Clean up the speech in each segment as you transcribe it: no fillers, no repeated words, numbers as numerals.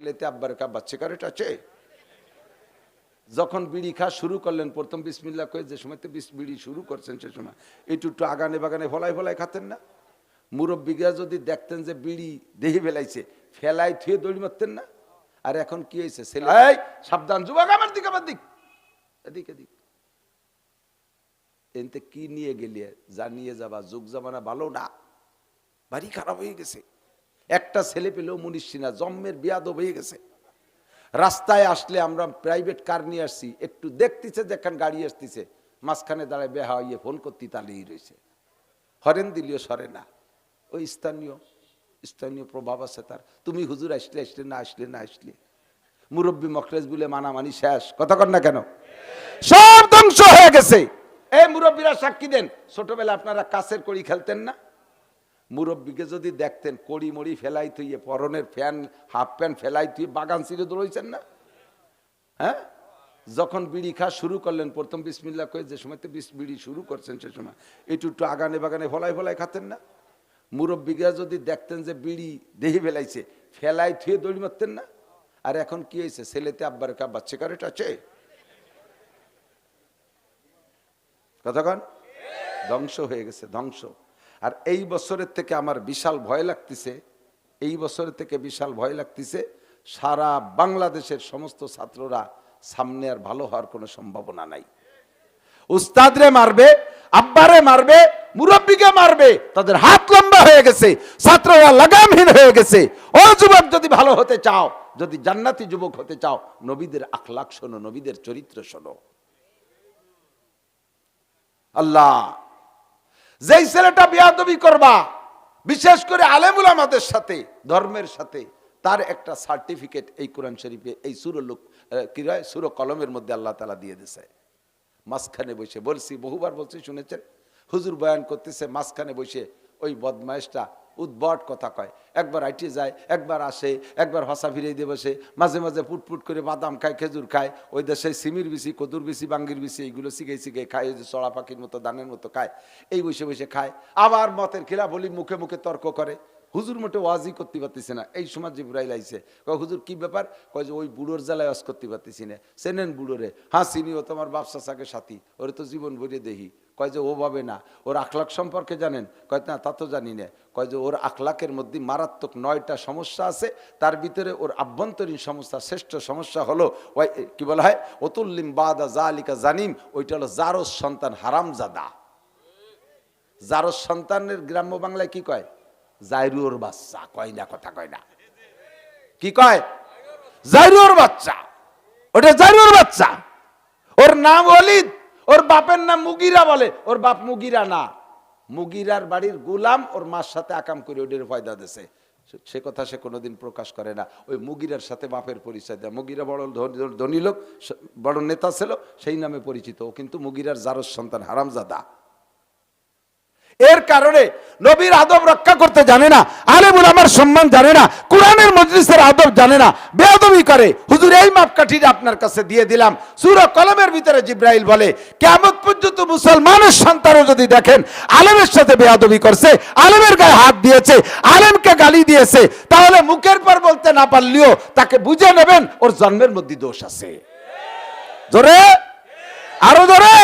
ছেলেতে আব্বার কাব্বা সিগারেট আছে। যখন বিড়ি খাওয়া শুরু করলেন প্রথম বিসমিল্লাহ কয়ে যে সময় বিড়ি শুরু করছেন সে সময় একটু একটু আগানে বাগানে ফলাই ফলাই খাতেন না? মুরব্বিরা যদি দেখতেন যে বিড়ি দেহে ফেলাইছে, ফেলাই থুয়ে দড়ি মারতেন না? আর এখন কি হয়েছে, ছেলে সাবধান যুবক, আমার দিক আমার দিক, এদিক এদিক, এতে কি নিয়ে গেলিয়ে জানিয়ে যাবা? যুগ জামানা ভালো না, বাড়ি খারাপ হয়ে গেছে। একটা ছেলে পেলেও মুনিশি না, জন্মের বিয়াদব হয়ে গেছে। রাস্তায় আসলে আমরা প্রাইভেট কার নিয়ে আসছি, একটু দেখতেছে যেখান গাড়ি আসতেছে মাঝখানে দাঁড়ায় বেহা হইয়ে ফোন করতে তালিয়ে রয়েছে, হরেন দিলিও সরে না। ওই স্থানীয় প্রভাব আছে তার। তুমি হুজুর আসলে আসলে না আসলে না আসলে, মুরব্বী মখলেজ বলে মানামানি শেষ, কথা কর না কেন? সব ধ্বংস হয়ে গেছে। এই মুরব্বীরা সাক্ষী দেন, ছোটবেলা আপনারা কাছের কড়ি খেলতেন না? মুরব্বীকে যদি দেখতেন কড়ি মড়ি ফেলাই তুইয়ে, পরনের ফ্যান হাফ প্যান্ট ফেলাই তুই বাগান ছিঁড়ে দৌড়াইছেন না? হ্যাঁ, যখন বিড়ি খাওয়া শুরু করলেন প্রথম বিসমিল্লাহ কয়ে যে সময় বিড়ি শুরু করছেন সে সময় একটু একটু আগানে বাগানে ফলাই ফলাই খাতেন না? মুরব্বীরা যদি দেখতেন যে বিড়ি দেহে ফেলাইছে, ফেলাই থুয়ে দড়ি মারতেন না? আর এখন কি হয়েছে, ছেলেতে আব্বার কাব্বা সিগারেট আছে। কতক্ষণ ধ্বংস হয়ে গেছে, ধ্বংস। আর এই বছরের থেকে আমার বিশাল ভয় লাগতেছে, এই বছরের থেকে বিশাল ভয় লাগতেছে, সারা বাংলাদেশের সমস্ত ছাত্ররা সামনে আর ভালো হওয়ার কোনো সম্ভাবনা নাই। উস্তাদরে মারবে, আব্বারে মারবে, মুরব্বীকে মারবে, তাদের হাত লম্বা হয়ে গেছে, ছাত্ররা লাগামহীন হয়ে গেছে। ও যুবক, যদি ভালো হতে চাও, যদি জান্নাতি যুবক হতে চাও, নবীদের আখলাক শোনো, নবীদের চরিত্র শোনো। আল্লাহ, যেই ছেলেটা বিয়াদবি করবা, বিশেষ করে আলেমুল আমাদের সাথে, ধর্মের সাথে, তার একটা সার্টিফিকেট এই কোরআন শরীফে, এই সূরা কলমের মধ্যে আল্লাহ তাআলা দিয়ে দিয়েছে। মাঝখানে বসে বলছি, বহুবার বলছি, শুনেছেন, হুজুর বয়ান করতেছে, মাঝখানে বসে ওই বদমাইশটা উদ্ভট কথা কয়, একবার আইটে যায়, একবার আসে, একবার হসা ফিরে দিয়ে বসে, মাঝে মাঝে পুটপুট করে বাদাম খায়, খেজুর খায়, ওই দেশে সিমির বিচি, কদুর বিচি, বাঙ্গির বিচি, এইগুলো শিখে শিখে খায়, ওই যে চড়া পাখির মতো দানের মতো খায়, এই বসে বসে খায়। আবার মতের খিলা বলি মুখে মুখে তর্ক করে। হুজুর মোটে ওয়াজি করতে পারতেছে না। এই সময় জিবরাইল আইছে, কয় হুজুর কি ব্যাপার? কয় যে ওই বুড়োর জ্বালায় ওয়াজ করতে পারতেছি না। চেনেন বুড়োরে? হ্যাঁ চিনি, ও তোমার বাপ চাচাকে সাথী, ওরে তো জীবন ভরে দেখি। কয় যে ও ভাবে না, ওর আখলাক সম্পর্কে জানেন? কয় না, তা তো জানি না। কয় যে ওর আখলাকের মধ্যে মারাত্মক 9টা সমস্যা আছে, তার ভিতরে ওর আভ্যন্তরীণ সমস্যা, শ্রেষ্ঠ সমস্যা হলো ওই কি বলা হয়, অতুল্লিম বাদা জালিকা জানিম, ওইটা হলো জারস সন্তান হারামজাদা। জারস সন্তানের গ্রাম্য বাংলায় কি কয়? জাইরুর বাচ্চা। কয় না, কথা কয় না, কি কয়? জাইরুর বাচ্চা। ওটা জাইরুর বাচ্চা। ওর নাম ওয়ালিদ, ওর বাপের নাম মুগিরা বলে, ওর বাপ মুগিরা না, মুগিরার বাড়ির গোলাম, ওর মার সাথে আকাম করে ওদের ফয়দা দিছে। সে কথা সে কোনোদিন প্রকাশ করে না। ওই মুগিরার সাথে বাপের পরিচয় দেয়। মুগিরা বড় ধনী লোক, বড় নেতা ছিল, সেই নামে পরিচিত। ও কিন্তু মুগিরার জারস সন্তান, হারামজাদা। এর কারণে নবীর আদব রক্ষা করতে জানে না, আলেমুল আমার সম্মান জানে না, কোরআনের মজলিসের আদব জানে না, বেয়াদবি করে। হুজুর এই মাপকাঠিটা আপনার কাছে দিয়ে দিলাম। সূরা কলমের ভিতরে জিবরাইল বলে, কিয়ামত পর্যন্ত মুসলমানের সন্তানও যদি দেখেন আলেমের সাথে বেয়াদবি করছে, আলেমের গায়ে হাত দিয়েছে, আলেমকে গালি দিয়েছে, তাহলে মুখের পর বলতে না পারলেও তাকে বুঝে নেবেন ওর জন্মের মধ্যে দোষ আছে। জোরে, আরো জোরে।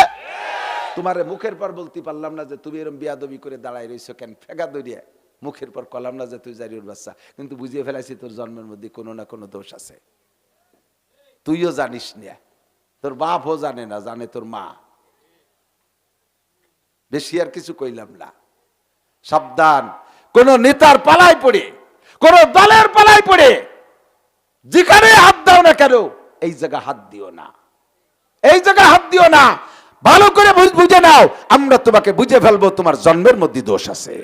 তোমারে মুখের পর বলতে পারলাম না যে তুমি এরকম বিয়াদবি করে দাঁড়াই রইছো কেন, ফেগা দরিয়া। মুখের পর কলাম না যে তুই জারির বাচ্চা, কিন্তু বুঝিয়ে ফেলাইছি তোর জন্মের মধ্যে কোনো না কোনো দোষ আছে। তুইও জানিস না, তোর বাপও জানে না, জানে তোর মা। বেশি আর কিছু কইলাম না। সাবধান, কোন নেতার পালায় পড়ে, কোন দলের পালায় পড়ে যেখানে হাত দাও না কেন, এই জায়গা হাত দিও না, এই জায়গা হাত দিও না। ভালো করে বুঝে নাও, আমরা তোমাকে বুঝে ফেলবো তোমার জন্মের মধ্যে দোষ আছে।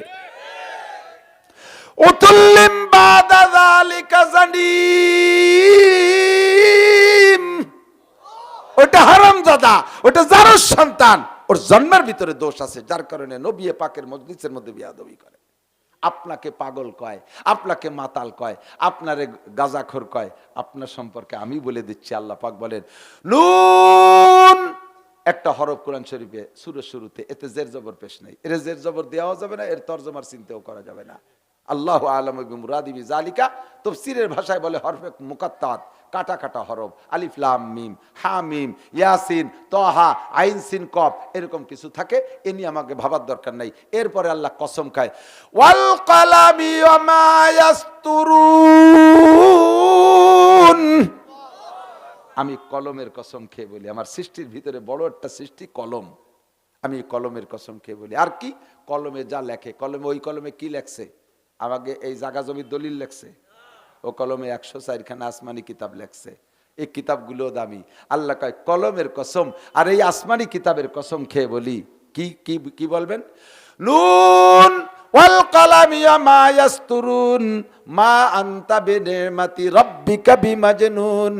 ওটা হারামজাদা, ওটা জারস সন্তান, ওর জন্মের ভিতরে দোষ আছে, যার কারণে নবী পাকের মজলিসের মধ্যে বিয়াদবি করে। আপনাকে পাগল কয়, আপনাকে মাতাল কয়, আপনারে গাজাখোর কয়। আপনার সম্পর্কে আমি বলে দিচ্ছি, আল্লাহ পাক বলেন, নুন একটা হরফ কোরআন শরীফে শুরুতে, এতে জের জবর পেশ নাই, এর জের জবর দেওয়া যাবে না, এর তরজমার চিন্তাও করা যাবে না। আল্লাহু আ'লামু বিমুরাদি বিযালিকা। তাফসীরের ভাষায় বলে হরফে মুকাত্তাত, কাটা কাটা হরফ, আলিফ লাম মিম, হা মিম, ইয়াসিন, তহা, আইন সিন কফ, এরকম কিছু থাকে। এ নিয়ে আমাকে ভাবার দরকার নাই। এরপরে আল্লাহ কসম খায়, ওয়াল কালামি ওয়া মা ইয়াসতুরুন। আমি কলমের কসম খেয়ে বলি, আমার সৃষ্টির ভিতরে বড় একটা সৃষ্টি কলম, আমি কলমের কসম খেয়ে বলি। আর কি কলমে যা লেখে, কলমে ওই কলমে কি লেখছে? আমাকে এই জাগা জমির দলিল লেখছে, ও কলমে 104খানা আসমানি কিতাব লেখছে। এই কিতাবগুলো দামি। আল্লাহ কয় কলমের কসম। আর এই আসমানি কিতাবের কসম খেয়ে বলি, কি কি কি বলবেন? নুন ওয়াল কালামি ওয়া মা ইয়াসতুরুন মা আনতা বিনিমাতি রাব্বিকা বিমাজনুন।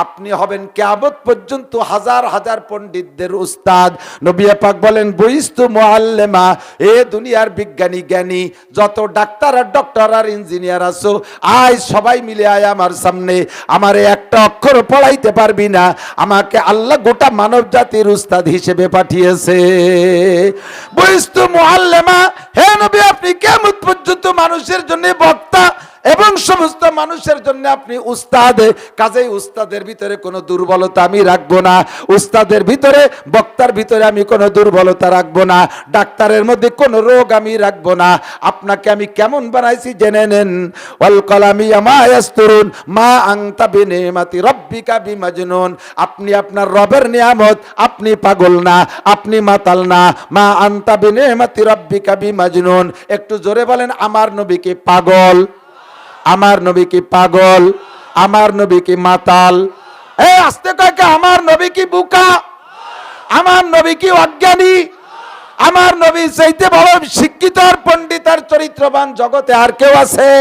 আপনি হবেন কিয়ামত পর্যন্ত হাজার হাজার পণ্ডিতদের উস্তাদ। নবী পাক বলেন, বইস্তু মুআল্লিমা, এ দুনিয়ার বিজ্ঞানী জ্ঞানী যত ডাক্তার আর ডক্টর আর ইঞ্জিনিয়ার আছো, আজ সবাই মিলে আয় আমার সামনে। আমারে একটা অক্ষর পড়াইতে পারবি না, আমাকে আল্লাহ গোটা মানব জাতির উস্তাদ হিসেবে পাঠিয়েছে। বইস্তু মুআল্লিমা, হে নবী আপনি কিয়ামত পর্যন্ত মানুষের জন্য বক্তা এবং সমস্ত মানুষের জন্য আপনি উস্তাদ। কাজেই উস্তাদের ভিতরে কোনো দুর্বলতা আমি রাখবো না, উস্তাদের ভিতরে বক্তার ভিতরে আমি কোনো দুর্বলতা রাখবো না, ডাক্তারের মধ্যে কোনো রোগ আমি রাখবো না। আপনাকে আমি কেমন বানাইছি জেনে নেন। ওয়াল কালামি মা ইয়াসতুরুন মা আনতা বিনিমাতি রাব্বিকা বিমাজনুন। আপনি আপনার রবের নিয়ামত, আপনি পাগল না, আপনি মাতাল না। মা আনতা বিনিমাতি রাব্বিকা বিমাজনুন। একটু জোরে বলেন, আমার নবী কি পাগল? আমার নবী কি পাগল? আমার নবী কি মাতাল? এই আস্তে কয়, আমার নবী কি বোকা? আমার নবী কি অজ্ঞানী? আমার নবী চাইতে বড় শিক্ষিত আর পণ্ডিত আর চরিত্রবান জগতে আর কেউ আছে?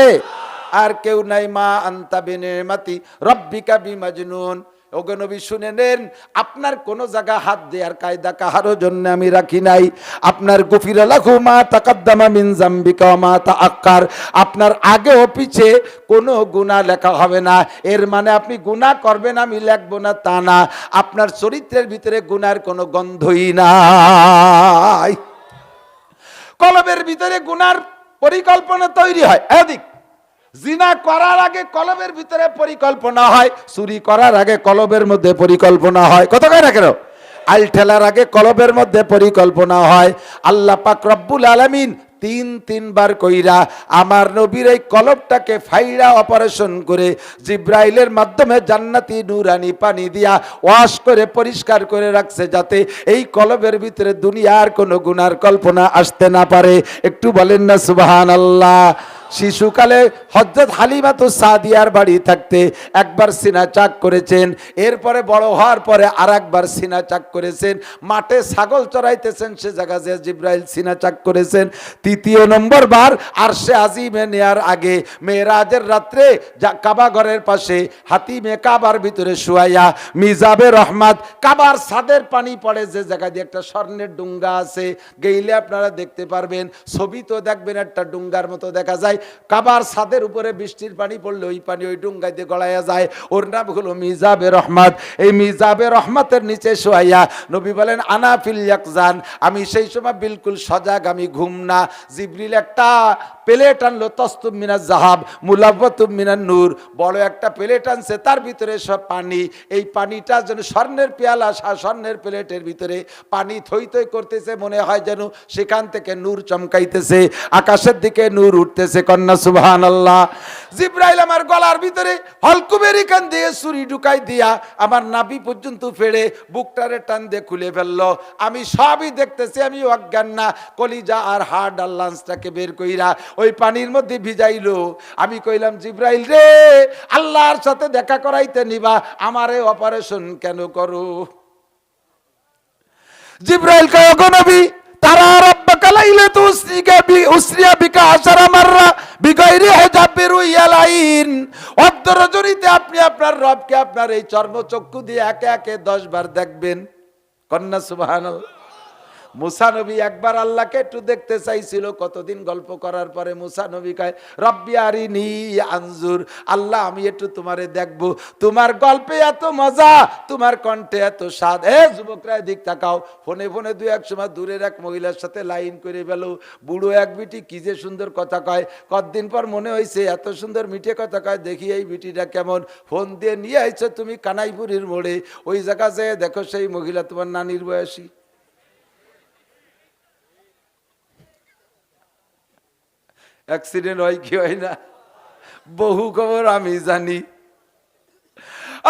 আর কেউ নাই। মা আনতা বিনিমাতি রাব্বিকা বিমাজনুন। ওগো নবী শুনে নেন, আপনার কোন জায়গা হাত দেওয়ার কায়দা কাহারো জন্য আমি রাখি নাই। আপনার গুফিরা লাহু মা তাকাদ্দামা মিন যামবিকা ওয়া মা তাআক্কার। আপনার আগে ও পিছে কোনো গুনাহ লেখা হবে না। এর মানে আপনি গুনাহ করবেন আমি লিখবো না তা না, আপনার চরিত্রের ভিতরে গুনার কোনো গন্ধই নাই। কলবের ভিতরে গুনার পরিকল্পনা তৈরি হয়। এদিক জিনা করার আগে কলবের ভিতরে পরিকল্পনা হয়, চুরি করার আগে কলবের মধ্যে পরিকল্পনা হয়। কত কয় না কেন? আল ঠেলার আগে কলবের মধ্যে পরিকল্পনা হয়। আল্লাহ পাক রব্বুল আলামিন তিনবার কইরা আমার নবীর এই কলবটাকে ফাইরা অপারেশন করে জিব্রাইলের মাধ্যমে জান্নাতি নূরানি পানি দিয়া ওয়াশ করে পরিষ্কার করে রাখছে, যাতে এই কলবের ভিতরে দুনিয়ার কোনো গুনার কল্পনা আসতে না পারে। একটু বলেন না সুবহানাল্লাহ। শিশুকালে হযরত হালিমাতুস সাদিয়ার বাড়ি থাকতে একবার সিনা চাক করেছেন, এরপরে বড় হওয়ার পরে আরেকবার সিনা চাক করেছেন। মাঠে ছাগল চড়াইতেছেন, সে জায়গা যে জিব্রাইল সিনা চাক করেছেন। তৃতীয় নম্বর বার আরশে আজিমে নেয়ার আগে মেরাজের রাত্রে কাবা ঘরের পাশে হাতিমে কাবার ভিতরে শুয়াইয়া মিজাবে রহমত, কাবার ছাদের পানি পড়ে যে জায়গা দিয়ে একটা স্বর্ণের ডুঙ্গা আছে, গেইলে আপনারা দেখতে পারবেন, ছবি তো দেখবেন একটা ডুঙ্গার মতো দেখা যায়। কাবার ছাদের উপরে বৃষ্টির পানি পড়লে ওই পানি ওই ডুঙ্গায় দিয়ে গড়াইয়া যায়। ওর নাম হলো মিজাবে রহমত। এই মিজাবে রহমতের নিচে শোয়াইয়া নবী বলেন, আনা ফিল ইয়াকজান, আমি সেই সময় বিলকুল সজাগ, আমি ঘুম না। জিবরিল একটা প্লেট আনলো, তস্তুম মিনাজ জাহাব মুলাব্বাতুম মিনান নূর, বড় একটা প্লেট আনছে, তার ভিতরে সব পানি। এই পানিটা যেন স্বর্ণের পেয়ালা, স্বর্ণের প্লেটের ভিতরে পানি থই থই করতেছে, মনে হয় যেন সেখান থেকে নূর চমকাইতেছে, আকাশের দিকে নূর উঠতেছে। কন্যা সুবহানাল্লাহ। জিব্রাইল আমার গলার ভিতরে হলকুমের এখান দিয়ে ছুরি ঢুকাই দিয়া আমার নাভি পর্যন্ত ফেড়ে বুকটারে টান দিয়ে খুলে ফেললো। আমি সবই দেখতেছি, আমি অজ্ঞান না। কলিজা আর হাড় আর লাঞ্চটাকে বের কইরা ওই পানির মধ্যে ভিজাইলো। আমি কইলাম, জিব্রাইল রে, আল্লাহর সাথে দেখা করাইতে নিবা, আমারে অপারেশন কেন করো? জিব্রাইল কয়, ওগো নবী, তারা রাব্বাকা লাইলাতু উসরিয়া বিকা আশারা মাররা বিগাইরি হিজাবির ইয়ালাইন। অর্ধ রজনীতে আপনি আপনার রবকে আপনার এই চর্মচক্ষু দিয়ে একে একে 10 বার দেখবেন। কন্যা সুবহানাল্লাহ। মুসা নবী একবার আল্লাহকে একটু দেখতে চাইছিল, কতদিন গল্প করার পরে মুসা নবী কয় রব্বি আরিনি আনজুর, আল্লাহ আমি একটু তোমারে দেখব, তোমার গল্পে এত মজা, তোমার কণ্ঠে এত স্বাদ। যুবকরা দিক তাকাও, ফোনে ফোনে দুই এক সময় দূরের এক মহিলার সাথে লাইন করে গেল, বুড়ো এক বিটি কি যে সুন্দর কথা কয়, কতদিন পর মনে হয়েছে এত সুন্দর মিঠে কথা কয়, দেখি এই বিটিটা কেমন। ফোন দিয়ে নিয়ে আইছো তুমি কানাইপুরীর মোড়ে, ওই জায়গা যেয়ে দেখো সেই মহিলা তোমার নানির বয়সী। অ্যাক্সিডেন্ট হয় কি হয় না, বহু খবর আমি জানি।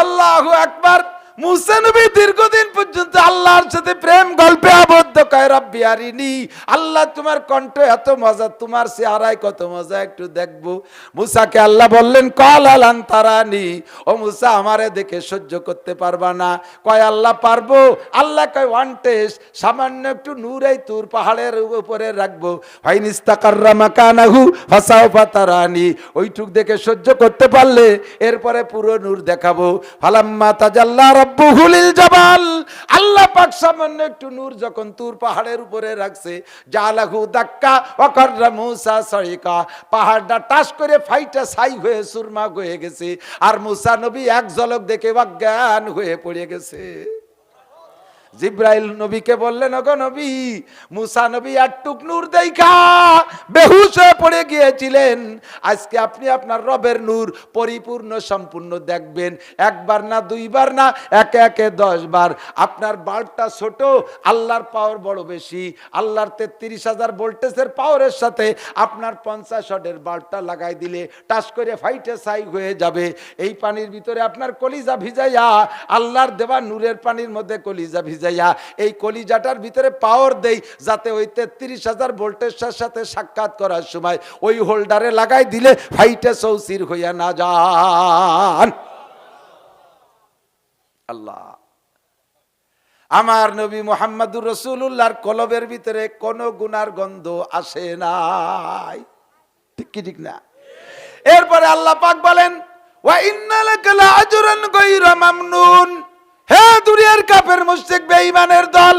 আল্লাহু আকবার। মুসা নবী দীর্ঘদিন পর্যন্ত আল্লাহর সাথে প্রেম গল্পে আবদ্ধ, কয় রব্বি আরিনি, আল্লাহ তোমার কণ্ঠ এত মজা, তোমার চেহারায় কত মজা, একটু দেখবো। মুসাকে আল্লাহ বললেন কল আলান তারানি, ও মুসা আমারে দেখে সহ্য করতে পারবা না? কয় আল্লাহ পারবো। আল্লাহ কয় ওয়ান টেস্ট, সামান্য একটু নূর এই তুর পাহাড়ের উপরে রাখবো, ফাইনিস্তাকাররা মাকানাহু ফাসাউফা তারানি, ওইটুক দেখে সহ্য করতে পারলে এরপরে পুরো নূর দেখাবো। ফালাম্মা তাজাল্লা রব্বুহুল জাবাল, আল্লাহ পাক সামান্য একটু নূর যখন তুর পাহাড়ের উপরে রাখছে, জালাহু দাক্কা ওয়া কাররা মুসা সাইকা, পাহাড়টা টাস করে ফাইটা ছাই হয়ে সুরমা হয়ে গেছে, আর মুসা নবী এক ঝলক দেখে অজ্ঞান হয়ে পড়ে গেছে। জিব্রাইল নবীকে বললেন ওগো নবী, মুসা নবী একটুক নূর দেখা বেহুশ হয়ে পড়ে গিয়েছিলেন, আজকে আপনি আপনার রবের নূর পরিপূর্ণ সম্পূর্ণ দেখবেন, একবার না দুইবার না, একে একে 10 বার। আপনার বাল্বটা ছোট, আল্লাহর পাওয়ার বড় বেশি, আল্লাহর 33,000 ভোল্টেজের পাওয়ারের সাথে আপনার 50 ওয়াটের বাল্বটা লাগাই দিলে টাস করে ফাইটে ছাই হয়ে যাবে। এই পানির ভিতরে আপনার কলিজা ভিজাইয়া, আল্লাহর দেওয়া নূরের পানির মধ্যে কলিজা ভিজাইয়া এই কলিজাটার ভিতরে পাওয়ার দেই, যাতে ওই 33,000 ভোল্টেজের সাথে সাক্ষাৎ করার সময় ওই হোল্ডারে লাগাই দিলে ফাইটে চৌচির হইয়া না যান। আল্লাহ, আমার নবী মুহাম্মদুর রাসূলুল্লাহর কলবের ভিতরে কোনো গুনার গন্ধ আসে নাই, ঠিক কি ঠিক না? এরপরে আল্লাহ পাক বলেন ওয়া ইন্না লাকা লাআজরান গায়রা মামনুন, হে দুনিয়ার কাফের মুশরিক বেঈমানের দল,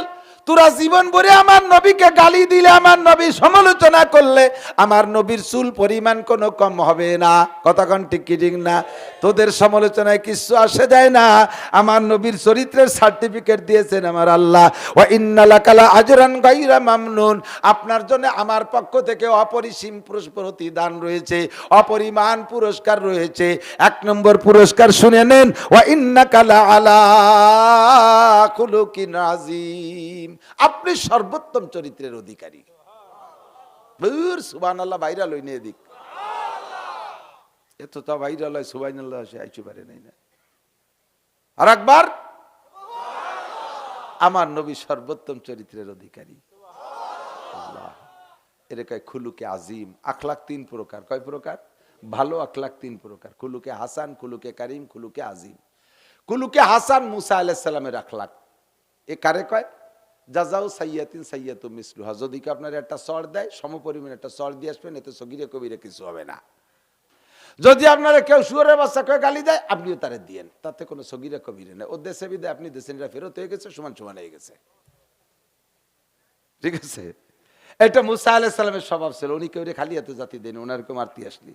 তোরা জীবন ভরে আমার নবীকে গালি দিলে, আমার নবী সমালোচনা করলে, আমার নবীর চুল পরিমাণ কোনো কম হবে না। কথা কোন ঠিক কি ঠিক না? তোদের সমালোচনায় কিছু আসে যায় না, আমার নবীর চরিত্রের সার্টিফিকেট দিয়েছেন আমার আল্লাহ। ওয়া ইন্না লাকা লাআজরান গায়রা মামনুন, আপনার জন্য আমার পক্ষ থেকে অপরিসীম প্রতিদান রয়েছে, অপরিমাণ পুরস্কার রয়েছে। 1 নম্বর পুরস্কার শুনে নেন, ওয়া ইন্নাকা লাআলা খুলুকিন আযীম, আপনি সর্বোত্তম চরিত্রের অধিকারী। সুবহানাল্লাহ, ভাইরাল হই নিয়ে দিক এত তা ভাইরাল হয়, সুবহানাল্লাহ সে আইতে পারে নাই না। আর একবার আমার নবী সর্বোত্তম চরিত্রের অধিকারী। আল্লাহ, এর কয় খুলুকে আজিম। আখলাক 3 প্রকার। কয় প্রকার? ভালো আখলাক 3 প্রকার, খুলুকে হাসান, খুলুকে কারিম, খুলুকে আজিম। খুলুকে হাসান মুসা আলাইহিস সালামের আখলাক। এ কারে কয়? জাযাউ সাইয়্যাতিন সাইয়্যাতু মিসলুহা, যদি কেউ আপনার একটা চড় দেয়, সমপরিমাণ একটা চড় দিয়ে আসবেন, এতে সগীরে কবিরে কিছু হবে না। যদি আপনারা কেউ শুয়োরের বাচ্চা কয়ে গালি দেয়, আপনিও তারে দিয়েন, তাতে কোনো সগীরে কবিরে নেই। ও দেশে বিদে আপনি দেশে ফেরত হয়ে গেছে, সমান সমান হয়ে গেছে, ঠিক আছে? এটা মুসা আলাইহিস সালামের স্বভাব ছিল, উনি কেউ খালি হাতে জাতি দেন, ওনারকে মারতে আসলি।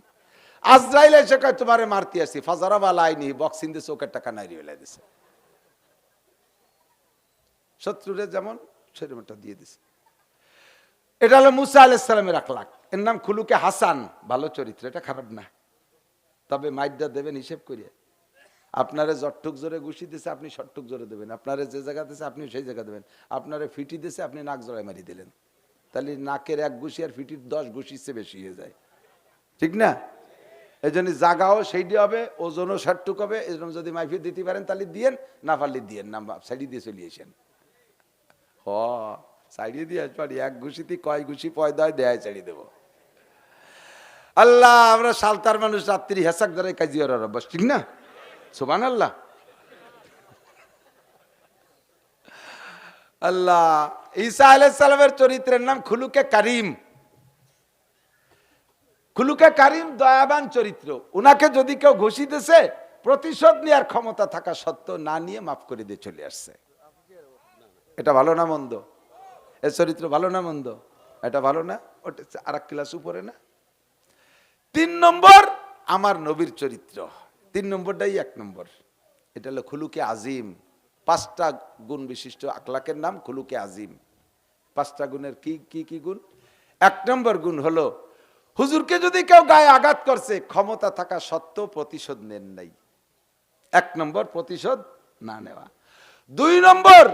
আজরাইল এসে কয় তোমারে মারতে আসি, ফাজারাবা লাইনি, বক্সিং দিয়ে চোখের টাকা নাইরি হয়ে দিছে, শত্রুরে যেমন সেরকমটা দিয়ে দিছে। এটা হলো মুসা আলাইহিস সালামের আখলাক। এর নাম খুলুকে হাসান, ভালো চরিত্র, এটা খারাপ না। তবে মাইদা দেবেন হিসেব করিয়া। আপনারে জটটুক জোরে ঘুষি দিছে, আপনি শটটুক জোরে দেবেন। আপনারে যে জায়গা দিছে আপনি সেই জায়গা দেবেন। আপনারে ফিটি দিছে, আপনি নাক জড়ায় মারি দিলেন, তাহলে নাকের 1 ঘুষি আর ফিটির 10 ঘুষির চেয়ে বেশি হয়ে যায়, ঠিক না? এই জন্য জাগাও সেইটি হবে, ওজনও শটটুক হবে। এই জন্য যদি মাইফিয়ে দিতে পারেন তাহলে দিয়েন, না পারলে দিয়েন না, সাইডি দিয়ে চলে আসেন। সাইডে দিয়ে আসবাড়ি 1 ঘুষিতে কয় ঘুষি পয়দা দেয় ছাড়িয়ে দেবো। আল্লাহ, আমরা সালতার মানুষ, রাত্রি হেসাক ধরে কাজী ওর অভ্যাস, ঠিক না? সুবহানাল্লাহ। আল্লাহ, ঈসা আলাইহিস সালামের চরিত্রের নাম খুলুকে কারিম। খুলুকে কারিম দয়াবান চরিত্র। উনাকে যদি কেউ ঘুষি দিয়েছে, প্রতিশোধ নেওয়ার ক্ষমতা থাকা সত্ত্বেও না নিয়ে মাফ করে দিয়ে চলে আসছে। এটা ভালো না মন্দ? এ চরিত্র ভালো না মন্দ? এটা ভালো না? ওটা আর এক ক্লাস উপরে না? 3 নম্বর আমার নবীর চরিত্র, 3 নম্বরটাই 1 নম্বর। এটা হলো খুলুকে আজিম। 5টা গুণ বিশিষ্ট আখলাকের নাম খুলুকে আজিম। 5টা গুণের কি গুণ? 1 নম্বর গুণ হলো হুজুরকে যদি কেউ গায়ে আঘাত করছে, ক্ষমতা থাকা সত্ত্বেও প্রতিশোধ নেন নাই। 1 নম্বর প্রতিশোধ না নেওয়া। 2 নম্বর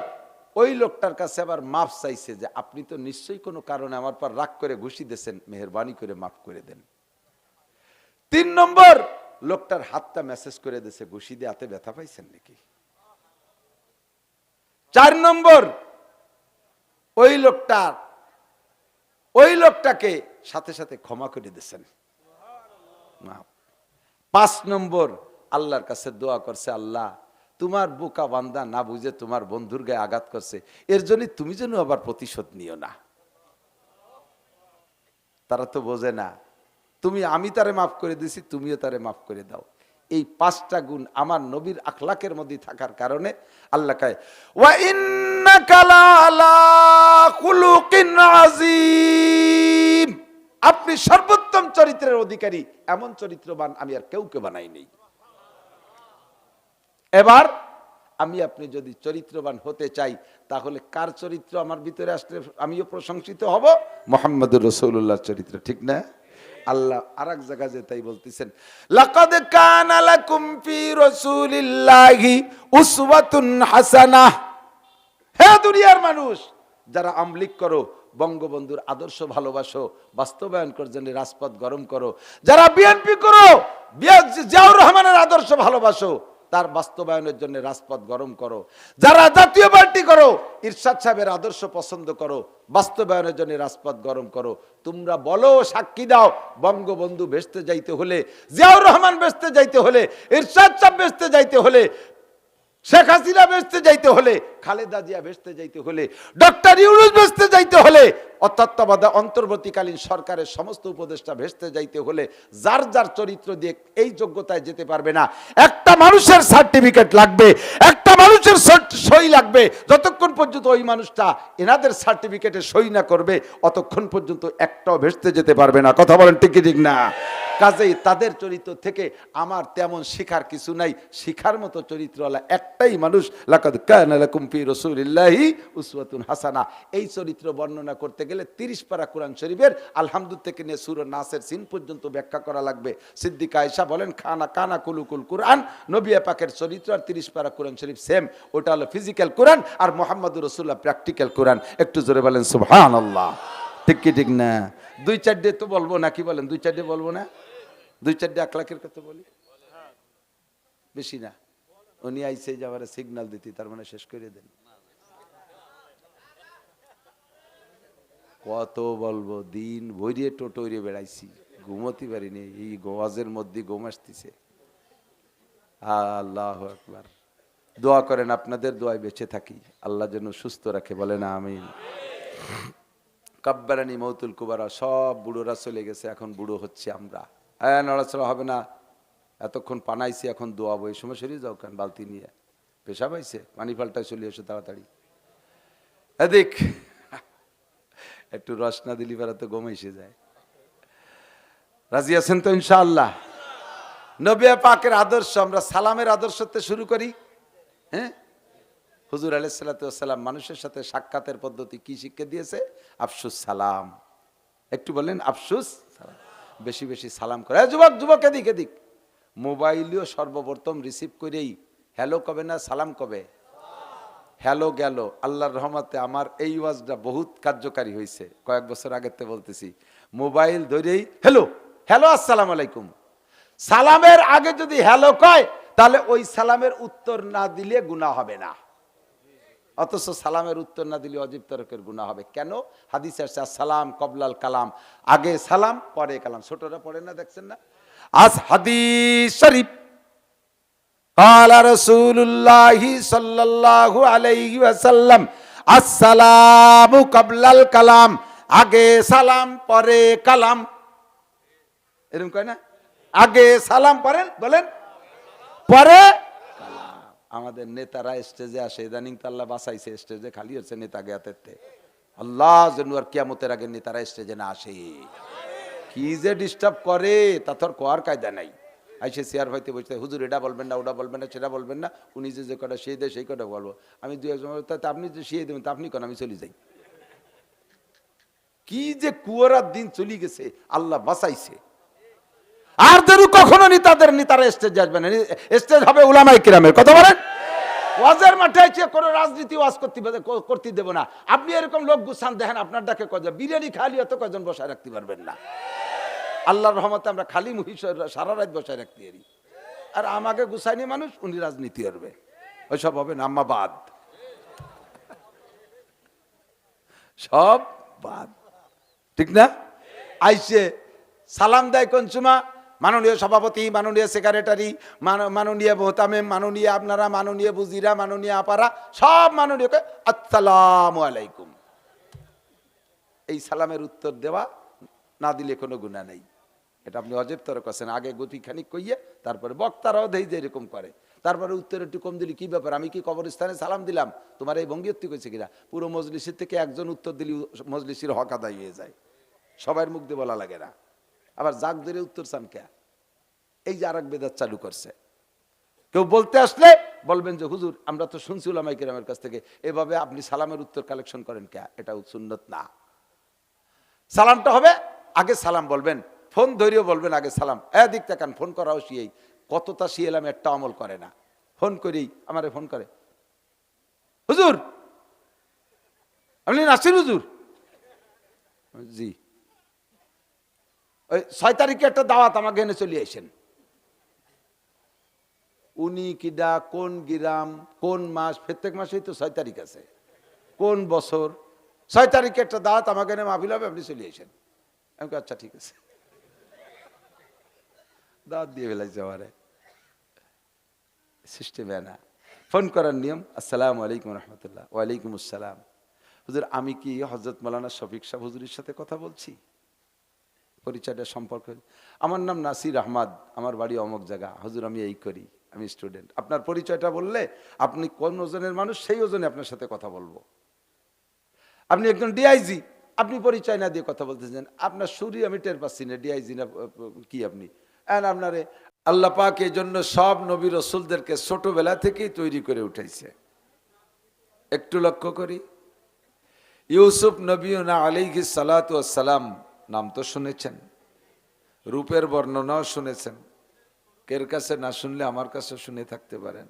ওই লোকটার কাছে আবার মাফ চাইছে যে আপনি তো নিশ্চয়ই কোনো কারণে আমার পর রাগ করে ঘুষি দিয়েছেন, মেহেরবানি করে মাফ করে দেন। 3 নম্বর লোকটার হাতটা মেসেজ করে দিয়েছে, ঘুষি দিয়ে হাতে ব্যথা পাইছেন নাকি। 4 নম্বর ওই লোকটাকে সাথে সাথে ক্ষমা করে দিয়েছেন। 5 নম্বর আল্লাহর কাছে দোয়া করছে, আল্লাহ তোমার বোকা বান্দা না বুঝে তোমার বন্ধুর গায়ে আঘাত করছে, এর জন্য তুমি যেন আবার প্রতিশোধ নিও না। তারা তো বোঝে না, আমি তারে মাফ করে দিছি, তুমিও তারে মাফ করে দাও। এই 5টা গুণ আমার নবীর আখলাকের মধ্যে থাকার কারণে আল্লাহ কয় ওয়া ইন্নাকা লাআলা খুলুকিন আযীম, আপনি সর্বোত্তম চরিত্রের অধিকারী, এমন চরিত্রবান আমি আর কেউকে বানাই নেই। এবার আপনি যদি চরিত্রবান হতে চাই, তাহলে কার চরিত্র আমার ভিতরে আসলে আমিও প্রশংসিত হব? মুহাম্মদুর রাসূলুল্লাহর চরিত্র, ঠিক না? আল্লাহ আরেক জায়গায় যে তাই বলতেছেন, লাকাদ কানা লাকুম ফি রাসূলিল্লাহি উসওয়াতুন হাসানাহ। হে দুনিয়ার মানুষ, যারা আমলিক করো, বঙ্গবন্ধুর আদর্শ ভালোবাসো, বাস্তবায়ন করার জন্য রাজপথ গরম করো। যারা বিএনপি করো, জিয়াউর রহমানের আদর্শ ভালোবাসো, তার বাস্তবায়নের জন্য রাজপথ গরম করো। যারা জাতীয় পার্টি করো, ইরশাদ সাহেবের আদর্শ পছন্দ করো, বাস্তবায়নের জন্য রাজপথ গরম করো। তোমরা বলো, সাক্ষী দাও, বঙ্গবন্ধু বেচতে যাইতে হলে, জিয়াউর রহমান বেচতে যাইতে হলে, ইরশাদ সাহেব বেচতে যাইতে হলে, শেখ হাসিনা বেচতে যাইতে হলে, খালেদা জিয়া বেচতে যাইতে হলে, ডক্টর ইউনূস বেচতে যাইতে হলে, অন্তর্বর্তীকালীন সরকারের সমস্ত উপদেষ্টা বেচতে যাইতে হলে, যার যার চরিত্র দিয়ে এই যোগ্যতায় যেতে পারবে না। একটা মানুষের সার্টিফিকেট লাগবে, একটা মানুষের সই লাগবে। যতক্ষণ পর্যন্ত ওই মানুষটা এনাদের সার্টিফিকেটে সই না করবে, অতক্ষণ পর্যন্ত একটাও বেচতে যেতে পারবে না। কথা বলেন ঠিক কি ঠিক না? কাজেই তাদের চরিত্র থেকে আমার তেমন শিখার কিছু নাই। শিখার মতো চরিত্রওয়ালা একটাই মানুষ, লাকাদ কানা লাকুম ফি রাসূলিল্লাহি উসওয়াতুন হাসানা। এই চরিত্র বর্ণনা করতে গেলে 30 পারা কোরআন শরীফের আলহামদুলিল্লাহ থেকে নিয়ে সূরা নাসের সিন পর্যন্ত ব্যাখ্যা করা লাগবে। সিদ্দিকা আয়েশা বলেন, কানা কুলুকুল কোরআন, নবী পাকের চরিত্র আর 30 পারা কোরআন শরীফ সেম। ওটা হলো ফিজিক্যাল কোরআন, আর মুহাম্মদুর রাসূলুল্লাহ প্র্যাকটিক্যাল কোরআন। একটু জোরে বলেন সুবহানাল্লাহ। ঠিক কি ঠিক না? 2-4 তো বলবো না, কি বলেন? 2-4 বলবো না? 2-4 আখলাকের কথা বলি, বেশি না। উনি আইসে যাবার সিগন্যাল দিতে, তার মানে শেষ করে দেন। কত বলবো, দিন ভরিয়ে টোটোরে বেড়াইছি, ঘুমোতে পারিনি। এই গোয়াজের মধ্যে ঘুম আসতেছে। আল্লাহু আকবার। দোয়া করেন, আপনাদের দোয়ায় বেঁচে থাকি, আল্লাহ যেন সুস্থ রাখে, বলেন আমিন। কাব্বারানি মৌতুল কুবারা, সব বুড়োরা চলে গেছে, এখন বুড়ো হচ্ছে আমরা। নড়াচড়া হবে না, এতক্ষণ পানাইছি, এখন দোয়াবো। এই সময় সরিয়ে যাও কেন, বালতি নিয়ে পেশা পাইছে, পানি পাল্টায় চলে এসো তাড়াতাড়ি। এদিক একটু রস না দিলি বেড়া তো গম এসে যায়। রাজি আছেন তো ইনশাআল্লাহ? নবী পাকের আদর্শ, আমরা সালামের আদর্শতে শুরু করি। হ্যাঁ, হুজুর আলাইহিস সালাতু ওয়াস সালাম মানুষের সাথে সাক্ষাতের পদ্ধতি কি শিক্ষা দিয়েছে? আফসুস সালাম। একটু বলেন আফসুস সালাম। বেশি বেশি সালাম করে। যুবক এদিক এদিক। মোবাইলেও সর্বপ্রথম রিসিভ করেই হ্যালো কবে না, সালাম কবে? হ্যালো গেল। আল্লাহর রহমতে আমার এই ওয়াজটা বহুত কার্যকারী হয়েছে। কয়েক বছর আগের থেকে বলতেছি, মোবাইল ধরেই হ্যালো হ্যালো আসসালামু আলাইকুম। সালামের আগে যদি হ্যালো কয়, তাহলে ওই সালামের উত্তর না দিলে গুনাহ হবে না। অথচ সালামের উত্তর না দিলে অজীব তরকের গুনাহ হবে। কেন? হাদিসে আছে সালাম কবলাল কালাম, আগে সালাম পরে কালাম। ছোটরা পড়ে না, দেখছেন না? আজ হাদিস শরীফ, قال رسول الله صلى الله عليه وسلم السلام قبل الكلام, আগে সালাম পরে কালাম। এরকম কয় না? আগে সালাম পড়েন, বলেন পরে কালাম। আমাদের নেতারা স্টেজে আসে, ইদানিং তো আল্লাহ বাঁচাইছে, স্টেজে খালি হচ্ছে নেতা গেতে। আল্লাহ যেন আর কিয়ামতের আগে নেতারা স্টেজে না আসে। কি যে ডিস্টার্ব করে তা তোর কোয়ার কায়দা নাই। আইসে চেয়ার ভাইতে বসতে, হুজুর এটা বলবেন না, ওটা বলবেন না, সেটা বলবেন না, উনি যে কটা সেই দেয় সেই কটা বলবো। আমি দু একজন আপনি যে শিয়ে দেবেন তা আপনি কেন, আমি চলে যাই। কি যে কুয়ারার দিন চলে গেছে, আল্লাহ বাঁচাইছে। আর যেন কখনো নেতারা স্টেজে আসবে না, স্টেজ হবে উলামায়ে কিরামের। কথা বলেন, ওয়াজের মাঠে এসে কোনো রাজনীতি ওয়াজ করতে দেব না। আপনি এরকম লোক গুছান দেখেন, আপনার ডাকে কজন বিরিয়ানি খালি এত কজন বসায় রাখতে পারবেন না। আল্লাহর রহমতে আমরা খালি মহিষ সারা রাত বসায় রাখতে পারি। আর আমাকে গুছাইনি মানুষ, উনি রাজনীতি করবে, ওইসব হবে না। আম্মা বাদ, সব বাদ, ঠিক না? আইসে সালাম দেয় কনসুমা, মাননীয় সভাপতি, মাননীয় সেক্রেটারি, মাননীয় মোহতামেম, মাননীয় আপনারা, মাননীয় বুজিরা, মাননীয় আপারা, সব মাননীয় আসসালামু আলাইকুম। এই সালামের উত্তর দেওয়া না দিলে কোনো গুনাহ নেই। এটা আপনি অজেব তরে করছেন। আগে গতি খানিক কইয়ে তারপরে বক্তারাও দেই যে এরকম করে, তারপরে উত্তর একটু কম দিলি কি ব্যাপার, আমি কি কবরস্থানে সালাম দিলাম, তোমার এই ভঙ্গিয়ত্তি কইছে কিনা? পুরো মজলিসের থেকে একজন উত্তর দিলি মজলিসের হক আদায় হয়ে যায়, সবার মুখ দিয়ে বলা লাগে না। আবার জাগ ধরে উত্তর চান কে? এই যে আরেক বেদাত চালু করছে। কেউ বলতে আসলে বলবেন যে হুজুর আমরা তো শুনছি উলামায়ে কিরামের কাছ থেকে, এভাবে আপনি সালামের উত্তর কালেকশন করেন কে? এটা সুন্নত না। সালামটা হবে আগে সালাম বলবেন, ফোন ধরিয়ে বলবেন আগে সালাম। দিক তাকান, ফোন করাও শিয়েই কতটা শিয়েলাম, একটা আমল করে না। ফোন করেই আমারে ফোন করে, হুজুর আপনি নাসির হুজুর? জি, ওই 6 তারিখে একটা দাওয়াত আমাকে এনে চলে আসেন। উনি কিডা, কোন গ্রাম, কোন মাস? প্রত্যেক মাসেই তো 6 তারিখ আছে। কোন বছর? 6 তারিখে একটা দাওয়াত আমাকে এনে মাহফিল হবে, আপনি চলে আসেন। আমি আচ্ছা ঠিক আছে, দাওয়াত দিয়ে ফেলাইছে আমারে। সিস্টেমে না, ফোন করার নিয়ম, আসসালামু আলাইকুম রহমতুল্লাহ। ওয়ালাইকুম আসসালাম। হুজুর আমি কি হযরত মাওলানা শফিক সাহেব হুজুরের সাথে কথা বলছি? পরিচয়টা সম্পর্ক, আমার নাম নাসির আহমদ, আমার বাড়ি অমুক জায়গা। হুজুর আমি এই করি, আমি স্টুডেন্ট। আপনার পরিচয়টা বললে আপনি কোন ওজনের মানুষ সেই ওজনে আপনার সাথে কথা বলবো। আপনি একজন ডিআইজি, আপনি পরিচয় না দিয়ে কথা বলতেছেন, আপনার সুরই আমি টের পাচ্ছি না, ডিআইজি না কি আপনি। আপনারে আল্লাহ পাক এই জন্য সব নবী রসুলদেরকে ছোটবেলা থেকেই তৈরি করে উঠাইছে। একটু লক্ষ্য করি, ইউসুফ নবীনা আলাইহিস সালাতু ওয়াস সালাম নাম তো শুনেছেন, রূপের বর্ণনাও শুনেছেন। কের কাছে না শুনলে আমার কাছে শুনে থাকতে পারেন।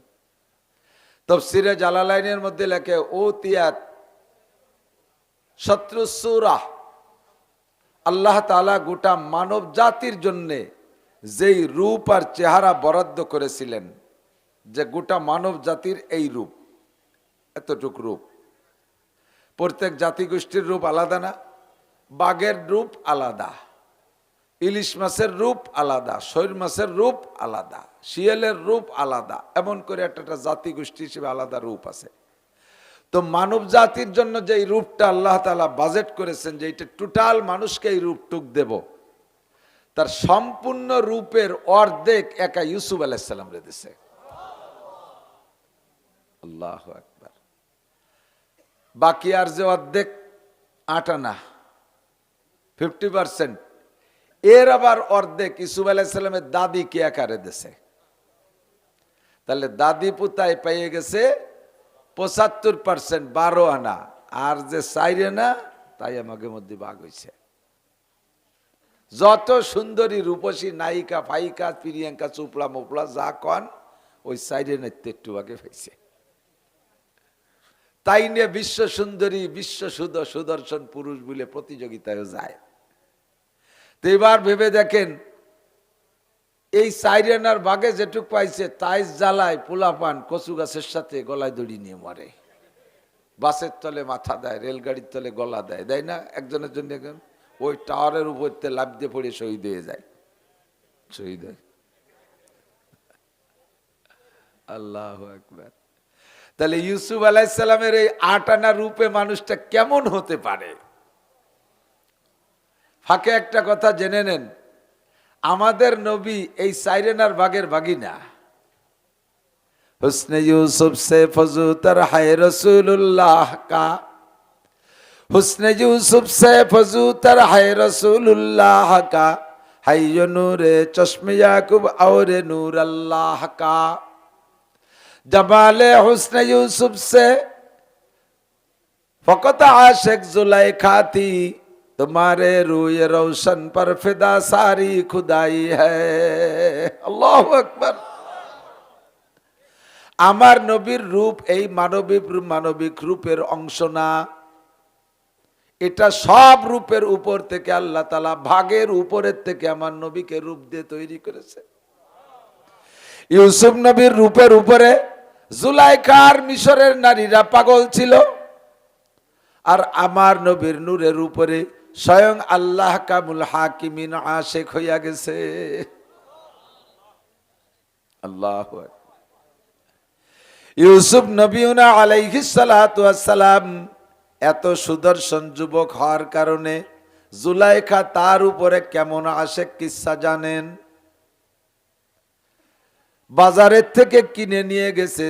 তাফসীরে জালালাইনের মধ্যে লেখে ওতিয়াত শত্রু সূরা, আল্লাহ তাআলা গোটা মানব জাতির জন্য যেই রূপ আর চেহারা বরাদ্দ করেছিলেন, যে গোটা মানব জাতির এই রূপ, এতটুক রূপ। প্রত্যেক জাতিগোষ্ঠীর রূপ আলাদা না? বাঘের রূপ আলাদা, ইলিশ মাছের রূপ আলাদা, শৈল মাছের রূপ আলাদা, শিয়ালের রূপ আলাদা, এমন করে একটা জাতিগোষ্ঠী হিসেবে আলাদা রূপ আছে। তো মানব জাতির জন্য যে রূপটা আল্লাহ তাআলা বাজেট করেছেন, যে এটা টোটাল মানুষকে এই রূপটুক দেব, তার সম্পূর্ণ রূপের অর্ধেক একা ইউসুফ আলাইহিস সালাম রে দিয়েছে। আল্লাহু আকবার। বাকি আর যে অর্ধেক 8 আনা 50%, এর আবার অর্ধেক ইউসুফ আলাইহিস সালামের দাদি কে আকারে দিয়েছে। তাহলে দাদি পুতায় পেয়ে গেছে 75%, 12 আনা। আর যে 4 আনা তাই আমাদের মধ্যে ভাগ হয়েছে। যত সুন্দরী রূপসী নায়িকা ফাইকা প্রিয়াঙ্কা চোপড়া মোপড়া যা কন, ওই 4 আনাতে একটু আগে পাইছে। তাই নিয়ে বিশ্ব সুন্দরী, বিশ্ব সুদর্শন পুরুষ বলে প্রতিযোগিতায় যায়। তো এবার ভেবে দেখেন, এই 4 আনার ভাগে যেটুক পাইছে তাই জ্বালায় পোলাপান কচু গাছের সাথে গলায় দড়ি নিয়ে মরে। বাসের তলে মাথা দেয়, রেলগাড়ির তলে গলা দেয়, দেয় না? একজনের জন্য একজন ওই টাওয়ারের উপর লাফ দিয়ে পড়ে শহীদ হয়ে যায়, শহীদ হয়। আল্লাহু আকবার। তাহলে ইউসুফ আলাইহিস সালামের এই 8 আনা রূপে মানুষটা কেমন হতে পারে? ফাঁকে একটা কথা জেনে নেন, আমাদের নবী এই 4 আনার ভাগের ভাগী না। হুসনে ইউসুফ সে ফজুতর হায় রাসূলুল্লাহ কা, हुस्न यूसुफ से फजूतर है रसूलुल्लाह का, है यो नूरे चश्मे याकूब और नूर अल्लाह का। जमाले हुस्न यूसुफ से फकत आशिक जुलेखा थी, तुम्हारे रूए रोशन पर फिदा सारी खुदाई है। अल्लाहु আকবার। আমার নবীর রূপ এই মানবিক রূপের অংশ না, এটা সব রূপের উপর থেকে আল্লাহ তাআলা ভাগের উপরের থেকে আমার নবীকে রূপ দিয়ে তৈরি করেছে। ইউসুফ নবীর রূপের উপরে জুলাইখার মিশরের নারীরা পাগল ছিল, আর আমার নবীর নূরের উপরে স্বয়ং আল্লাহ কামুল হাকিমিন আশিক হইয়া গেছে। আল্লাহু আকবার। ইউসুফ নবীনা আলাইহিস সালাতু ওয়াস সালাম এত সুদর্শন যুবক হওয়ার কারণে জুলাইখা তার উপরে কেমন আশিক কিসসা জানেন? বাজারের থেকে কিনে নিয়ে গেছে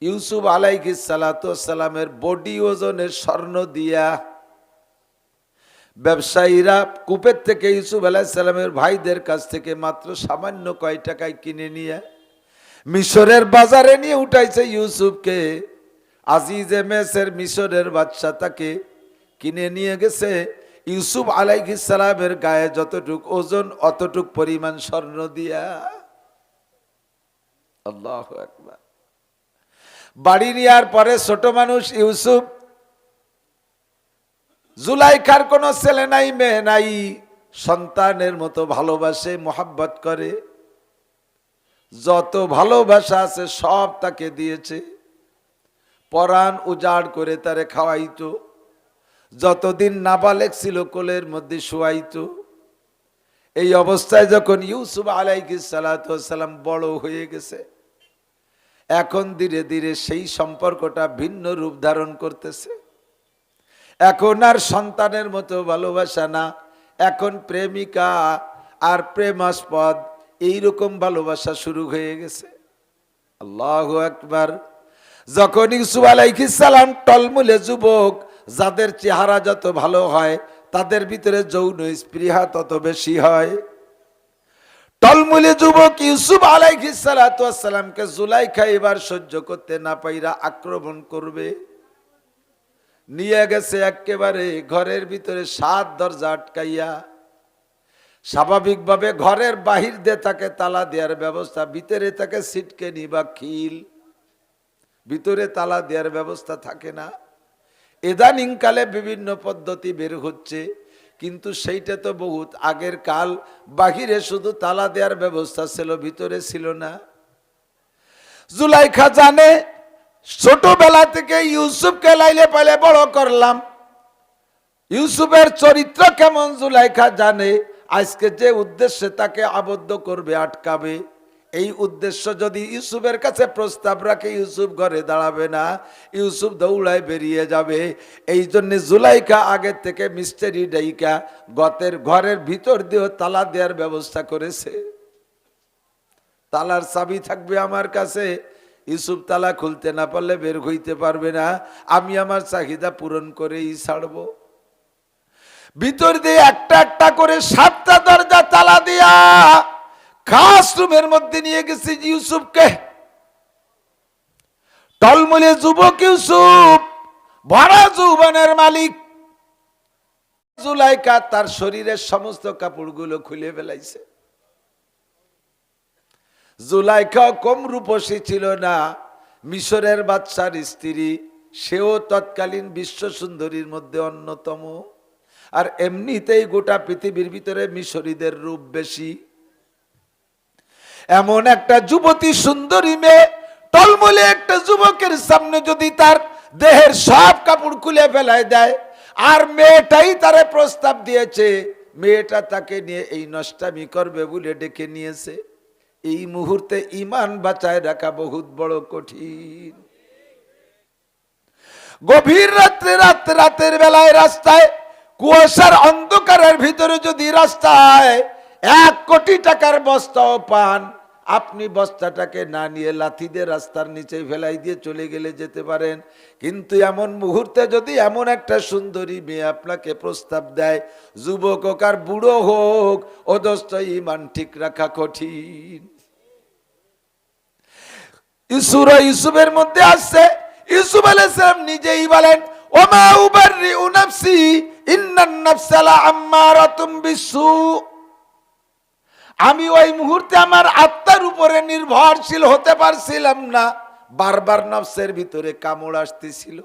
ইউসুফ আলাইহিস সালাতু ওয়াস সালামের বডি ওজনের স্বর্ণ দিয়া। ব্যবসায়ীরা কূপের থেকে ইউসুফ আলাইহিস সালামের ভাইদের কাছ থেকে মাত্র সামান্য কয় টাকায় কিনে নিয়ে মিশরের বাজারে নিয়ে উঠাইছে ইউসুফকে। আজিজে মেসের মিশরের বাদশা তাকে কিনে নিয়ে গেছে। ইউসুফ আলাইহিস সালামের গায়ে যতটুক ওজন অতটুক পরিমাণ স্বর্ণ দিয়া। আল্লাহু আকবার। বাড়ি নেওয়ার পরে ছোট মানুষ ইউসুফ, জুলাইখার কোনো ছেলে নাই মেয়ে নাই, সন্তানের মতো ভালোবাসে, মোহাব্বত করে, যত ভালোবাসা আছে সব তাকে দিয়েছে। পরাণ উজাড় করে তারে খাওয়াইতো, যতদিন নাবালেক ছিল কোলের মধ্যে শোয়াইতো। এই অবস্থায় যখন ইউসুফ আলাইহিস সালাতু ওয়াস সালাম বড় হয়ে গেছে, এখন ধীরে ধীরে সেই সম্পর্কটা ভিন্ন রূপ ধারণ করতেছে। এখন আর সন্তানের মতো ভালোবাসা না, এখন প্রেমিকা আর প্রেমাস্পদ এইরকম ভালোবাসা শুরু হয়ে গেছে। আল্লাহু আকবার। যখন ইউসুফ আলাইহিস সালাম টলমুলে যুবক, যাদের চেহারা যত ভালো হয় তাদের ভিতরে যৌন স্পৃহা তত বেশি হয়। টলমুলে যুবক ইউসুফ আলাইহিস সালাতু ওয়াস সালামকে জুলাইখা এবার সহ্য করতে না পাইরা আক্রমণ করবে। নিয়ে গেছে একেবারে ঘরের ভিতরে 7 দরজা আটকাইয়া। স্বাভাবিকভাবে ঘরের বাহির দিয়ে তাকে তালা দেওয়ার ব্যবস্থা, ভিতরে তাকে সিটকেনি বা খিল, ভিতরে তালা দেওয়ার ব্যবস্থা থাকে না। ইদানিংকালে বিভিন্ন পদ্ধতি বের হচ্ছে, কিন্তু সেইটা তো বহুত আগের কাল। বাহিরে শুধু তালা দেওয়ার ব্যবস্থা ছিল, ভিতরে ছিল না। জুলাইখা জানে ছোটবেলা থেকে ইউসুফকে লাইলে পাইলে বড় করলাম, ইউসুফের চরিত্র কেমন জুলাইখা জানে। আজকে যে উদ্দেশ্যে তাকে আবদ্ধ করবে, আটকাবে, এই উদ্দেশ্য যদি ইউসুফের কাছে প্রস্তাব রাখে, ইউসুফ ঘরে দাঁড়াবে না, ইউসুফ দৌড়ায় বেরিয়ে যাবে। এই জন্য জুলাইখা আগে থেকে মিস্টারি ডাইকা ঘরের ভিতর দিয়ে তালা দেওয়ার ব্যবস্থা করেছে। তালার চাবি থাকবে আমার কাছে, ইউসুফ তালা খুলতে না পারলে বের হইতে পারবে না, আমি আমার চাহিদা পূরণ করেই ছাড়বো। ভিতর দিয়ে একটা একটা করে 7টা দরজা তালা দিয়া খাস রুমের মধ্যে নিয়ে গেছে ইউসুফকে। টলমলে যুবক ইউসুফ, ভরা যৌবনের মালিক। জুলাইখা তার শরীরের সমস্ত কাপড়গুলো খুলে ফেলাইছে। জুলাইখা কম রূপসী ছিল না, মিশরের বাদশার স্ত্রী, সেও তৎকালীন বিশ্ব সুন্দরীর মধ্যে অন্যতম। আর এমনিতেই গোটা পৃথিবীর ভিতরে মিশরীদের রূপ বেশি। এমন একটা যুবতী সুন্দরী মেয়ে, টলমলে একটা যুবকের সামনে যদি তার দেহের সব কাপড় খুলে ফেলায় দেয়, আর মেয়েটাই তারে প্রস্তাব দিয়েছে, মেয়েটা তাকে নিয়ে এই নষ্টামি করবে বলে ডেকে নিয়েছে, এই মুহূর্তে ঈমান বাঁচায় রাখা বহুত বড় কঠিন। গভীর রাতের বেলায় রাস্তায়, কুয়াশার অন্ধকারের ভিতরে যদি রাস্তায় 1 কোটি টাকার বস্তাও পান, আপনি বস্তাটাকে না নিয়ে লাথি দিয়ে রাস্তার নিচে ফেলাই দিয়ে চলে গেলে যেতে পারেন, কিন্তু এমন মুহূর্তে যদি এমন একটা সুন্দরী মেয়ে আপনাকে প্রস্তাব দেয়, যুবক হোক আর বুড়ো হোক, ও দোস্ত ঈমান ঠিক রাখা কঠিন। ইউসুফের মধ্যে আসছে, ইউসুফ আলাইহিস সালাম নিজেই বলেন, ওমা উবাররিউ নাফসি ইন্নান নাফসা লাআম্মারাতুম বিসু। আমি ওই মুহূর্তে আমার আত্মার উপরে নির্ভরশীল হতে পারছিলাম না, বারবার নফসের ভিতরে কামড় আসতেছিল,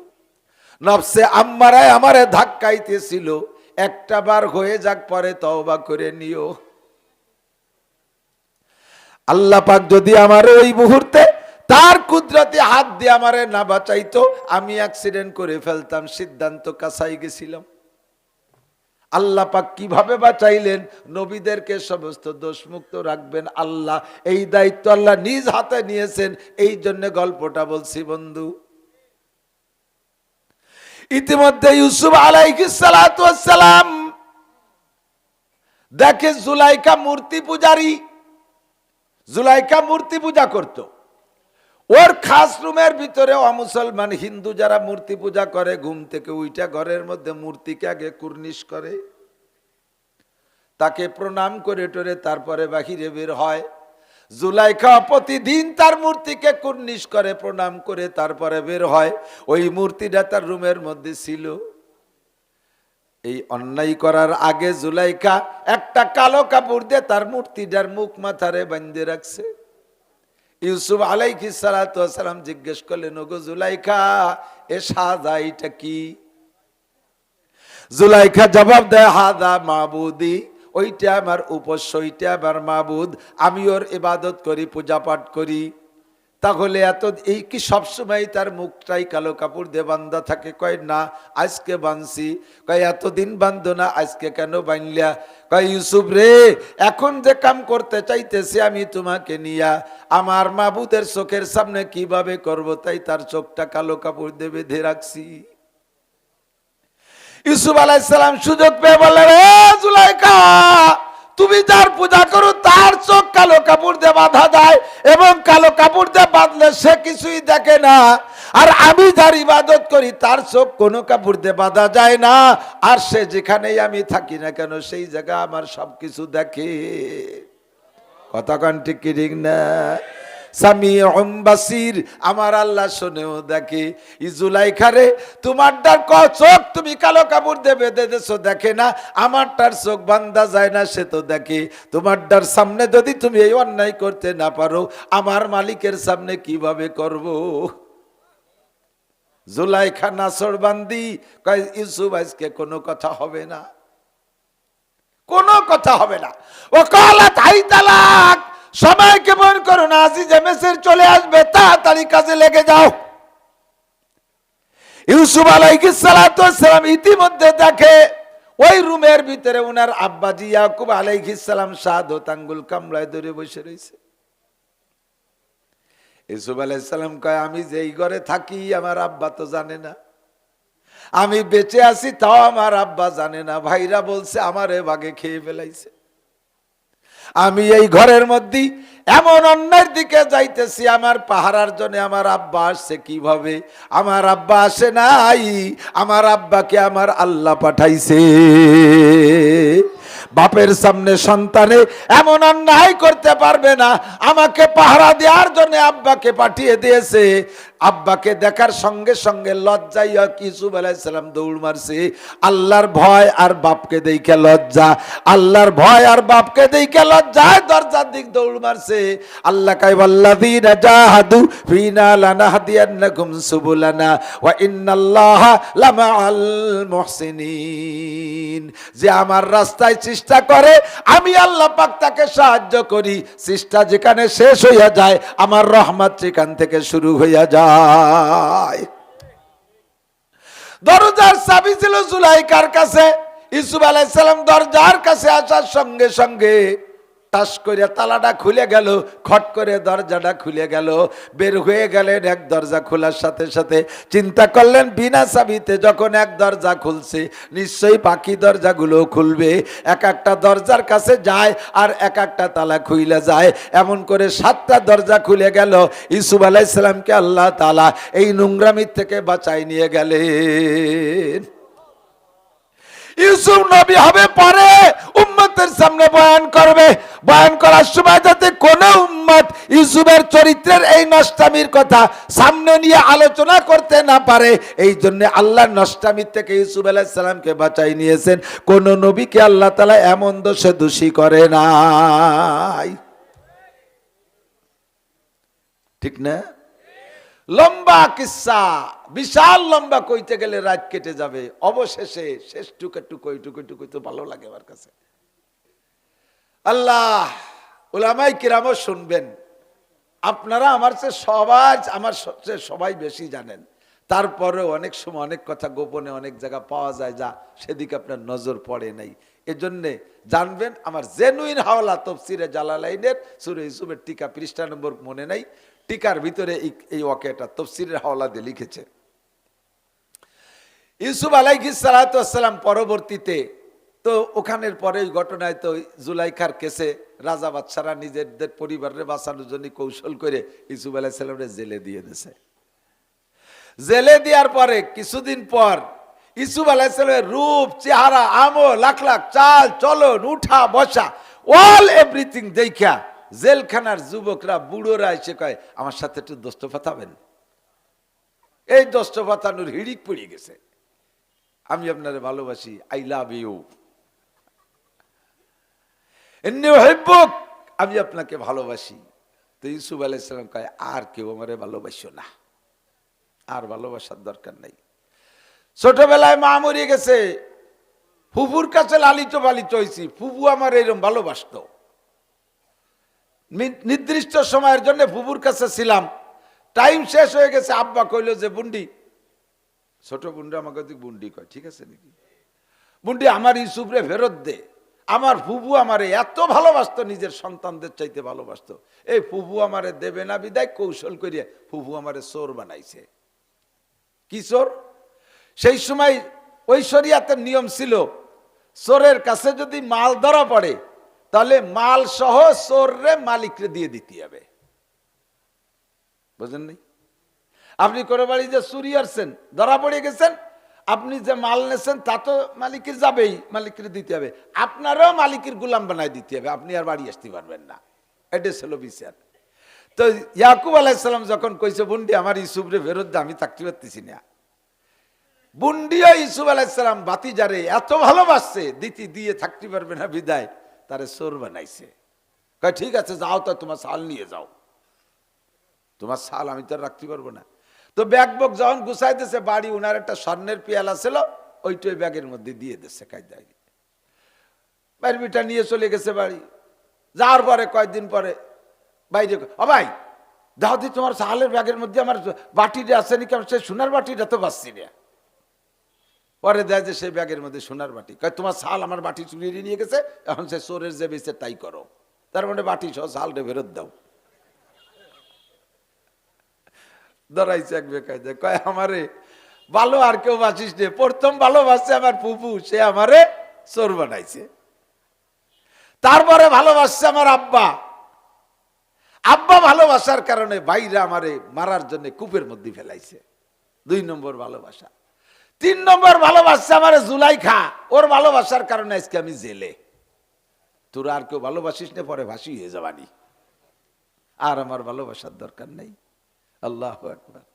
নফসে আম্মারায় আমারে ধাক্কাইতেছিল। একটা বার হয়ে যাক, পরে তওবা করে নিও। আল্লাহ পাক যদি আমার ওই মুহূর্তে তার কুদরতি হাত দিয়ে আমারে না বাঁচাইতো, আমি অ্যাক্সিডেন্ট করে ফেলতাম, সিদ্ধান্ত কাছাই গেছিলাম। আল্লাহ পাক কিভাবে বাঁচাইলেন? নবীদেরকে সমস্ত দোষমুক্ত রাখবেন আল্লাহ, এই দায়িত্ব আল্লাহ নিজ হাতে নিয়েছেন। এই জন্য গল্পটা বলছি বন্ধু। ইতিমধ্যে ইউসুফ আলাইহিস সালাতু ওয়াস সালাম দেখে জুলাইখা মূর্তি পূজারী, জুলাইখা মূর্তি পূজা করত। ওর খাস রুমের ভিতরে অমুসলমান হিন্দু যারা মূর্তি পূজা করে, ঘুম থেকে উইটা ঘরের মধ্যে মূর্তিকে আগে কুর্নিশ করে, তাকে প্রণাম করে টোরে তারপরে বাহিরে বের হয়। জুলাইখা প্রতিদিন তার মূর্তিকে কুর্নিশ করে, প্রণাম করে তারপরে বের হয়। ওই মূর্তিটা তার রুমের মধ্যে ছিল। এই অন্যায় করার আগে জুলাইখা একটা কালো কাপড় দিয়ে তার মূর্তিটার মুখ মাথারে বাঁধে রাখছে। ইউসুফ আলাইহিস সালাতু ওয়াস সালাম জিজ্ঞেস করলেন, ওগো জুলাইখা, এ সাজা এটা কি? জুলাইখা জবাব দেয়, হাদা মাবুদি, ওইটা আমার উপাস্য, ওইটা আমার মাবুদ, আমি ওর ইবাদত করি, পূজা পাঠ করি। তাহলে এত এই কি সবসময় তার মুখটাই কালো কাপড় দিয়ে বান্ধা থাকে? কয় না, আজকে বাঁধছি। কয় এতদিন বান্ধো না, আজকে কেন বাঁধলা? কয় ইউসুফ রে, এখন যে কাম করতে চাইতেছি আমি তোমাকে নিয়া, আমার মাবুদের চোখের সামনে কিভাবে করব, তাই তার চোখটা কালো কাপড় দিয়ে বেঁধে রাখছি। ইউসুফ আলাইহিস সালাম সুযোগ পেয়ে বললেন, রে জুলাইখা, তুমি যার পূজা করো তার চোখ কালো কাপড় দিয়ে বাঁধা যায়, এবং কালো কাপড় দিয়ে বাঁধলে সে কিছুই দেখে না। আর আমি যার ইবাদত করি তার চোখ কোনো কাপড় দিয়ে বাঁধা যায় না, আর সে যেখানেই আমি থাকি না কেন সেই জায়গা আমার সবকিছু দেখে। কথা কান ঠিক কি ঠিক না? সামিউম বাসির, আমার আল্লাহ শোনেও দেখে। জুলাইখারে, তোমারটার চোখ তুমি কালো কাপড় দিয়ে বেঁধে দেছো, দেখে না? আমারটার চোখ বান্ধা যায় না, সে তো দেখে। তোমারটার সামনে যদি তুমি এই অন্যায় করতে না পারো, আমার মালিকের সামনে কিভাবে করব? জুলাইখা নাসর বান্দি কয়, ইউসুফ আজকে কোনো কথা হবে না, কোনো কথা হবে না। ও কালা তাই তালাক, সময় কেমন করো না, আজিজে মেসের চলে আসবে, তাড়াতাড়ি কাজে লেগে যাও। ইউসুফ আলাইহিস সালাতু ওয়াস সালাম ইতিমধ্যে দেখে ওই রুমের ভিতরে ওনার আব্বাজি ইয়াকুব আলাইহিস সালাম শাহাদাত আঙ্গুল কামড়ায় ধরে বসে রয়েছে। ইউসুফ আলাইহিস সালাম কয়, আমি যেই ঘরে থাকি আমার আব্বা তো জানে না, আমি বেঁচে আছি তাও আমার আব্বা জানে না। ভাইরা বলছে আমারে বাগে খেয়ে ফেলাইছে। আমি এই ঘরের মধ্যে এমন অন্যের দিকে যাইতেছি, আমার পাহারার জন্য আমার আব্বা আসছে কিভাবে? আমার আব্বা আসে নাই, আমার আব্বাকে আমার আল্লাহ পাঠাইছে। বাপের সামনে সন্তানে এমন অন্যায় করতে পারবে না, আমাকে পাহারা দেওয়ার জন্য আব্বাকে পাঠিয়ে দিয়েছে। আব্বাকে দেখার সঙ্গে সঙ্গে লজ্জায় ইউসুফ আলাইহিস সালাম দৌড় মারছে। আল্লাহর ভয় আর বাপকে দেখে লজ্জা, আল্লাহর ভয় আর বাপকে দেখে লজ্জায় দরজার দিক দৌড় মারছে। আল্লাহ কয়, ওয়াল্লাযীনা জাহাদু ফীনা লানাহদিয়ান্নাকুম সুবুলানা ওয়া ইন্নাল্লাহা লামাআল মুহসিনিন। যে আমার রাস্তায় চেষ্টা করে আমি আল্লাহ পাক তাকে সাহায্য করি। চেষ্টা যেখানে শেষ হইয়া যায় আমার রহমত সেখান থেকে শুরু হইয়া যায়। দরজার চাবি ছিল জুলাইখার কাছে। ইউসুফ আলাইহিস সালাম দরজার কাছে আসার সঙ্গে সঙ্গে টাস করে তালাটা খুলে গেল, খট করে দরজাটা খুলে গেল। বের হয়ে গেলেন, এক দরজা খোলার সাথে সাথে চিন্তা করলেন বিনা চাবিতে যখন এক দরজা খুলছে নিশ্চয়ই বাকি দরজাগুলো খুলবে। এক একটা দরজার কাছে যায় আর এক একটা তালা খুলে যায়, এমন করে 7টা দরজা খুলে গেল। ইউসুফ আলাইহিস সালামকে আল্লাহ তাআলা এই নোংরামির থেকে বাঁচাই নিয়ে গেলেন। ইউসুফ নবী হবে পরে, উম্মতের সামনে বয়ান করবে, বয়ান করার সময় যাতে কোন উম্মত ইউসুফের চরিত্রের এই নষ্টামির কথা সামনে নিয়ে আলোচনা করতে না পারে, এই জন্য আল্লাহ নষ্টামির থেকে ইউসুফ আলাইহিস সালামকে বাঁচাই নিয়েছেন। কোন নবীকে আল্লাহ তাআলা এমন দোষে দোষী করে নাই, ঠিক না? লম্বা কিসসা, বিশাল লম্বা, কইতে গেলে রাত কেটে যাবে। অবশেষে শেষ টুকুই তো ভালো লাগে আমার কাছে। আল্লাহ, উলামায়ে কিরামও শুনবেন। আপনারা আমার চেয়ে সবাই বেশি জানেন, তারপরেও অনেক সময় অনেক কথা গোপনে অনেক জায়গা পাওয়া যায় যা সেদিকে আপনার নজর পড়ে নাই। এজন্যে জানবেন, আমার জেনুইন হাওলা তাফসীরে জালালাইনের সূরা ইউসুফের টিকা পৃষ্ঠা নম্বর মনে নাই, টিকার ভিতরে এই ওয়াকিয়াটা তাফসীরের হাওলা দিয়ে লিখেছে। ইউসুফ আলাইহিস সালাতু ওয়াস সালাম পরবর্তীতে তো ওখানের পরে ওই ঘটনায় তো জুলাইখার কেসে রাজা বাদশারা নিজেদের পরিবারের বাঁচানোর জন্য কৌশল করে ইউসুফ আলাইহিস সালামের জেলে দিয়ে দিয়েছে। জেলে দেওয়ার পরে কিছুদিন পর ইউসুফ আলাইহিস সালামের রূপ, চেহারা, আমল, লাখ লাখ চাল চলন, উঠা বসা, অল এভরিথিং দেখা জেলখানার যুবকরা বুড়োরা এসে কয়, আমার সাথে একটু দোস্ত ফাতাবেন। এই দোস্ত ফাতানোর হিড়িক পড়ে গেছে, আমি আপনারে ভালোবাসি, আই লাভ ইউ, আমি আপনাকে ভালোবাসি। তো ইউসুফ আলাইহিস সালাম কয়, আর কেউ আমারে ভালোবাসো না, আর ভালোবাসার দরকার নাই। ছোটবেলায় মা মরে গেছে, ফুফুর কাছে লালিত পালিত হয়েছি, ফুফু আমার এরকম ভালোবাসতো। নির্দিষ্ট সময়ের জন্য ফুফুর কাছে ছিলাম, টাইম শেষ হয়ে গেছে, আব্বা কইল যে বুন্ডি, ছোট বুন্ডি আমাকে বুন্ডি কয়, ঠিক আছে নাকি, বুন্ডি আমার ইউসুফরে ফেরত দে। আমার ফুফু আমারে এত ভালোবাসতো, নিজের সন্তানদের চাইতে ভালোবাসতো। এই ফুফু আমারে দেবে না বিদায় কৌশল করিয়া ফুফু আমারে চোর বানাইছে। কি চোর? সেই সময় ওই শরিয়াতের নিয়ম ছিল, চোরের কাছে যদি মাল ধরা পড়ে তাহলে মাল সহ চোররে মালিকরে দিয়ে দিতে হবে। বুঝেন নাই? আপনি কোনো বাড়ি যে চুরি আসছেন, ধরা পড়ে গেছেন, আপনি যে মাল নেছেন তা তো মালিকের যাবেই, মালিকের দিতে হবে, আপনারও মালিকের গোলাম বানায় দিতে হবে, আপনি আর বাড়ি আসতে পারবেন না। এটা ছিল বিচার। তো ইয়াকুব আলাইহিস সালাম যখন কইছে বুন্ডি আমার ইউসুফরে ফেরত দে, আমি থাকতে পারতেছি না, বুন্ডিও ইউসুফ আলাইহিস সালাম ভাতিজারে এত ভালোবাসছে, দিয়ে থাকতে পারবে না বিদায় তারে চোর বানাইছে। কয় ঠিক আছে যাও, তো তোমার শাল নিয়ে যাও, তোমার শাল আমি তো রাখতে পারবো না। তো ব্যাগ বক যখন গুছাইতেছে, বাড়ি উনার একটা স্বর্ণের পেয়ালা ছিল, ওইটাই ব্যাগের মধ্যে দিয়ে দিচ্ছে কায়দায়। বাইরবিটা নিয়ে চলে গেছে বাড়ি। যাওয়ার পরে কয়েকদিন পরে বাইরে, ও ভাই দাও দি তোমার শালের ব্যাগের মধ্যে আমার বাটিটা আছে নাকি, আমার সেই সোনার বাটিটা তো পাচ্ছি না। পরে দেয় যে সেই ব্যাগের মধ্যে সোনার বাটি। কয় তোমার শাল আমার বাটি চুরিয়ে নিয়ে গেছে, এখন সে চোরের যে বেঁচে তাই করো, তার মানে বাটি সহ শালটা ফেরত দাও। ধরাইছে এক বেকায়দা, কয় আমারে ভালো আর কেউ বাসিস নে, প্রথম ভালোবাসছে আমার ফুফু, সে আমারে চোর বানাইছে। তারপরে ভালোবাসছে আমার আব্বা, আব্বা ভালোবাসার কারণে ভাইরা আমারে মারার জন্য কূপের মধ্যে ফেলাইছে, 2 নম্বর ভালোবাসা। 3 নম্বর ভালোবাসছে আমারে জুলাইখা, ওর ভালোবাসার কারণে আজকে আমি জেলে। তোরা আর কেউ ভালোবাসিস না, পরে ভাসি হয়ে যাবানি, আর আমার ভালোবাসার দরকার নেই। আল্লাহু আকবার।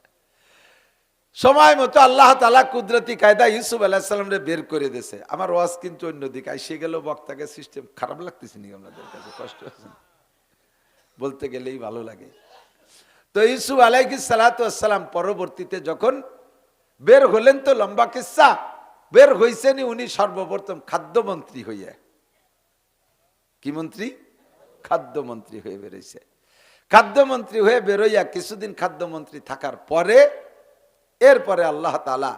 সময় মতো আল্লাহ তাআলা কুদরতি কায়দা ইউসুফ আলাইহিস সালামরে বের করে দিয়েছে। আমার ওয়াজ কিন্তু অন্যদিকে আইসে গেল, বক্তাকে সিস্টেম খারাপ লাগতেছে নি আপনাদের কাছে? কষ্ট আছে বলতে গেলেই ভালো লাগে। তো ইউসুফ আলাইহিস সালাতু ওয়াস সালাম পরবর্তীতে যখন বের হলেন, তো লম্বা কিসসা, বের হইছেনই উনি সর্বপ্রথম খাদ্যমন্ত্রী হইয়া। কি মন্ত্রী? খাদ্যমন্ত্রী হয়ে বেরোইছে। খাদ্যমন্ত্রী হয়ে বেরোইয়া কিছুদিন খাদ্যমন্ত্রী থাকার পরে এরপরে আল্লাহ তাআলা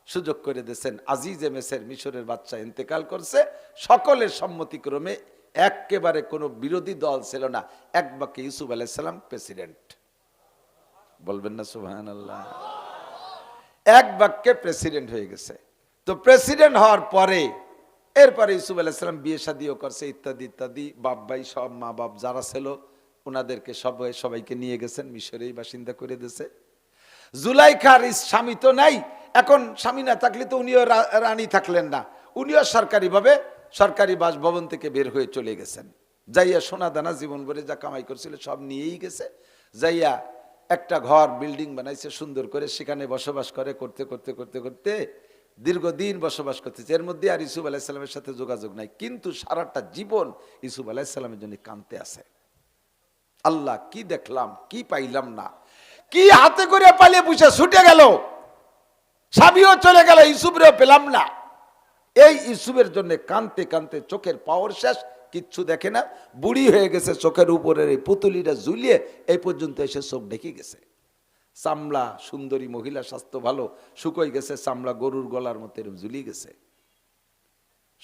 সুযোগ করে দিয়েছেন, আজিজে মিসর মিশরের বাদশা ইন্তেকাল করছে, সকলের সম্মতিক্রমে একেবারে কোনো বিরোধী দল ছিল না, এক বাক্যে ইউসুফ আলাইহিস সালাম প্রেসিডেন্ট। বলবেন না সুবহানাল্লাহ? এক বাক্যে প্রেসিডেন্ট হয়ে গেছে। তো প্রেসিডেন্ট হওয়ার পরে এরপরে ইউসুফ আলাইহিস সালাম বিয়ে শাদিও করছে ইত্যাদি ইত্যাদি। বাপ ভাই সব মা বাপ যারা ছিল ওনাদেরকে সবাইকে নিয়ে গেছেন, মিশরেই বাসিন্দা করে দিয়েছে। জুলাইখার স্বামী তো নাই, এখন স্বামী না থাকলে তো উনিও রানী থাকলেন না, উনিও সরকারিভাবে সরকারি বাসভবন থেকে বের হয়ে চলে গেছেন। যাইয়া সোনা দানা জীবন ভরে যা কামাই করছিল সব নিয়েই গেছে। যাইয়া একটা ঘর বিল্ডিং বানাইছে সুন্দর করে, সেখানে বসবাস করতে করতে করতে করতে দীর্ঘদিন বসবাস করতেছে। এর মধ্যে আর ইউসুফ আলাইহিস সালামের সাথে যোগাযোগ নাই, কিন্তু সারাটা জীবন ইউসুফ আলাইহিস সালামের জন্য কাঁদতে আছে। আল্লাহ কি দেখলাম, কি পাইলাম না, কি হাতে করে পালিয়ে পুষে ছুটে গেল, স্বামীও চলে গেল, ইউসুফরেও পেলাম না। এই ইউসুফের জন্য কাঁদতে কাঁদতে চোখের পাওয়ার শেষ, কিচ্ছু দেখে না, বুড়ি হয়ে গেছে, চোখের উপরের এই পুতুলিটা ঝুলিয়ে এই পর্যন্ত এসে চোখ ঢেকে গেছে। চামড়া সুন্দরী মহিলা, স্বাস্থ্য ভালো, শুকোই গেছে, চামড়া গরুর গলার মতো এরকম ঝুলিয়ে গেছে,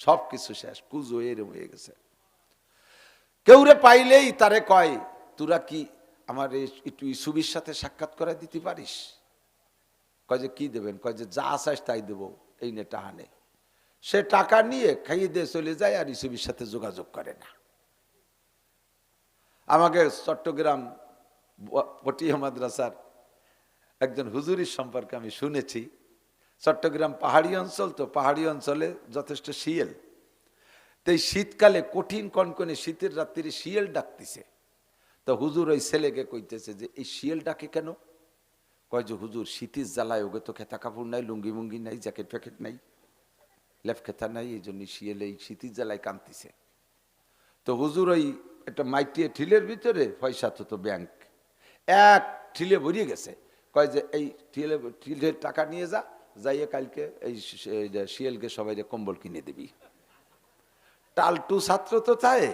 সবকিছু শেষ, কুজো এরকম হয়ে গেছে। কেউরে পাইলেই তারে কয়, তোরা কি আমার একটু ইউসুফের সাথে সাক্ষাৎ করাই দিতে পারিস? কয় যে কি দেবেন? কয় যে যা চাস তাই দেবো, এই নে টাকা নে। সে টাকা নিয়ে খাইয়ে দিয়ে চলে যায়, আর ইউসুফের সাথে যোগাযোগ করে না। আমাকে চট্টগ্রাম পটিয়া মাদ্রাসার একজন হুজুরির সম্পর্কে আমি শুনেছি। চট্টগ্রাম পাহাড়ি অঞ্চল, তো পাহাড়ি অঞ্চলে যথেষ্ট শিয়াল। তো এই শীতকালে কঠিন কনকনে শীতের রাত্রিরে শিয়াল ডাকতেছে। তো হুজুর ওই ছেলেকে কইতেছে যে এই শিয়াল ডাকে কেন? কয় যে হুজুর শীতের জ্বালায় ওগে তো খেতা কাপড় নাই, লুঙ্গি মুঙ্গি নাই, জ্যাকেট ফ্যাকেট নাই, লেফ খেতা নাই, এই জন্য শিয়াল এই শীতের জ্বালায় কাঁদতেছে। তো হুজুর ওই একটা মাইটিয়ে ঠিলের ভিতরে পয়সা তো ব্যাংক এক ঠিলে ভরিয়ে গেছে। কয় যে এই ঠিলের টাকা নিয়ে যা, যাইয়ে কালকে এই শিয়ালকে সবাই কম্বল কিনে দিবি। টালটু ছাত্র তো চায়,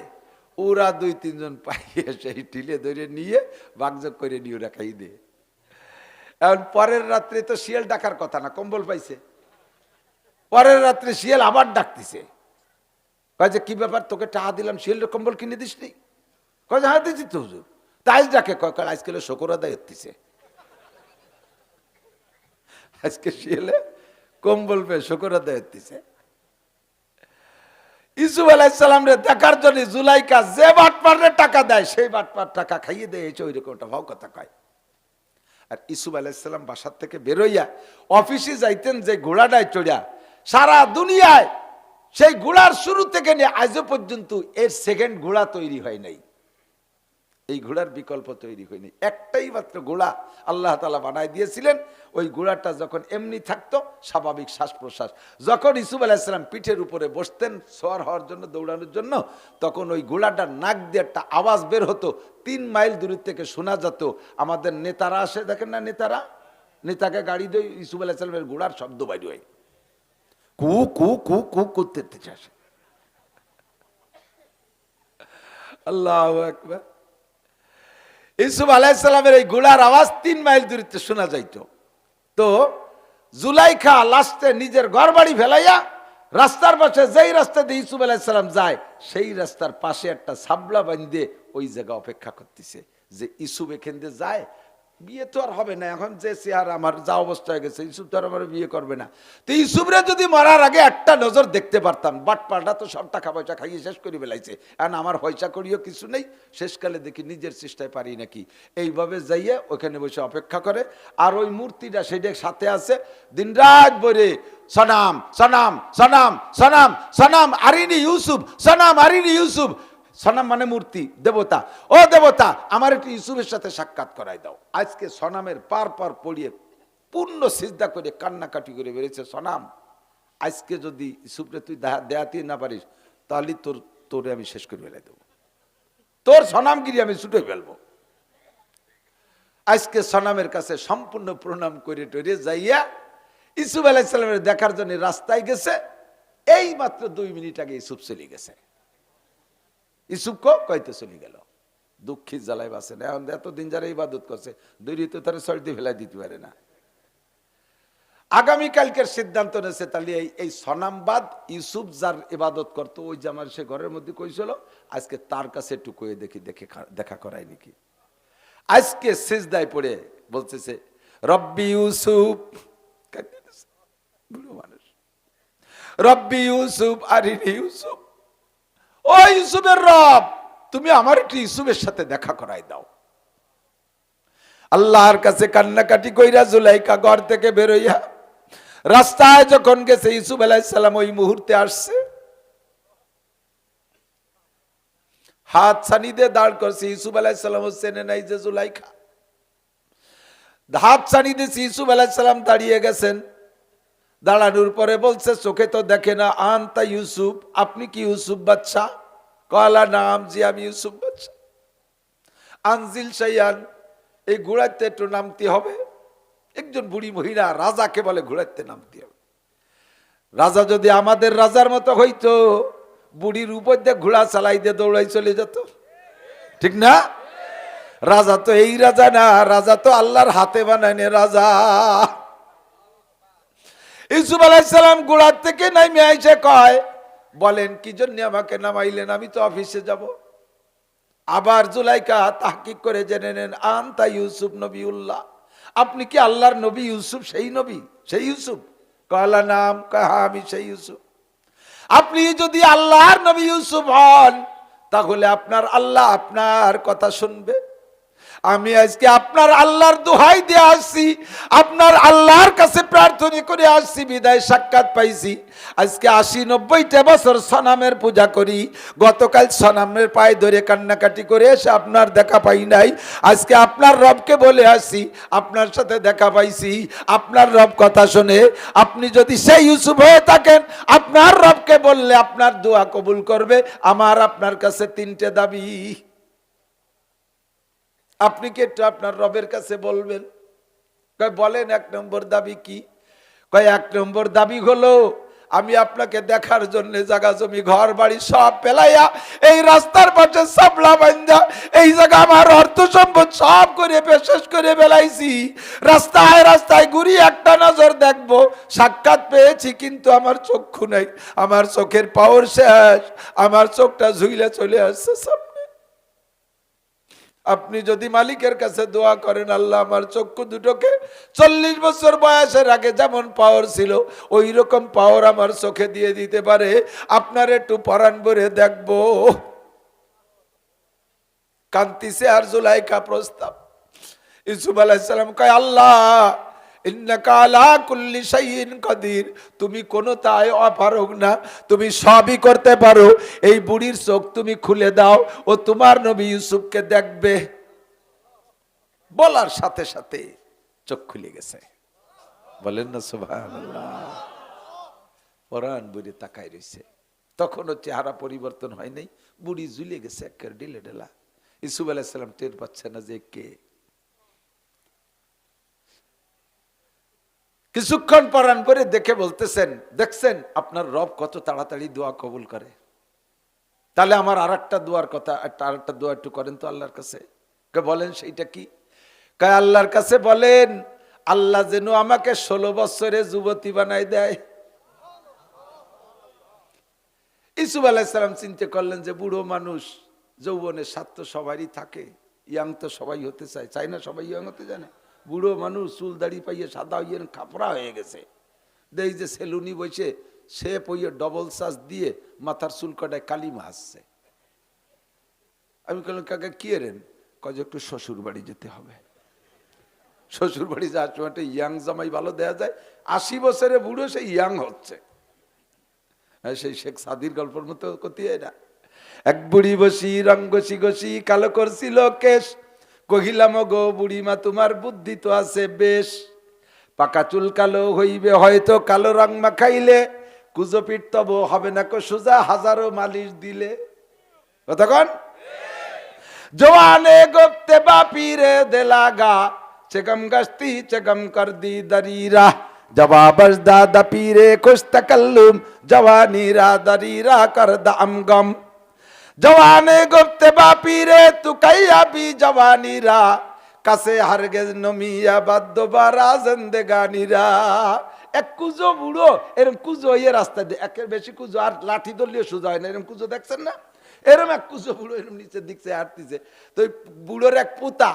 ওরা 2-3 জন পাইয়ে সেই ঠিলে ধরে নিয়ে বাগযোগ করে নিয়ে ওরা খাই দিয়ে। এখন পরের রাত্রে তো শিয়াল ডাকার কথা না, কম্বল পাইছে। পরের রাত্রে শিয়াল আবার ডাকতেছে। কয় যে কি ব্যাপার, তোকে টাকা দিলাম, শিয়ালের কম্বল কিনে দিস নি? কয় যে হ্যাঁ দিচ্ছি তো হুজুর। তাই ডাকে, কয় আজকে শকর আদায় হচ্ছে, আজকে শিয়ালে কম্বল পেয়ে শকর আদায় হচ্ছে। ইউসুফ আলাইহিস সালাম রে দেখার জন্য জুলাইখা যে বাটপারে টাকা দেয়, সেই বাটপার টাকা খাইয়ে দেয়, এই ওইরকমটা ভাও কথা কয়। আর ইউসুফ আলাইহিস সালাম বাসার থেকে বেরোইয়া অফিসে যাইতেন যে ঘোড়াটায় চড়িয়া, সারা দুনিয়ায় সেই ঘোড়ার শুরু থেকে নিয়ে আজও পর্যন্ত এর সেকেন্ড ঘোড়া তৈরি হয় নাই, এই ঘোড়ার বিকল্প তৈরি হয়নি। একটাই মাত্র ঘোড়া আল্লাহ তাআলা বানায় দিয়েছিলেন। ওই ঘোড়াটা যখন এমনি থাকতো, স্বাভাবিক শ্বাস প্রশ্বাস, যখন ইউসুফ আলাইহিস সালাম পিঠের উপরে বসতেন সওয়ার হওয়ার জন্য, দৌড়ানোর জন্য, তখন ওই ঘোড়াটার নাক দিয়ে একটা আওয়াজ বের হতো, 3 মাইল দূর থেকে শোনা যেত। আমাদের নেতারা আসে, দেখেন না, নেতাকে গাড়ি দিয়ে ইউসুফ আলাইহিস সালামের ঘোড়ার শব্দ বাইর হয়, কু কু কু কু করতে আসে। আল্লাহু আকবার। ইউসুফ আলাইহিস সালামের এই ঘোড়ার আওয়াজ 3 মাইল দূরত্বে শোনা যাইত। তো জুলাইখা লাস্টে নিজের ঘর বাড়ি ফেলাইয়া রাস্তার পাশে, যেই রাস্তা দিয়ে ইউসুফ আলাইহিস সালাম যায়, সেই রাস্তার পাশে একটা সাবলা বাঁধে ওই জায়গা অপেক্ষা করতেছে যে ইউসুফ এখান দিয়ে যায়, বিয়ে তো আর হবে না, এখন যে চেহারা আমার যা অবস্থা হয়ে গেছে, ইউসুফ তো আর আমার বিয়ে করবে না। তো ইউসুফরে যদি মরার আগে একটা নজর দেখতে পারতাম, বাটপাড়া তো সব টাকা পয়সা খাইয়ে শেষ করে ফেলাইছে, এখন আমার পয়সা করিও কিছু নেই, শেষকালে দেখি নিজের চেষ্টায় পারি নাকি। এইভাবে যাইয়ে ওখানে বসে অপেক্ষা করে। আর ওই মূর্তিটা সেটা সাথে আছে, দিনরাত ভরে সনাম সনাম সনাম সনাম সনাম আরিনি ইউসুফ, সনাম আরিনি ইউসুফ। সনাম মানে মূর্তি, দেবতা। ও দেবতা, আমার একটু ইউসুফের সাথে সাক্ষাৎ করাই দাও। আজকে সনামের পার পড়িয়ে পূর্ণ সিজদা করে কান্নাকাটি করে বেরিয়েছে, সনাম আজকে যদি ইউসুফরে তুই দেয়াতে না পারিস, তাহলে তোরে আমি শেষ করে ফেলাই দেবো, তোর সনামগিরি আমি ছুটে ফেলবো। আজকে সনামের কাছে সম্পূর্ণ প্রণাম করে টরে যাইয়া ইউসুফ আলাইহিস সালামের দেখার জন্য রাস্তায় গেছে। এই মাত্র 2 মিনিট আগে ইউসুফ চলে গেছে। ইউসুফ কইতে চলে গেল, দুঃখী জ্বালাই বাসে না। এখন এতদিন যারা ইবাদত করছে, দৈরিত তারা সর্দি ফেলাই দিতে পারে না। আগামীকালকের সিদ্ধান্ত নেছে তাহলে এই সনামবাদ ইউসুফ যার ইবাদত করতো ওই যে আমার সে ঘরের মধ্যে কইছিল আজকে তার কাছে একটু কয়ে দেখি দেখা করাই নাকি। আজকে সিজদায় পড়ে বলতেছে রব্বি ইউসুফ, মানুষ রব্বি ইউসুফ আরিনি ইউসুফ, ও ইউসুফের রব তুমি আমার একটু ইউসুফের সাথে দেখা করাই দাও। আল্লাহর কাছে কান্নাকাটি কইরা জুলাইখা ঘর থেকে বেরোইয়া রাস্তায় যখন গেছে ইউসুফ আলাইহিস সালাম ওই মুহূর্তে আসছে, হাত ছানি দিয়ে দাঁড় করছে। ইউসুফ আলাইহিস সালাম চেনে নাই যে জুলাইখা, হাত ছানি দিয়েছে। ইউসুফ আলাইহিস সালাম দাঁড়িয়ে গেছেন, দাঁড়ানোর পরে বলছে চোখে তো দেখে না, আনতা ইউসুফ, আপনি কি ইউসুফ বাদশা? কলা নাম, জি আমি ইউসুফ বাদশা। আনজিল শাইয়ান, এই ঘোড়াতে একটু নামতে হবে। একজন বুড়ি মহিলা রাজাকে বলে ঘোড়াতে নামতে হবে। রাজা যদি আমাদের রাজার মতো হইতো বুড়ির উপর দিয়ে ঘোড়া চালাই দিয়ে দৌড়াই চলে যেত, ঠিক না? রাজা তো এই রাজা না, রাজা তো আল্লাহর হাতে বানায়নি রাজা। ইউসুফ আলাইহিস সালাম ঘোড়ার থেকে নামে আইসে কয়, বলেন কি জন্য আমাকে নামাইলেন? আমি তো অফিসে যাব। আবার জুলাইখা তাহকিক করে জেনে নেন, আনতা ইউসুফ নবিউল্লাহ, আপনি কি আল্লাহর নবী ইউসুফ? সেই নবী, সেই ইউসুফ? কলা নাম, কাহা আমি সেই ইউসুফ। আপনি যদি আল্লাহর নবী ইউসুফ হন তাহলে আপনার আল্লাহ আপনার কথা শুনবে। আমি আজকে আপনার আল্লাহর দোহাই দিয়ে আসছি, আপনার আল্লাহর কাছে প্রার্থনা করে আসছি, বিদায় সাক্ষাৎ পাইছি। আজকে 80-90টা বছর সনামের পূজা করি, গতকাল সনামের পায়ে ধরে কান্নাকাটি করে এসে আপনার দেখা পাই নাই। আজকে আপনার রবকে বলে আসছি, আপনার সাথে দেখা পাইছি, আপনার রব কথা শুনে। আপনি যদি সেই ইউসুফ হয়ে থাকেন, আপনার রবকে বললে আপনার দোয়া কবুল করবে। আমার আপনার কাছে 3টে দাবি, আপনি কি একটু আপনার রবের কাছে বলবেন? বলেন 1 নম্বর দাবি কি? 1 নম্বর দাবি হলো আমি আপনাকে দেখার জন্য জায়গা জমি ঘর বাড়ি সব পেলাইয়া এই রাস্তার পাশে সাবলা বান্ধা এই জায়গা আমার অর্থ সম্পদ সব করে শেষ করে বেলাইছি। রাস্তায় রাস্তায় ঘুরি একটা নজর দেখবো, সাক্ষাৎ পেয়েছি কিন্তু আমার চক্ষু নাই, আমার চোখের পাওয়ার শেষ, আমার চোখটা ঝুইলে চলে আসছে সামনে। আপনি যদি মালিকের কাছে দোয়া করেন, আল্লাহ আমার চক্ষু দুটোকে 40 বছর বয়সের আগে যেমন পাওয়ার ছিল ওই রকম পাওয়ার আমার চোখে দিয়ে দিতে পারে, আপনার একটু পরাণ ভরে দেখবো। কান্তিছে আর জুলাইখা প্রস্তাব। ইউসুফ আলাইহিস সালাম কয়, আল্লাহ ইন্নাকা আলা কুল্লি শাইইন কাদির, তুমি কোনটাই অপারগ না, তুমি সবই করতে পারো। এই বুড়ির চোখ তুমি খুলে দাও, ও তোমার নবী ইউসুফকে দেখবে। বলার সাথে সাথে চোখ খুলে গেছে। বলেন না সুবহানাল্লাহ। পরাণ বুড়ি তাকায় রইছে, তখনও চেহারা পরিবর্তন হয় নাই, বুড়ি ঝুলে গেছে একের ঢিলে ঢেলা। ইউসুফ আলাইহিস সালাম টের পাচ্ছে না যে কে। কিছুক্ষণ পরাণ করে দেখে বলতেছেন, দেখছেন আপনার রব কত তাড়াতাড়ি দোয়া কবুল করে। তাহলে আমার আরেকটা দোয়ার কথা, আরেকটা দোয়া একটু করেন তো আল্লাহর কাছে। বলেন সেইটা কি? কয় আল্লাহর কাছে বলেন আল্লাহ যেন আমাকে 16 বছরে যুবতী বানাই দেয়। ইউসুফ আলাইহিস সালাম চিন্তা করলেন যে বুড়ো মানুষ, যৌবনের স্বাদ তো সবারই থাকে, ইয়াং তো সবাই হতে চায়, চাই না সবাই ইয়াং হতে জানে। বুড়ো মানুষ চুল দাড়ি পাইয়ে সাদা হইয়ে খাপড়া হয়ে গেছে, দেই যে সেলুনি বসে সে পইয়ে ডবল চার্জ দিয়ে মাথার চুল কাটায় কালিমা আসছে। আমি বললাম কাকা কি এরেন? কয় একটু শ্বশুর বাড়ি যেতে হবে। শ্বশুর বাড়ি যাওয়ার সময় একটা ইয়াং জামাই ভালো দেয়া যায়, 80 বছরে বুড়ো সে ইয়াং হচ্ছে। সেই শেখ সাদির গল্পের মতো কতি না। এক বুড়ি বসি রং ঘষি ঘষি কালো করছিল কেশ, কহিলাম গো বুড়িমা তোমার বুদ্ধি তো আছে বেশ, পাকা চুল কালো হইবে হয়তো কালো রং মাখাইলে, কুজো পিঠ তব হবে না কো সোজা হাজারো মালিশ দিলে। কতক্ষণ জওয়ানে গোপ্তে বাপিরে দেলাগা, চেগম গস্তি চেগম কর দি দরিরা, জবাবস দাদা পীরে খুশ তকল্লুম, জওয়ানিরা দরিরা কর দাম গম। জওয়ানে গুপ্তে বাপিরে তু কাইয়া বি জওয়ানিরা, কাছে হারগেজ নমিয়া বাদ্য বারা জিন্দেগানিরা। এক কুজো বুড়ো এরকম কুজো ইয়ে রাস্তা দিয়ে, একের বেশি কুজো আর লাঠি ধরলেও সোজা হয় না, এরকম কুজো দেখছেন না? এরকম এক কুজো বুড়ো এরকম নিচের দিক থেকে হাঁটতেছে। তো বুড়োর এক পুতা,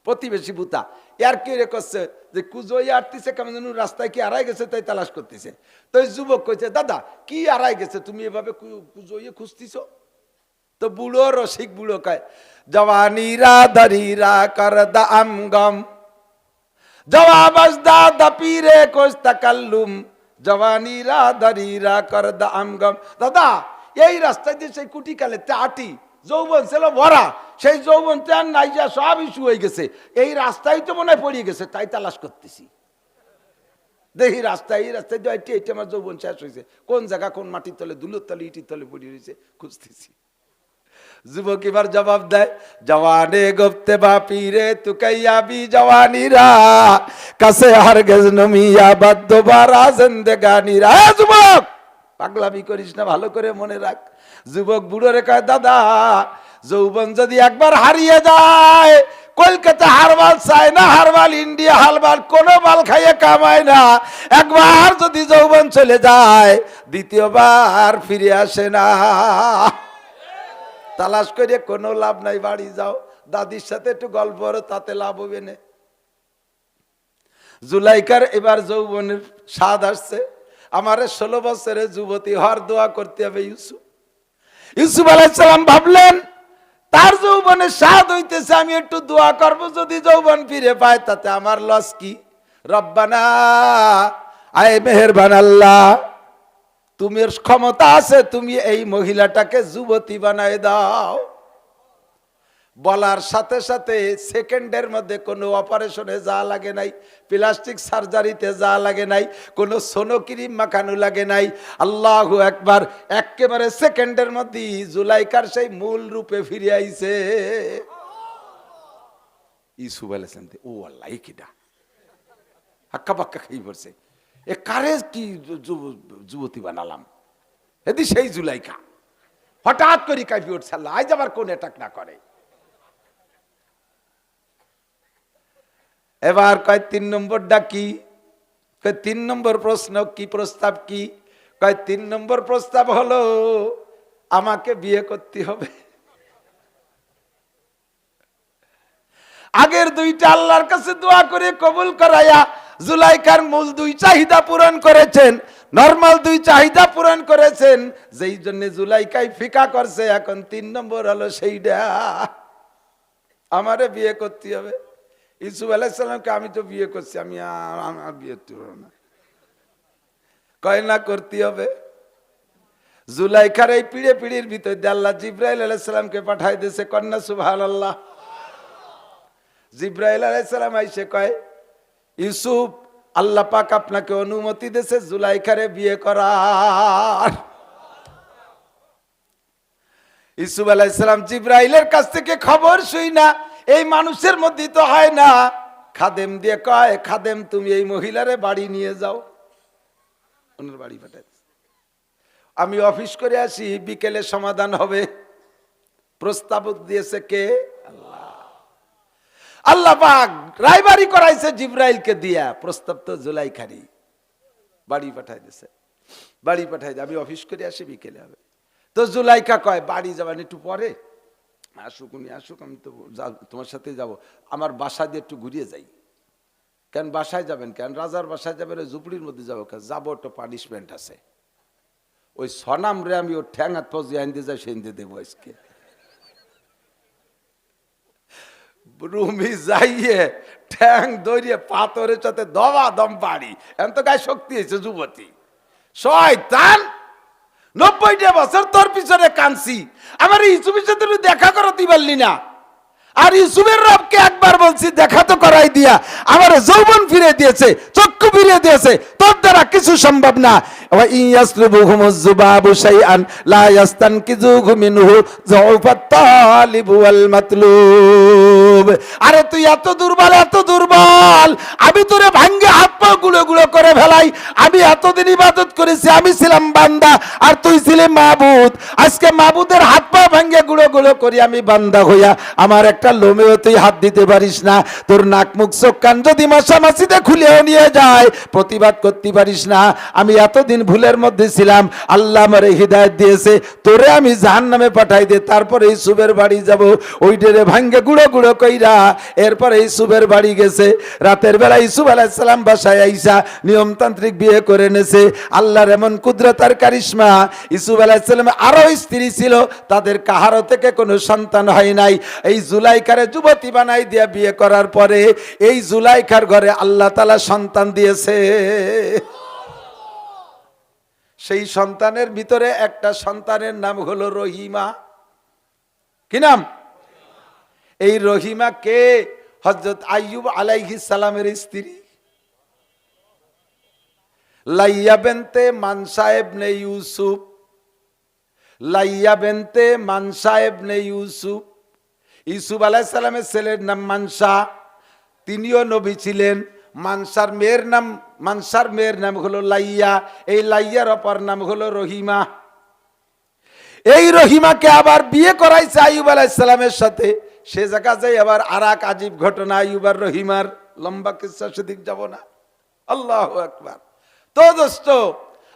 প্রতিবেশী পুতা, ইয়ার কি রে করছে যে কুজো ইয়ে হাঁটতেছে কেমন যেন রাস্তায় কি হারাই গেছে তাই তালাশ করতেছে। তো যুবক কইছে, দাদা কি হারাই গেছে, তুমি এভাবে কুজো ইয়ে খুঁজতেছ? তো বুড়ো রসিক বুড়ো কয়, জওয়ানিরা দরিরা করদা আমগম জওয়াবস দাদা পীরে কোস তাকাল্লুম জওয়ানিরা দরিরা করদা আমগম। দাদা এই রাস্তায় দিয়ে সেই কুটি কালে আটি যৌবন ছিল ভরা, সেই যৌবন চান নাই যা সব ইস্যু হয়ে গেছে, এই রাস্তায় তো মনে হয় পড়িয়ে গেছে তাই তালাশ করতেছি। দেখি রাস্তায় এই রাস্তায় দিয়ে এইটা আমার যৌবন শেষ হয়েছে, কোন জায়গা কোন মাটির তলে ধুলোর তলে ইটির তলে পড়িয়ে রয়েছে খুঁজতেছি। যুবক এবার জবাব দেয়, জওয়ানে গপ্তে বাপিরে তুকাইয়াবি জওয়ানিরা কাছে হারগেজ নমিয়া বাদ্য বারা জিন্দেগানিরা। যুবক পাগলামি করিস না, ভালো করে মনে রাখ। যুবক বুড়োরে কয়, দাদা যৌবন যদি একবার হারিয়ে যায়, কলকাতা হারবাল চায় না, হারবাল ইন্ডিয়া হারবাল কোনো বাল খাইয়ে কামায় না। একবার যদি যৌবন চলে যায় দ্বিতীয়বার ফিরে আসে না। তালাশ করে কোনো লাভ নাই, বাড়ি যাও, দাদির সাথে একটু গল্প করো, তাতে লাভ হবে না। জুলাইকার এবার যৌবনের স্বাদ আসছে। আমার 16 বছরের যুবতী হওয়ার দোয়া করতে হবে। ইউসুফ আলাইহিস সালাম ভাবলেন তার যৌবনের স্বাদ হইতেছে, আমি একটু দোয়া করব, যদি যৌবন ফিরে পায় তাতে আমার লস কি? রব্বানা আয় মেহেরবান আল্লাহ, তুমি ক্ষমতা আছে, তুমি এই মহিলাটাকে যুবতী বানায় দাও। বলার সাথে সাথে সেকেন্ডের মধ্যে কোনো অপারেশনে যা লাগে নাই, প্লাস্টিক সার্জারিতে যা লাগে নাই, কোনো সোনো ক্রিম মাখানো লাগে নাই। আল্লাহু আকবার, একেবারে সেকেন্ডের মধ্যে জুলাইকার সেই মূল রূপে ফিরে আইছে। ইউসুফ আলাইহিস সালাম, ও আল্লাহ কিডা হাক্কা পাক্কা খাই পড়ছে, এ কারে কি যুবতী বানালাম? এদি সেই জুলাইকা হঠাৎ করে কাঁপি উঠছে, আল্লাহ আজ আবার কোন অ্যাটাক না করে। এবার কয় 3 নম্বরটা কি? 3 নম্বর প্রশ্ন কি, প্রস্তাব কি? কয় 3 নম্বর প্রস্তাব হলো আমাকে বিয়ে করতে হবে। আগের 2টা আল্লাহর কাছে দোয়া করে কবুল করায়া জুলাইকার মূল 2 চাহিদা পূরণ করেছেন, নরমাল 2 চাহিদা পূরণ করেছেন, যেই জন্য জুলাইকাই ফিকা করছে। এখন 3 নম্বর হলো সেইটা, আমারে বিয়ে করতে হবে। ইউসুফ আলাইহিস সালামকে আমি তো বিয়ে করছি, আমি আমার বিয়ে করব না, কয় না করতে হবে। জুলাইখার এই পিড়ে পিড়ির ভিতর দিয়ে আল্লাহ জিব্রাইল আলাইহিস সালামকে পাঠাই দিয়েছে, কন্যা সুবহানাল্লাহ। জিব্রাইল আলাইহিস সালাম আইসে কয়, ইউসুফ আল্লাহ পাক আপনাকে অনুমতি দিয়েছে জুলাইখারে বিয়ে করার। ইউসুফ আলাইহিস সালাম জিব্রাইলের কাছ থেকে খবর শুই না, এই মানুষের মধ্যে তো হয় না, খাদেম দিয়ে কয়, খাদেম তুমি এই মহিলারে বাড়ি নিয়ে যাও। ওনার বাড়ি পাঠায়, আমি অফিস করে আসি, বিকেলে সমাধান হবে। প্রস্তাব দিয়েছে কে? আল্লাহ। আল্লাহ পাক রায়বাড়ি করাইছে জিব্রাইলকে দিয়া, প্রস্তাব তো জুলাইখারি। বাড়ি পাঠাই দিয়েছে, বাড়ি পাঠাই আমি অফিস করে আসি, বিকেলে হবে। তো জুলাইকা কয়, বাড়ি যাবেন একটু পরে, আসুক উনি আসুক, আমি তো তোমার সাথে যাব, আমার বাসা দিয়ে একটু ঘুরিয়ে যাই। কেন বাসায় যাবেন? কেন রাজার বাসায় যাবেন? ওই ঝুপড়ির মধ্যে যাবো, যাবো, একটা পানিশমেন্ট আছে। ওই সনাম রে আমি ওর ঠ্যাং হাত ফজি আনতে যাই, সেনতে দেবো আজকে। রুমি যাইয়ে ঠ্যাং দৌড়িয়ে পাথরের সাথে দবা দম পাড়ি, এখন তো গায়ে শক্তি হয়েছে যুবতী। শয়তান, 90টা বছর তোর পিছনে কানছি, আমার ইউসুফের সাথে দেখা করতে পারলি না। আর ইউসুফের রবকে একবার বলছি দেখা তো করাই দিয়া, আমার যৌবন ফিরে দিয়েছে, চক্ষু ফিরে দিয়েছে, তোর দ্বারা কিছু সম্ভব না। আরে তুই এত দুর্বল, এত দুর্বল, আমি তোরে ভাঙ্গে হাত পা গুঁড়ো গুঁড়ো করে ফেলাই। আমি এতদিন ইবাদত করেছি, আমি ছিলাম বান্দা আর তুই ছিলি মাবুদ। আজকে মাবুদের হাত পা ভাঙ্গে গুঁড়ো গুঁড়ো করি আমি বান্দা হইয়া, আমার একটা লোমেও তুই হাত দিতে পারিস না। তোর নাক মুখ চোখ কান যদি মশামাছিতে খুলেও নিয়ে যায়, প্রতিবাদ করতে পারিস না। আমি এতদিন ভুলের মধ্যে ছিলাম, আল্লাহ আমারে হিদায়াত দিয়েছে, তোরে আমি জাহান্নামে পাঠাই দে, তারপরে ইউসুফের বাড়ি যাব। ওই ডেরে ভাঙ্গে গুঁড়ো গুঁড়ো কইরা এরপরে ইউসুফের বাড়ি গেছে। রাতের বেলা ইউসুফ আলাইহিস সালাম বাসায় আইসা নিয়মতান্ত্রিক বিয়ে করে নেছে। আল্লাহর এমন কুদরত আর কারিশমা, ইউসুফ আলাইহিস সালামের আরো স্ত্রী ছিল, তাদের কাহারো থেকে কোনো সন্তান হয় নাই। এই জুলাইখারে যুবতী বানাই দিয়ে বিয়ে করার পরে এই জুলাইখার ঘরে আল্লাহ তাআলা সন্তান দিয়েছে। সেই সন্তানের ভিতরে একটা সন্তানের নাম হলো রহিমা। কি নাম? এই রহিমা কে? হযরত আইয়ুব আলাইহিস সালামের স্ত্রী, লাইয়া বিনতে মানসা ইবনে ইউসুফ। লাইয়া বিনতে মানসা ইবনে ইউসুফ, ইউসুফ আলাইহিস সালামের ছেলের নাম মানসা, তিনিও নবী ছিলেন। মানসার মেয়ের নাম হলো লাইয়া, এই লাইয়ার অপর নাম হলো রহিমা। এই রহিমাকে আবার বিয়ে করাইছে আইয়ুব আলাইহিস সালামের সাথে। সে জায়গা যাই আবার আর এক আজীব ঘটনা আইয়ুব আর রহিমার, লম্বা কিসসা, সেদিক যাব না। আল্লাহু আকবার। তো দোস্ত,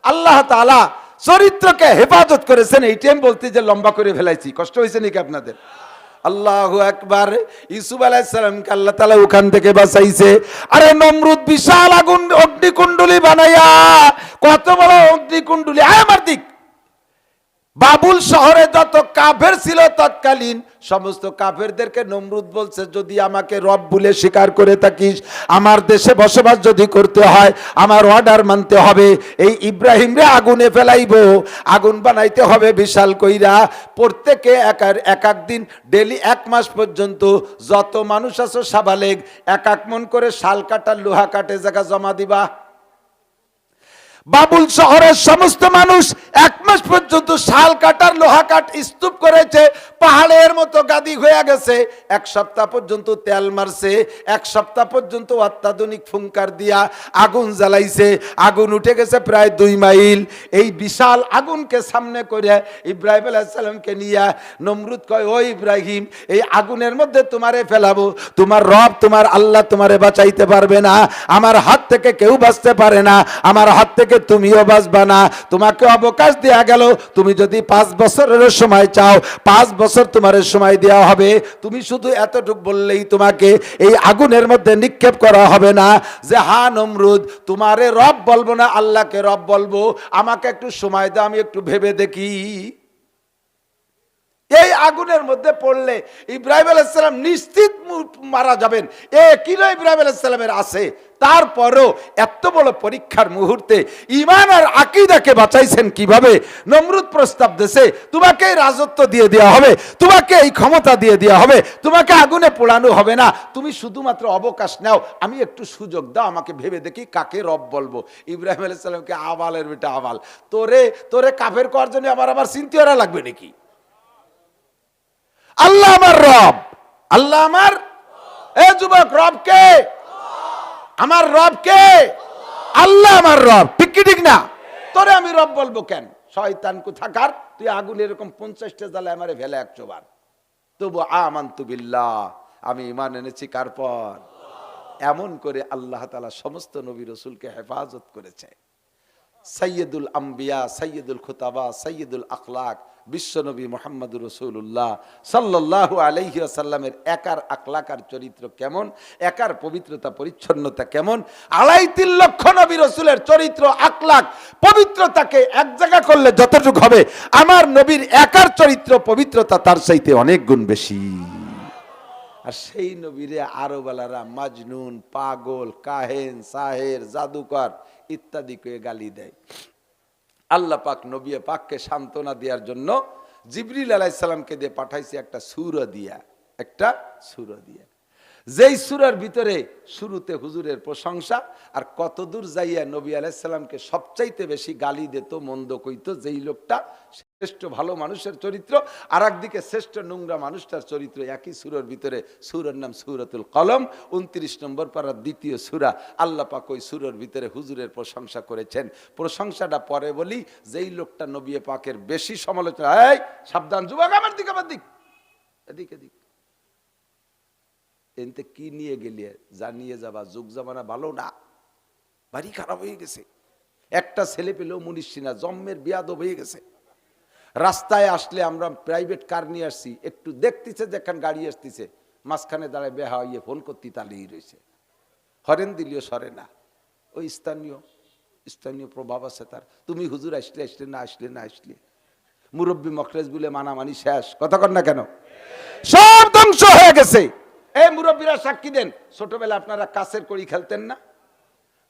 আল্লাহ তাআলা চরিত্রকে হেফাজত করেছেন। এইটাই আমি বলতে যে লম্বা করে ফেলাইছি, কষ্ট হয়েছে নাকি আপনাদের? আল্লাহু আকবার। ইউসুফ আলাইহিস সালামকে আল্লাহ তাআলা ওখান থেকে বাঁচাইছে। আরে নমরুদ বিশাল আগুন অগ্নিকুণ্ডলী বানাইয়া, কত বড় অগ্নিকুণ্ডলী, আয় আমার দিক। বাবুল শহরে যত কাফের ছিল তৎকালীন সমস্ত কাফেরদেরকে নমরুদ বলছে, যদি আমাকে রব বলে স্বীকার করে থাকিস, আমার দেশে বসবাস যদি করতে হয়, আমার অর্ডার মানতে হবে। এই ইব্রাহিম রে আগুনে ফেলাইব, আগুন বানাইতে হবে বিশাল কইরা। প্রত্যেকে এক এক দিন ডেলি 1 মাস পর্যন্ত যত মানুষ আছো সাবালেগ, এক মন করে শাল কাটার লোহা কাটে জায়গা জমা দিবা। বাবুল শহরের সমস্ত মানুষ 1 মাস পর্যন্ত শাল কাটার লোহা কাঠ স্তূপ করেছে, পাহাড়ের মতো গাদি হয়ে গেছে। 1 সপ্তাহ পর্যন্ত তেল মারছে, 1 সপ্তাহ পর্যন্ত অত্যাধুনিক ফুঙ্কার দিয়া আগুন জ্বালাইছে। আগুন উঠে গেছে প্রায় 2 মাইল। এই বিশাল আগুনকে সামনে করে ইব্রাহিম আলাইহিস সালামকে নিয়ে নমরুদ কয়, ও ইব্রাহিম, এই আগুনের মধ্যে তোমারে ফেলাবো, তোমার রব তোমার আল্লাহ তোমারে বাঁচাইতে পারবে না, আমার হাত থেকে কেউ বাঁচতে পারে না, আমার হাত থেকে তুমিও বাঁচবা না। তোমাকে অবকাশ দেয়া গেল, তুমি যদি 5 বছরের সময় চাও 5 বছর তোমার সময় দেওয়া হবে। তুমি শুধু এতটুকু বললেই তোমাকে এই আগুনের মধ্যে নিক্ষেপ করা হবে না যে হ্যাঁ নমরুদ, তোমারে রব বলবো না, আল্লাহকে রব বলবো, আমাকে একটু সময় দাও, আমি একটু ভেবে দেখি। এই আগুনের মধ্যে পড়লে ইব্রাহিম আলাইহিস সালাম নিশ্চিত মারা যাবেন, কিলো ইব্রাহিম আলাইহিস সালামের আছে। তারপরও এত বড় পরীক্ষার মুহূর্তে ঈমান আর আকীদাকে বাঁচাইছেন কিভাবে? নমরুদ প্রস্তাব দিয়েছে, তোমাকে রাজত্ব দিয়ে দেওয়া হবে, তোমাকে এই ক্ষমতা দিয়ে দেওয়া হবে, তোমাকে আগুনে পোড়ানো হবে না, তুমি শুধুমাত্র অবকাশ নাও, আমি একটু সুযোগ দাও, আমাকে ভেবে দেখি কাকে রব বলবো। ইব্রাহিম আলাইহিস সালামকে, আবালের বেটা আবাল, তোরে কাফের করার জন্য আবার চিন্তা করা লাগবে নাকি? আল্লাহ আমার রব, আল্লাহ আমার, এ যুবক, রব কে? আমার রব কে? আল্লাহ আমার রব, ঠিক কি ঠিক না? তোরে আমি রব বলবো কেন? শয়তান কোথাকার, তুই আগুন এরকম 50টা জ্বালায় আমারে ফেলে 100 বার, তবু আমানতু বিল্লাহ, আমি ঈমান এনেছি কার পর? এমন করে আল্লাহ তাআলা সমস্ত নবী রাসূলকে হেফাজত করেছে। সাইয়্যিদুল আম্বিয়া, সাইয়্যিদুল খুতাবা, সাইয়্যিদুল আখলাক বিশ্বনবী মুহাম্মদুর রাসূলুল্লাহ সাল্লাল্লাহু আলাইহি ওয়াসাল্লামের একার আখলাক আর চরিত্র কেমন, একার পবিত্রতা পরিচ্ছন্নতা কেমন, 2.5 লক্ষ নবী রাসূলের চরিত্র আখলাক পবিত্রতাকে এক জায়গা করলে যতটুকু হবে, আমার নবীর একার চরিত্র পবিত্রতা তার চাইতে অনেক গুণ বেশি। আর সেই নবীরে আরবালারা মাজনুন, পাগল, কাহেন, সাহের, জাদুকর ইত্যাদি করে গালি দেয়। আল্লাহ পাক নবী পাককে সান্ত্বনা দেওয়ার জন্য জিবরিল আলাইহিস সালামকে দিয়ে পাঠাইছে একটা সূরা দিয়া, যেই সূরার ভিতরে শুরুতে হুজুরের প্রশংসা, আর কতদূর যাইয়া নবী আলাইহিস সালামকে সবচাইতে বেশি গালি দিত, মন্দ কইতো যেই লোকটা, শ্রেষ্ঠ ভালো মানুষের চরিত্র, আর একদিকে শ্রেষ্ঠ নোংরা মানুষটার চরিত্র। একই সূরার ভিতরে, সূরার নাম সূরাতুল কলম, 29 নম্বর পারার দ্বিতীয় সূরা। আল্লাহ পাক ওই সূরার ভিতরে হুজুরের প্রশংসা করেছেন। প্রশংসাটা পরে বলি। যেই লোকটা নবী পাকের বেশি সমালোচনা, এই সাবধান যুবক, আমার দিক এদিক এদিক, এতে কি নিয়ে গেলিয়ে জানিয়ে যাবা, যুগ জামানা ভালো না, বাড়ি খারাপ হয়ে গেছে। একটা ছেলে পেলেও মুনিশি না, জন্মের বিয়াদব হয়ে গেছে। রাস্তায় আসলে আমরা প্রাইভেট কার নিয়ে আসছি, একটু দেখতেছে যেখান গাড়ি আসতেছে, মাঝখানে দাঁড়ায় বেহা হইয়ে ফোন করতে তালিয়ে রয়েছে, হরেন দিলিও সরে না। ওই স্থানীয় প্রভাব আছে তার। তুমি হুজুর আসলে না আসলে মুরব্বী মখরেজ বলে মানামানি শেষ, কথা কর না কেন, সব ধ্বংস হয়ে গেছে। এই মুরব্বীরা সাক্ষী দেন, ছোটবেলা আপনারা কাছের কড়ি খেলতেন না?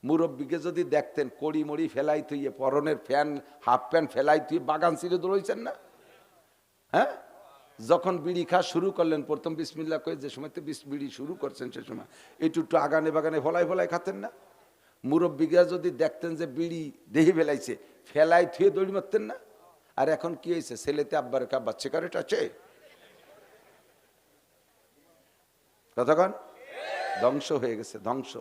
মুরব্বীকে যদি দেখতেন কড়ি মড়ি ফেলাই তুইয়ে, পরনের ফ্যান হাফ প্যান্ট ফেলাই তুই বাগান ছিঁড়ে দৌড়াইছেন না? হ্যাঁ, যখন বিড়ি খাওয়া শুরু করলেন, প্রথম বিসমিল্লাহ কয়ে যে সময় বিড়ি শুরু করছেন, সে সময় একটু আগানে বাগানে ফলাই খাতেন না? মুরব্বীরা যদি দেখতেন যে বিড়ি দেহে ফেলাইছে, ফেলাই থুয়ে দৌড়ি মারতেন না? আর এখন কি হয়েছে, ছেলেতে আব্বার কাব্বা সিগারেট আছে, কতক্ষণ ধ্বংস হয়ে গেছে, ধ্বংস।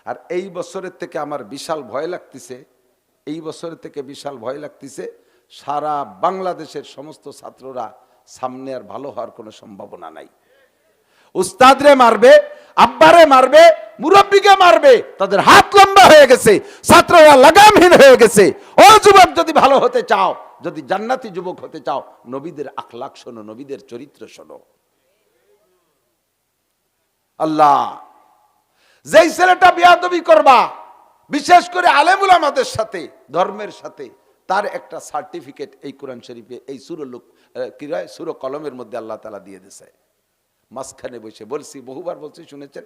আর এই বছরের থেকে আমার বিশাল ভয় লাগতেছে, সারা বাংলাদেশের সমস্ত ছাত্ররা সামনে আর ভালো হওয়ার কোনো সম্ভাবনা নাই। উস্তাদরে মারবে, আব্বারে মারবে, মুরব্বীকে মারবে, তাদের হাত লম্বা হয়ে গেছে, ছাত্ররা লাগামহীন হয়ে গেছে। ও যুবক, যদি ভালো হতে চাও, যদি জান্নাতি যুবক হতে চাও, নবীদের আখলাক শোনো, নবীদের চরিত্র শোনো। আল্লাহ, যেই ছেলেটা বিয়াদবি করবা, বিশেষ করে আলেমুল আমাদের সাথে, ধর্মের সাথে, তার একটা সার্টিফিকেট এই কোরআন শরীফে, এই সূরা কলমের মধ্যে আল্লাহ তাআলা দিয়ে দিয়েছে। মাঝখানে বসে বলছি, বহুবার বলছি, শুনেছেন,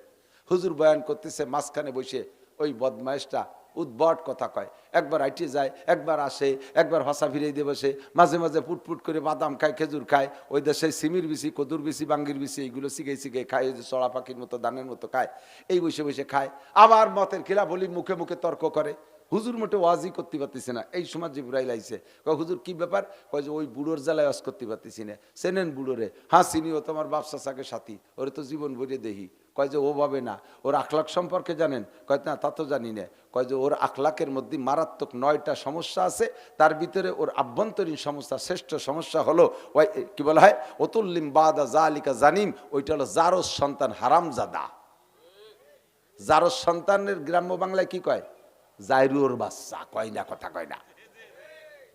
হুজুর বয়ান করতেছে, মাঝখানে বসে ওই বদমাইশটা উদ্ভট কথা কয়, একবার আইটে যায়, একবার আসে, একবার হসা ফিরে দিয়ে বসে, মাঝে মাঝে পুটপুট করে বাদাম খায়, খেজুর খায়, ওই দেশে সিমির বিসি, কদুর বিসি, বাঙ্গির বিসি, এইগুলো সিগে খায়, ওই যে চড়া পাখির মতো, দানের মতো খায়, এই বসে খায়। আবার মতের খিলা বলি মুখে মুখে তর্ক করে। হুজুর মোটে ওয়াজি করতে পারতেছে না। এই সময় জিবরাইল আইছে, কয় হুজুর কি ব্যাপার? কয় যে ওই বুড়োর জ্বালায় ওয়াজ করতে পারতেছি না। চেনেন বুড়োরে? হ্যাঁ চিনি, ও তোমার বাপ চাচাকে সাথী, ওরে তো জীবন ভরে দেখি। কয় যে ও ভাবে না, ওর আখলাক সম্পর্কে জানেন? কয় না, তা তো জানি না। কয় যে ওর আখলাকের মধ্যে মারাত্মক 9টা সমস্যা আছে, তার ভিতরে ওর আভ্যন্তরীণ সমস্যা, শ্রেষ্ঠ সমস্যা হলো ওই কি বলা হয়, অতুল্লিম বাদা জালিকা জানিম, ওইটা হলো জারস সন্তান হারামজাদা। জারস সন্তানের গ্রাম্য বাংলায় কি কয়? জাইরুর বাচ্চা। কয় না, কথা কয় না,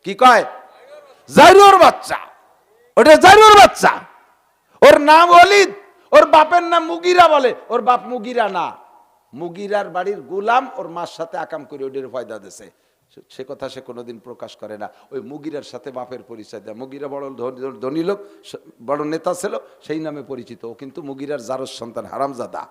কি কয়? জাইরুর বাচ্চা। ওটা জাইরুর বাচ্চা। ওর নাম ওয়ালিদ, ওর বাপের নাম মুগিরা বলে, ওর বাপ মুগিরা না, মুগিরার বাড়ির গোলাম, ওর মার সাথে আকাম করে ওদের ফয়দা দিছে। সে কথা সে কোনোদিন প্রকাশ করে না। ওই মুগিরার সাথে বাপের পরিচয় দেয়। মুগিরা বড় ধনী লোক, বড় নেতা ছিল, সেই নামে পরিচিত। ও কিন্তু মুগিরার জারস সন্তান, হারামজাদা।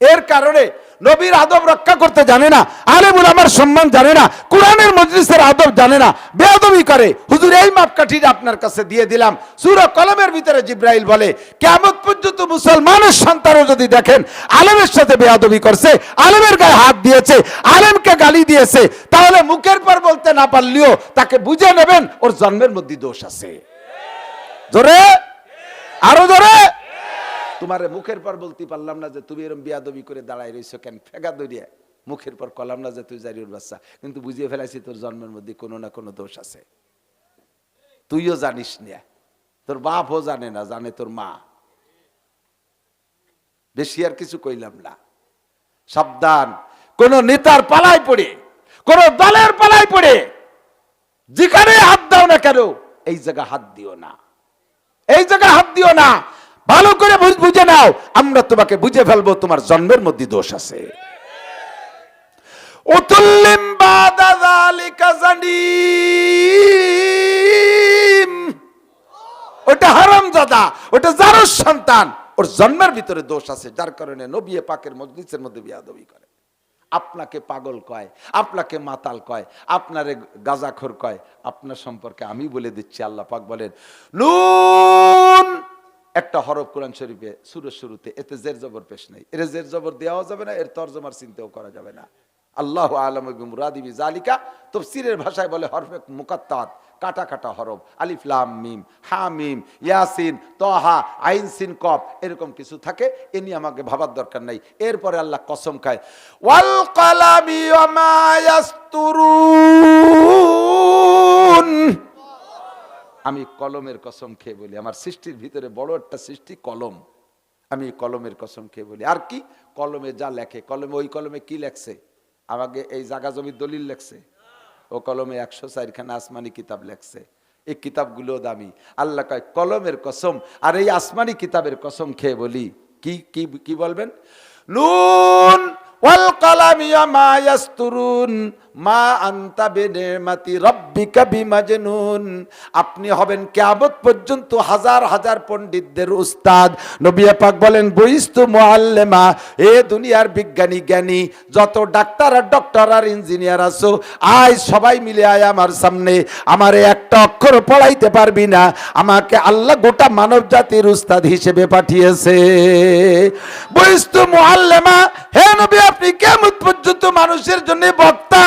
এর কারণে নবীর আদব রক্ষা করতে জানে না, আলেমুল আমার সম্মান জানে না, কোরআনের মজলিসের আদব জানে না, বেয়াদবি করে। হুজুর এই মাপকাঠিটা আপনার কাছে দিয়ে দিলাম। সূরা কলমের ভিতরে জিবরাইল বলে, কিয়ামত পর্যন্ত মুসলমানের সন্তানও যদি দেখেন আলেমের সাথে বেয়াদবি করছে, আলেমের গায়ে হাত দিয়েছে, আলেমকে গালি দিয়েছে, তাহলে মুখের পর বলতে না পারলেও তাকে বুঝে নেবেন ওর জন্মের মধ্যে দোষ আছে। জোরে, আরো জোরে। তোমারে মুখের পর বলতে পারলাম না যে তুমি এরকম বিয়াদবি করে দাঁড়াই রইছো কেন, ফেগা দরিয়া। মুখের পর কলাম না যে তুই জারির বাচ্চা, কিন্তু বুঝিয়ে ফেলাইছি তোর জন্মের মধ্যে কোনো না কোনো দোষ আছে। তুইও জানিস না, তোর বাপও জানে না, জানে তোর মা। বেশি আর কিছু কইলাম না। সাবধান, কোন নেতার পালায় পড়ে, কোন দলের পালায় পড়ে যেখানে হাত দাও না কেন, এই জায়গা হাত দিও না, এই জায়গা হাত দিও না। ভালো করে বুঝে নাও, আমরা তোমাকে বুঝে ফেলবো তোমার জন্মের মধ্যে দোষ আছে। ওটা হারামজাদা, ওটা জারস সন্তান, ওর জন্মের ভিতরে দোষ আছে, যার কারণে নবী পাকের মজলিসের মধ্যে বিয়াদবি করে। আপনাকে পাগল কয়, আপনাকে মাতাল কয়, আপনারে গাজাখোর কয়। আপনার সম্পর্কে আমি বলে দিচ্ছি, আল্লাহ পাক বলেন, নুন একটা হরফ কোরআন শরীফে সূরার শুরুতে, এতে জের জবর পেশ নেই। এর জের জবর দেওয়া যাবে না, এর তরজমার চিন্তাও করা যাবে না। আল্লাহু আ'লামু বিমুরাদি বিযালিকা। তাফসীরের ভাষায় বলে হরফে মুকাত্তাত, কাটা কাটা হরফ, আলিফ লাম মিম, হা মিম, ইয়াসিন, তহা, আইন সিন কফ, এরকম কিছু থাকে। এ নিয়ে আমাকে ভাবার দরকার নাই। এরপরে আল্লাহ কসম খায়, ওয়াল কলামি ওয়া মা ইয়াসতুরুন। আমি কলমের কসম খেয়ে বলি, আমার সৃষ্টির ভিতরে বড় একটা সৃষ্টি কলম, আমি কলমের কসম খেয়ে বলি। আর কি কলমে যা লেখে, কলমে ওই কলমে কি লেখছে? আমাকে এই জাগা জমির দলিল লেখছে, ও কলমে 104খানা আসমানি কিতাব লেখছে। এই কিতাবগুলো দামি। আল্লাহ কয় কলমের কসম, আর এই আসমানি কিতাবের কসম খেয়ে বলি। কি কি কি বলবেন? নুন ওয়াল কলামি ওয়া মা ইয়াসতুরুন মা আনতা বিনিমাতি রাব্বিকা বিমাজনুন। আপনি হবেন কিয়ামত পর্যন্ত হাজার হাজার পণ্ডিতদের উস্তাদ। নবী পাক বলেন বইস্তু মুআল্লিমা, এ দুনিয়ার বিজ্ঞানী জ্ঞানী যত ডাক্তার আর ডক্টর আর ইঞ্জিনিয়ার আছো, আজ সবাই মিলে আয় আমার সামনে। আমারে একটা অক্ষর পড়াইতে পারবি না, আমাকে আল্লাহ গোটা মানব জাতির উস্তাদ হিসেবে পাঠিয়েছে। বইস্তু মুআল্লিমা, হে নবী আপনি কিয়ামত পর্যন্ত মানুষের জন্য বক্তা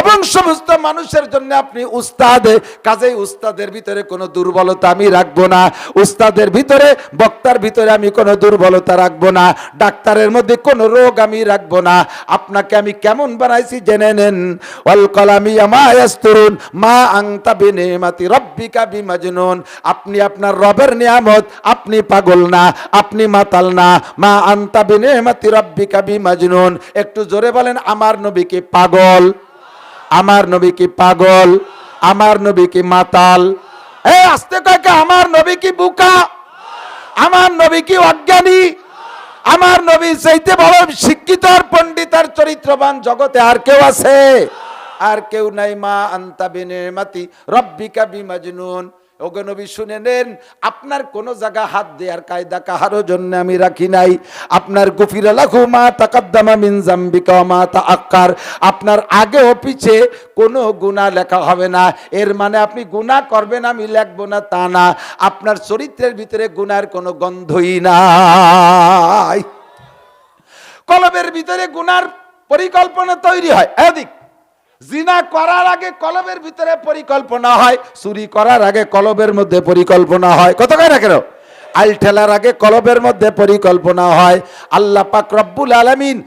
এবং সমস্ত মানুষের জন্য আপনি উস্তাদ। কাজেই উস্তাদের ভিতরে কোনো দুর্বলতা আমি রাখবো না, উস্তাদের ভিতরে বক্তার ভিতরে আমি কোনো দুর্বলতা রাখবো না, ডাক্তারের মধ্যে কোনো রোগ আমি রাখবো না। আপনাকে আমি কেমন বানাইছি জেনে নেন। ওয়াল কলামি মা ইয়াসতুরুন মা আনতা বিনিমাতি রাব্বিকা বিমাজনুন। আপনি আপনার রবের নিয়ামত, আপনি পাগল না, আপনি মাতাল না। মা আনতা বিনিমাতি রাব্বিকা বিমাজনুন। একটু জোরে বলেন, আমার নবী কি পাগল? আমার নবী কি পাগল? আমার নবী কি মাতাল? এই আস্তে কয়েক, আমার নবী কি বোকা? আমার নবী কি অজ্ঞানী? আমার নবী চাইতে বড় শিক্ষিত আর পণ্ডিত আর চরিত্রবান জগতে আর কেউ আছে? আর কেউ নাই। মা আনতা বিনিমাতি রাব্বিকা বিমাজনুন। ওগো নবী শুনে নেন, আপনার কোন জায়গা হাত দেওয়ার কায়দা কাহারও জন্য আমি রাখি নাই। আপনার গুফিরা লাহু মা তাকাদ্দামা মিন যামবিকা ওয়া মা তাআক্কার। আপনার আগে ও পিছে কোনো গুনাহ লেখা হবে না। এর মানে আপনি গুনাহ করবেন আমি লিখবো না তা না, আপনার চরিত্রের ভিতরে গুনার কোনো গন্ধই নাই। কলবের ভিতরে গুনার পরিকল্পনা তৈরি হয়। এদিক জিনা করার আগে কলবের ভিতরে পরিকল্পনা হয়, চুরি করার আগে কলবের মধ্যে পরিকল্পনা হয়। কত কয় না কেন? আল ঠেলার আগে কলবের মধ্যে পরিকল্পনা হয়। আল্লাহ পাক রব্বুল আলামিন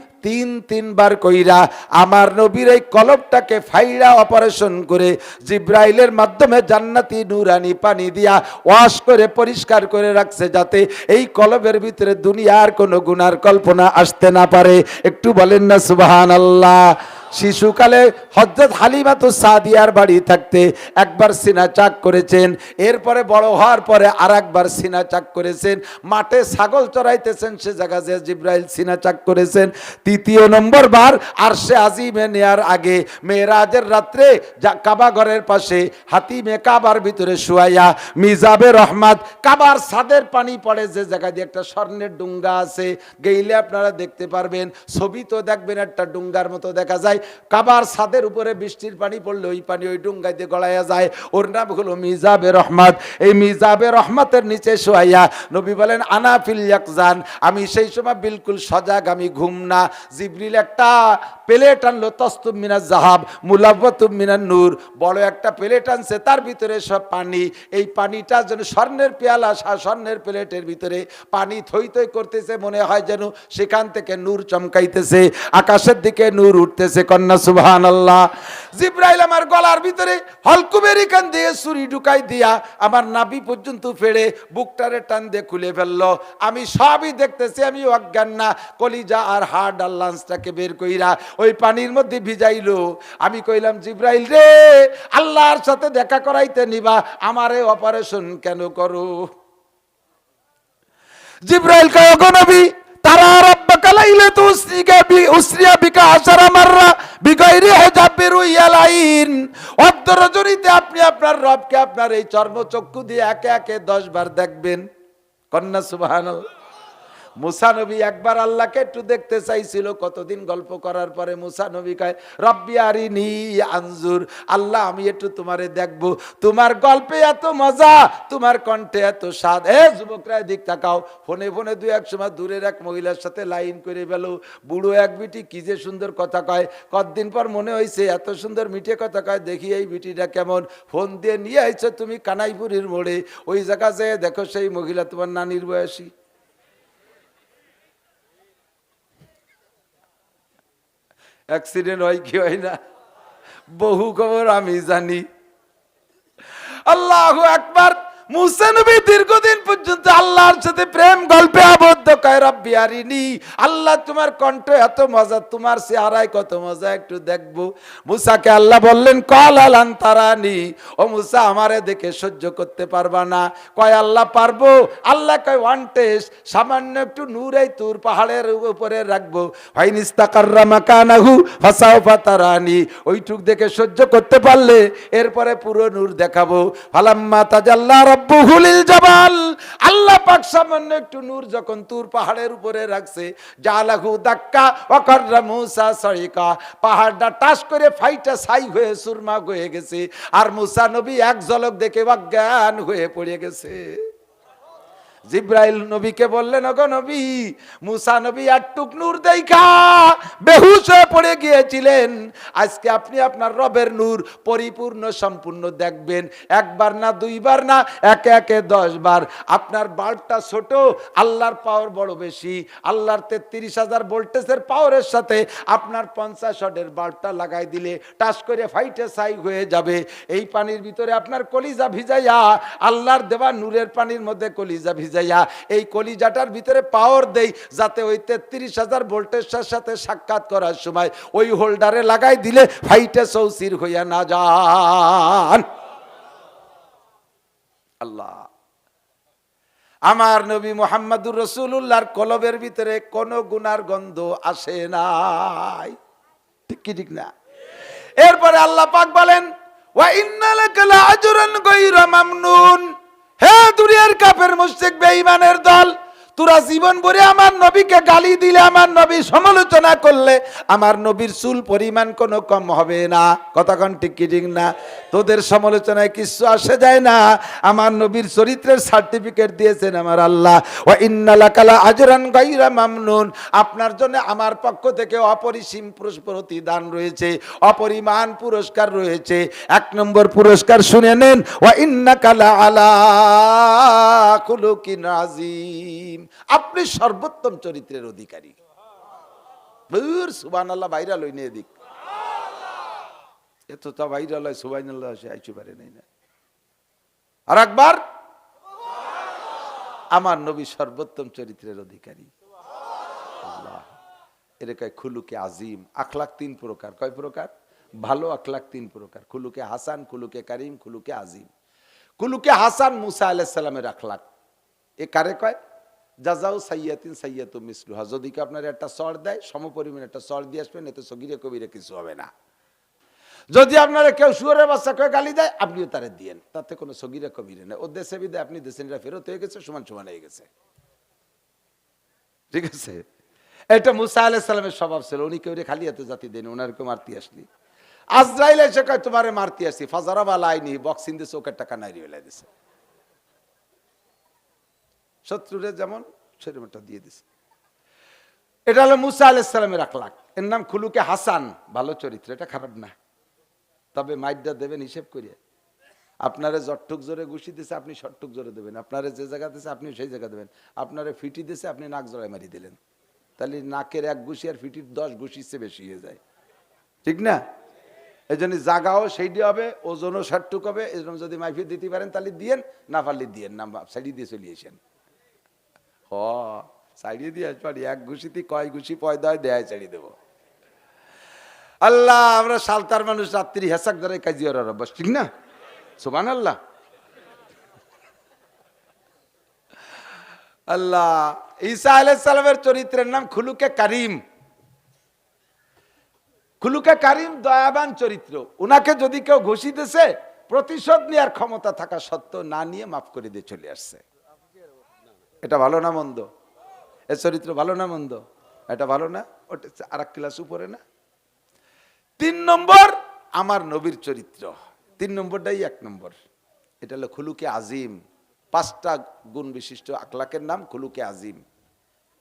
তিনবার কইরা আমার নবীর এই কলবটাকে ফাইরা অপারেশন করে জিব্রাইলের মাধ্যমে জান্নাতি নূরানি পানি দিয়া ওয়াশ করে পরিষ্কার করে রাখছে, যাতে এই কলবের ভিতরে দুনিয়ার কোনো গুনার কল্পনা আসতে না পারে। একটু বলেন না সুবহানাল্লাহ। শিশুকালে হযরত হালিমাতুস সাদিয়ার বাড়ি থাকতে একবার সিনা চাক করেছেন, এরপরে বড় হওয়ার পরে আরেকবার সিনা চাক করেছেন। মাঠে ছাগল চড়াইতেছেন, সে জায়গা যে জিব্রাইল সিনা চাক করেছেন। তৃতীয় নম্বর বার আরশে আজিমে নেয়ার আগে মেরাজের রাত্রে কাবা ঘরের পাশে হাতিমে কাবার ভিতরে শুয়াইয়া মিজাবে রহমত কাবার ছাদের পানি পড়ে যে জায়গা দিয়ে একটা স্বর্ণের ডুঙ্গা আছে, গেইলে আপনারা দেখতে পারবেন, ছবি তো দেখবেন একটা ডুঙ্গার মতো দেখা যায়। কাবার ছাদের উপরে বৃষ্টির পানি পড়লে ওই পানি ওই ডুঙ্গাইতে গড়াইয়া যায়। ওর নাম হলো মিজাবে রহমত। এই মিজাবে রহমতের নিচে শোয়াইয়া নবী বলেন আনা ফিল ইয়াকজান, আমি সেই সময় বিলকুল সজাগ, আমি ঘুম না। জিবরিল একটা প্লেট আনলো, তস্তুম মিনাজ জাহাব মুলাব্বাতুম মিনান নূর, বড় একটা প্লেট আনছে, তার ভিতরে সব পানি। এই পানিটা যেন স্বর্ণের পেয়ালা, স্বর্ণের প্লেটের ভিতরে পানি থই থই করতেছে, মনে হয় যেন সেখান থেকে নূর চমকাইতেছে, আকাশের দিকে নূর উঠতেছে। কন্যা সুবহানাল্লাহ। জিব্রাইল আমার গলার ভিতরে হলকুমের এখান দিয়ে ছুরি ঢুকাই দিয়া আমার নাভি পর্যন্ত ফেড়ে বুকটারে টান দিয়ে খুলে ফেললো। আমি সবই দেখতেছি, আমি অজ্ঞান না। কলিজা আর হাড় আর লাঞ্চটাকে বের কইরা ওই পানির মধ্যে ভিজাইলো। আমি কইলাম জিব্রাইল রে, আল্লাহর সাথে দেখা করাইতে নিবা, আমারে অপারেশন কেন করো? জিব্রাইল কয় ওগো নবী, তারা রাব্বাকা লাইলাতু উসরিয়া বিকা আশারা মাররা বিগাইরি হিজাবির ইয়ালাইন। অর্ধ রজনীতে আপনি আপনার রবকে আপনার এই চর্মচক্ষু দিয়ে একে একে 10 বার দেখবেন। কন্যা সুবহানাল্লাহ। মুসা নবী একবার আল্লাহকে একটু দেখতে চাইছিল, কতদিন গল্প করার পরে মুসা নবী কয় রব্বি আরিনি আনজুর, আল্লাহ আমি একটু তোমারে দেখব, তোমার গল্পে এত মজা, তোমার কণ্ঠে এত স্বাদ। যুবকরা দিক তাকাও, ফোনে ফোনে দুই এক সময় দূরের এক মহিলার সাথে লাইন করে গেল, বুড়ো এক বিটি কি যে সুন্দর কথা কয়, কতদিন পর মনে হয়েছে এত সুন্দর মিঠে কথা কয়, দেখি এই বিটিটা কেমন। ফোন দিয়ে নিয়ে আইছো তুমি কানাইপুরীর মোড়ে, ওই জায়গা যেয়ে দেখো সেই মহিলা তোমার নানির বয়সী। অ্যাক্সিডেন্ট হয় কি হয় না, বহু খবর আমি জানি। আল্লাহু আকবার। মুসা নবী দীর্ঘদিন পর্যন্ত আল্লাহর সাথে প্রেম গল্পে আবদ্ধ, কয় রব্বি আরিনি, আল্লাহ তোমার কণ্ঠ এত মজা, তোমার চেহারায় কত মজা, একটু দেখবো। মুসাকে আল্লাহ বললেন কল আলান তারানি, ও মুসা আমারে দেখে সহ্য করতে পারবা না? কয় আল্লাহ পারবো। আল্লাহ কয় ওয়ান টেস্ট, সামান্য একটু নূর এই তুর পাহাড়ের উপরে রাখবো, ফাইনিস্তাকাররা মাকানাহু ফাসাউফা তারানি, ওইটুক দেখে সহ্য করতে পারলে এরপরে পুরো নূর দেখাবো। ফালাম্মা তাজাল্লা রব্বুহুলিল জাবাল, আল্লাহ পাক সামান্য একটু নূর যখন তুর পাহাড়ের উপরে রাখছে, জালাহু দাক্কা ওয়া কাররা মুসা সাইকা, পাহাড়টা টাস করে ফাইটা ছাই হয়ে সুরমা হয়ে গেছে, আর মুসা নবী এক ঝলক দেখে অজ্ঞান হয়ে পড়ে গেছে। জিব্রাইল নবীকে বললেন ওগো নবী, মুসা নবী একটুক নূর দেখা বেহুশ হয়ে পড়ে গিয়েছিলেন, আজকে আপনি আপনার রবের নূর পরিপূর্ণ সম্পূর্ণ দেখবেন, একবার না দুইবার না, একে একে 10 বার। আপনার বাল্বটা ছোট, আল্লাহর পাওয়ার বড় বেশি, আল্লাহর 33,000 ভোল্টেজের পাওয়ারের সাথে আপনার 50 ওয়াটের বাল্বটা লাগাই দিলে টাস করে ফাইটে ছাই হয়ে যাবে। এই পানির ভিতরে আপনার কলিজা ভিজাইয়া, আল্লাহর দেওয়া নূরের পানির মধ্যে কলিজা ভিজাইয়া এই কলিজাটার ভিতরে পাওয়ার দেই, যাতে ওই 33,000 ভোল্টেজের সাথে সাক্ষাৎ করার সময় ওই হোল্ডারে লাগাই দিলে ফাইটে চৌচির হইয়া না যান। আল্লাহ, আমার নবী মুহাম্মদুর রাসূলুল্লাহর কলবের ভিতরে কোনো গুনার গন্ধ আসে নাই, ঠিক কি ঠিক না? এরপরে আল্লাহ পাক বলেন ওয়া ইন্না লাকা লাআজরান গায়রা মামনুন, হে দুনিয়ার কাফের মুশরিক বেঈমানের দল, তোরা জীবন ভরে আমার নবীকে গালি দিলে, আমার নবীর সমালোচনা করলে, আমার নবীর চুল পরিমাণ কোনো কম হবে না। কতক্ষণ ঠিক কি ঠিক না? তোদের সমালোচনায় কিছু আসে যায় না, আমার নবীর চরিত্রের সার্টিফিকেট দিয়েছেন আমার আল্লাহ। ওয়া ইন্না লাকা লাআজরান গায়রা মামনুন, আপনার জন্য আমার পক্ষ থেকে অপরিসীম প্রতিদান রয়েছে, অপরিমাণ পুরস্কার রয়েছে। 1 নম্বর পুরস্কার শুনে নেন, ওয়া ইন্নাকা লাআলা খুলুকিন আযীম, আপনি সর্বোত্তম চরিত্রের অধিকারী। সুবহানাল্লাহ, ভাইরাল হই নিয়ে দিক এত তা ভাইরাল হয়, সুবহানাল্লাহ সে আইতে পারে নাই না। আর একবার আমার নবী সর্বোত্তম চরিত্রের অধিকারী। আল্লাহ, এর কয় খুলুকে আজিম। আখলাক 3 প্রকার। কয় প্রকার? ভালো আখলাক 3 প্রকার, খুলুকে হাসান, খুলুকে কারিম, খুলুকে আজিম। খুলুকে হাসান মুসা আলাইহিস সালামের আখলাক। এ কারে কয়? জাযাউ সাইয়্যাতিন সাইয়্যাতু মিসলুহা, যদি কি আপনার একটা চড় দেয়, সমপরিমাণ একটা চড় দিয়ে আসবেন, এতে সগীরে কবিরে কিছু হবে না। যদি আপনারা কেউ শুয়োরের বাচ্চা কয়ে গালি দেয়, আপনিও তারে দিয়েন, তাতে কোনো সগীরে কবিরে নেই। ও দেশে বিদে আপনি দেশেরা ফেরত হয়ে গেছে, সমান সমান হয়ে গেছে, ঠিক আছে? এটা মুসা আলাইহিস সালামের স্বভাব ছিল, উনি কেউ খালি হাতে জাতি দেন, ওনারকে মারতে আসলি। আজরাইল এসে কয় তোমারে মারতে আসি, ফাজারাবা লাইনি, বক্সিং দিয়ে চোখের টাকা নাইরি হয়ে দিছে, শত্রুরে যেমন সেরকমটা দিয়ে দিছে। এটা হলো মুসা আলাইহিস সালামের আখলাক। এর নাম খুলুকে হাসান, ভালো চরিত্র, এটা খারাপ না। তবে মাইরটা দেবেন হিসেব করিয়া। আপনারে জটটুক জোরে ঘুষি দিছে, আপনি শটটুক জোরে দেবেন। আপনারে যে জায়গা দিছে আপনি সেই জায়গা দেবেন। আপনারে ফিটি দিছে, আপনি নাক জড়ায় মারি দিলেন, তাহলে নাকের 1 ঘুষি আর ফিটির 10 ঘুষির চেয়ে বেশি হয়ে যায়, ঠিক না? এই জন্য জাগাও সেইটি হবে, ওজনও 60 হবে। এই জন্য যদি মাইফি দিতে পারেন তাহলে দিয়েন, না পারলে দিয়েন না, সাইডি দিয়ে চলে আসেন। সাইডে দিয়ে আসবাড়ি 1 ঘুষিতে কয় ঘুষি পয়দা হয় দেয় ছাড়িয়ে দেবো। আল্লাহ, আমরা সালতার মানুষ, রাত্রি হেসাক ধরে কাজী ওরা বস, ঠিক না? সুবহানাল্লাহ। আল্লাহ, ঈসা আলাইহিস সালামের চরিত্রের নাম খুলুকে কারিম। খুলুকে কারিম দয়াবান চরিত্র। উনাকে যদি কেউ ঘুষি দিয়েছে, প্রতিশোধ নেওয়ার ক্ষমতা থাকা সত্ত্বেও না নিয়ে মাফ করে দিয়ে চলে আসছে। এটা ভালো না মন্দ? এ চরিত্র ভালো না মন্দ? এটা ভালো না? ওটা আর এক ক্লাস উপরে না? 3 নম্বর আমার নবীর চরিত্র, 3 নম্বরটাই 1 নম্বর। এটা হলো খুলুকে আজিম। 5টা গুণ বিশিষ্ট আখলাকের নাম খুলুকে আজিম।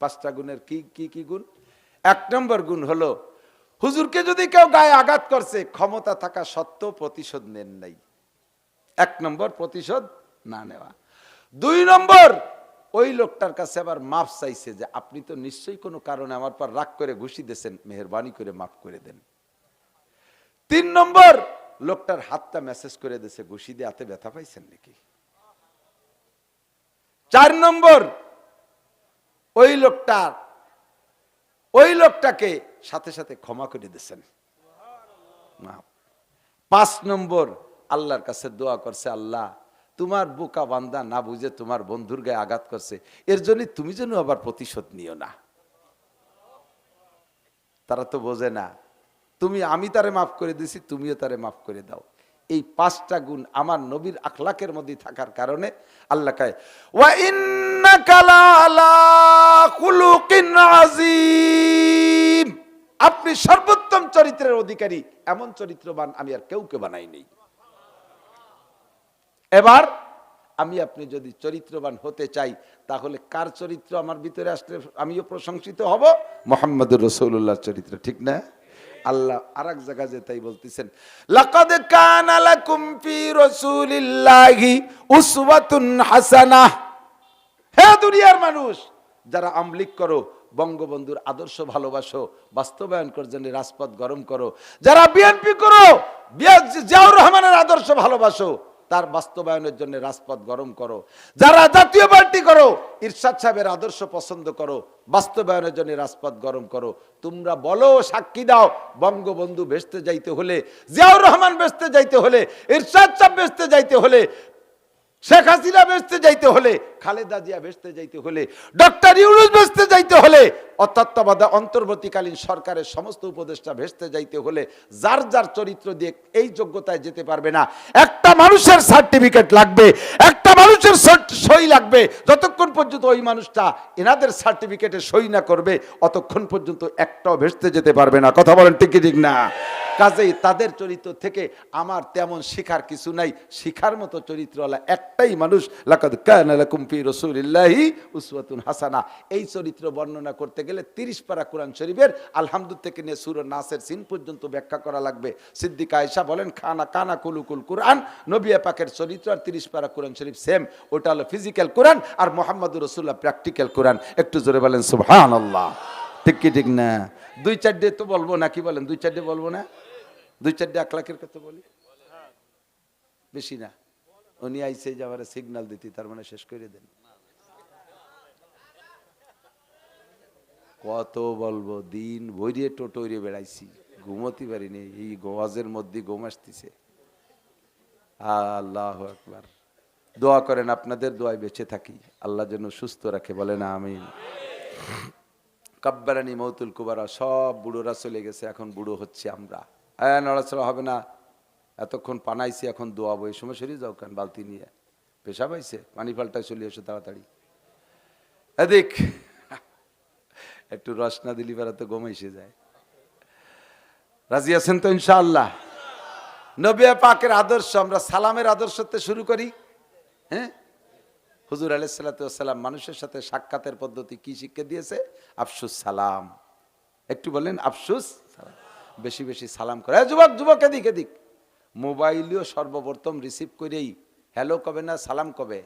5টা গুণের কি গুণ? 1 নম্বর গুণ হলো হুজুরকে যদি কেউ গায়ে আঘাত করছে, ক্ষমতা থাকা সত্ত্বেও প্রতিশোধ নেন নাই। 1 নম্বর প্রতিশোধ না নেওয়া। 2 নম্বর ওই লোকটার কাছে আবার মাফ চাইছে যে আপনি তো নিশ্চয়ই কোনো কারণে আমার পর রাগ করে ঘুষি দিয়েছেন, মেহেরবানি করে মাফ করে দেন। 3 নম্বর লোকটার হাতটা মেসেজ করে দিয়েছে, ঘুষি দিয়ে হাতে ব্যথা পাইছেন নাকি। 4 নম্বর ওই লোকটাকে সাথে সাথে ক্ষমা করে দিয়েছেন। 5 নম্বর আল্লাহর কাছে দোয়া করছে, আল্লাহ তোমার বোকা বান্দা না বুঝে তোমার বন্ধুর গায়ে আঘাত করছে, এর জন্য তুমি যেন আবার প্রতিশোধ নিও না। তারা তো বোঝে না, আমি তারে মাফ করে দিছি, তুমিও তারে মাফ করে দাও। এই 5টা গুণ আমার নবীর আখলাকের মধ্যে থাকার কারণে আল্লাহ কয় ওয়া ইন্নাকা লাআলা খুলুকিন আযীম, আপনি সর্বোত্তম চরিত্রের অধিকারী, এমন চরিত্রবান আমি আর কেউকে বানাই নেই। এবার আপনি যদি চরিত্রবান হতে চাই, তাহলে কার চরিত্র আমার ভিতরে আসলে আমিও প্রশংসিত হব? মুহাম্মদুর রাসূলুল্লাহর চরিত্র, ঠিক না? আল্লাহ আরেক জায়গায় যে তাই বলতেছেন, লাকাদ কানা লাকুম ফি রাসূলিল্লাহি উসওয়াতুন হাসানাহ। হে দুনিয়ার মানুষ, যারা আমলিক করো, বঙ্গবন্ধুর আদর্শ ভালোবাসো, বাস্তবায়ন করার জন্য রাজপথ গরম করো। যারা বিএনপি করো, জিয়াউর রহমানের আদর্শ ভালোবাসো, তার বাস্তবায়নের জন্য রাজপথ গরম করো। যারা জাতীয় পার্টি করো, ইরশাদ সাহেবের আদর্শ পছন্দ করো, বাস্তবায়নের জন্য রাজপথ গরম করো। তোমরা বলো, সাক্ষী দাও, বঙ্গবন্ধু বেচতে যাইতে হলে, জিয়াউর রহমান বেচতে যাইতে হলে, ইরশাদ সাহেব বেচতে যাইতে হলে, শেখ হাসিনা বেচতে যাইতে হলে, খালেদা জিয়া বেচতে যাইতে হলে, ডক্টর ইউনূস বেচতে যাইতে হলে, অন্তর্বর্তীকালীন সরকারের সমস্ত উপদেষ্টা বেচতে যাইতে হলে, যার যার চরিত্র দিয়ে এই যোগ্যতায় যেতে পারবে না। একটা মানুষের সার্টিফিকেট লাগবে, একটা মানুষের সই লাগবে। যতক্ষণ পর্যন্ত ওই মানুষটা এনাদের সার্টিফিকেটে সই না করবে, অতক্ষণ পর্যন্ত একটাও বেচতে যেতে পারবে না। কথা বলেন ঠিক কি ঠিক না? কাজেই তাদের চরিত্র থেকে আমার তেমন শিখার কিছু নাই। শিখার মতো চরিত্রওয়ালা একটাই মানুষ, লাকাদ কানা লাকুম ফি রাসূলিল্লাহি উসওয়াতুন হাসানাহ। এই চরিত্র বর্ণনা করতে গেলে 30 পারা কোরআন শরীফের আলহামদুলিল্লাহ থেকে নিয়ে সূরা নাসের সিন পর্যন্ত ব্যাখ্যা করা লাগবে। সিদ্দিকা আয়েশা বলেন, কানা কুলুকুল কোরআন, নবী পাকের চরিত্র আর 30 পারা কোরআন শরীফ সেম। ওটা হলো ফিজিক্যাল কোরআন, আর মুহাম্মদুর রাসূলুল্লাহ প্র্যাকটিক্যাল কোরআন। একটু জোরে বলেন সুবহানাল্লাহ। ঠিক কি ঠিক না? 2-4 তো বলবো না, কি বলেন? 2-4 বলবো না? 2-4 আখলাকের কথা বলি, বেশি না। উনি আইসে যে আমার সিগন্যাল দিতে, তার মানে শেষ করে দেন। কত বলবো, দিন ভরিয়ে টোটোরে বেড়াইছি, ঘুমোতে পারিনি। এই গোয়াজের মধ্যে ঘুম আসতেছে। আল্লাহু আকবার। দোয়া করেন, আপনাদের দোয়ায় বেঁচে থাকি, আল্লাহ যেন সুস্থ রাখে, বলেন আমিন। কাব্বারানি মৌতুল কুবারা, সব বুড়োরা চলে গেছে, এখন বুড়ো হচ্ছে আমরা। নড়াচড়া হবে না, এতক্ষণ পানাইছি, এখন দোয়াবো। এই সময় সরিয়ে যাও কেন, বালতি নিয়ে পেশা পাইছে, পানি পাল্টায় চলে এসো তাড়াতাড়ি। এদিক একটু রস না দিলি বেড়া তো ঘুমাইসে যায়। রাজি আছেন তো ইনশাআল্লাহ? নবী পাকের আদর্শ, আমরা সালামের আদর্শতে শুরু করি। হ্যাঁ, হুজুর আলাইহিস সালাতু ওয়াস সালাম মানুষের সাথে সাক্ষাতের পদ্ধতি কি শিক্ষা দিয়েছে? আফসুস সালাম। একটু বলেন আফসুস সালাম। বেশি বেশি সালাম করে। যুবক এদিক মোবাইলেও সর্বপ্রথম রিসিভ করেই হ্যালো কবে না, সালাম কবে?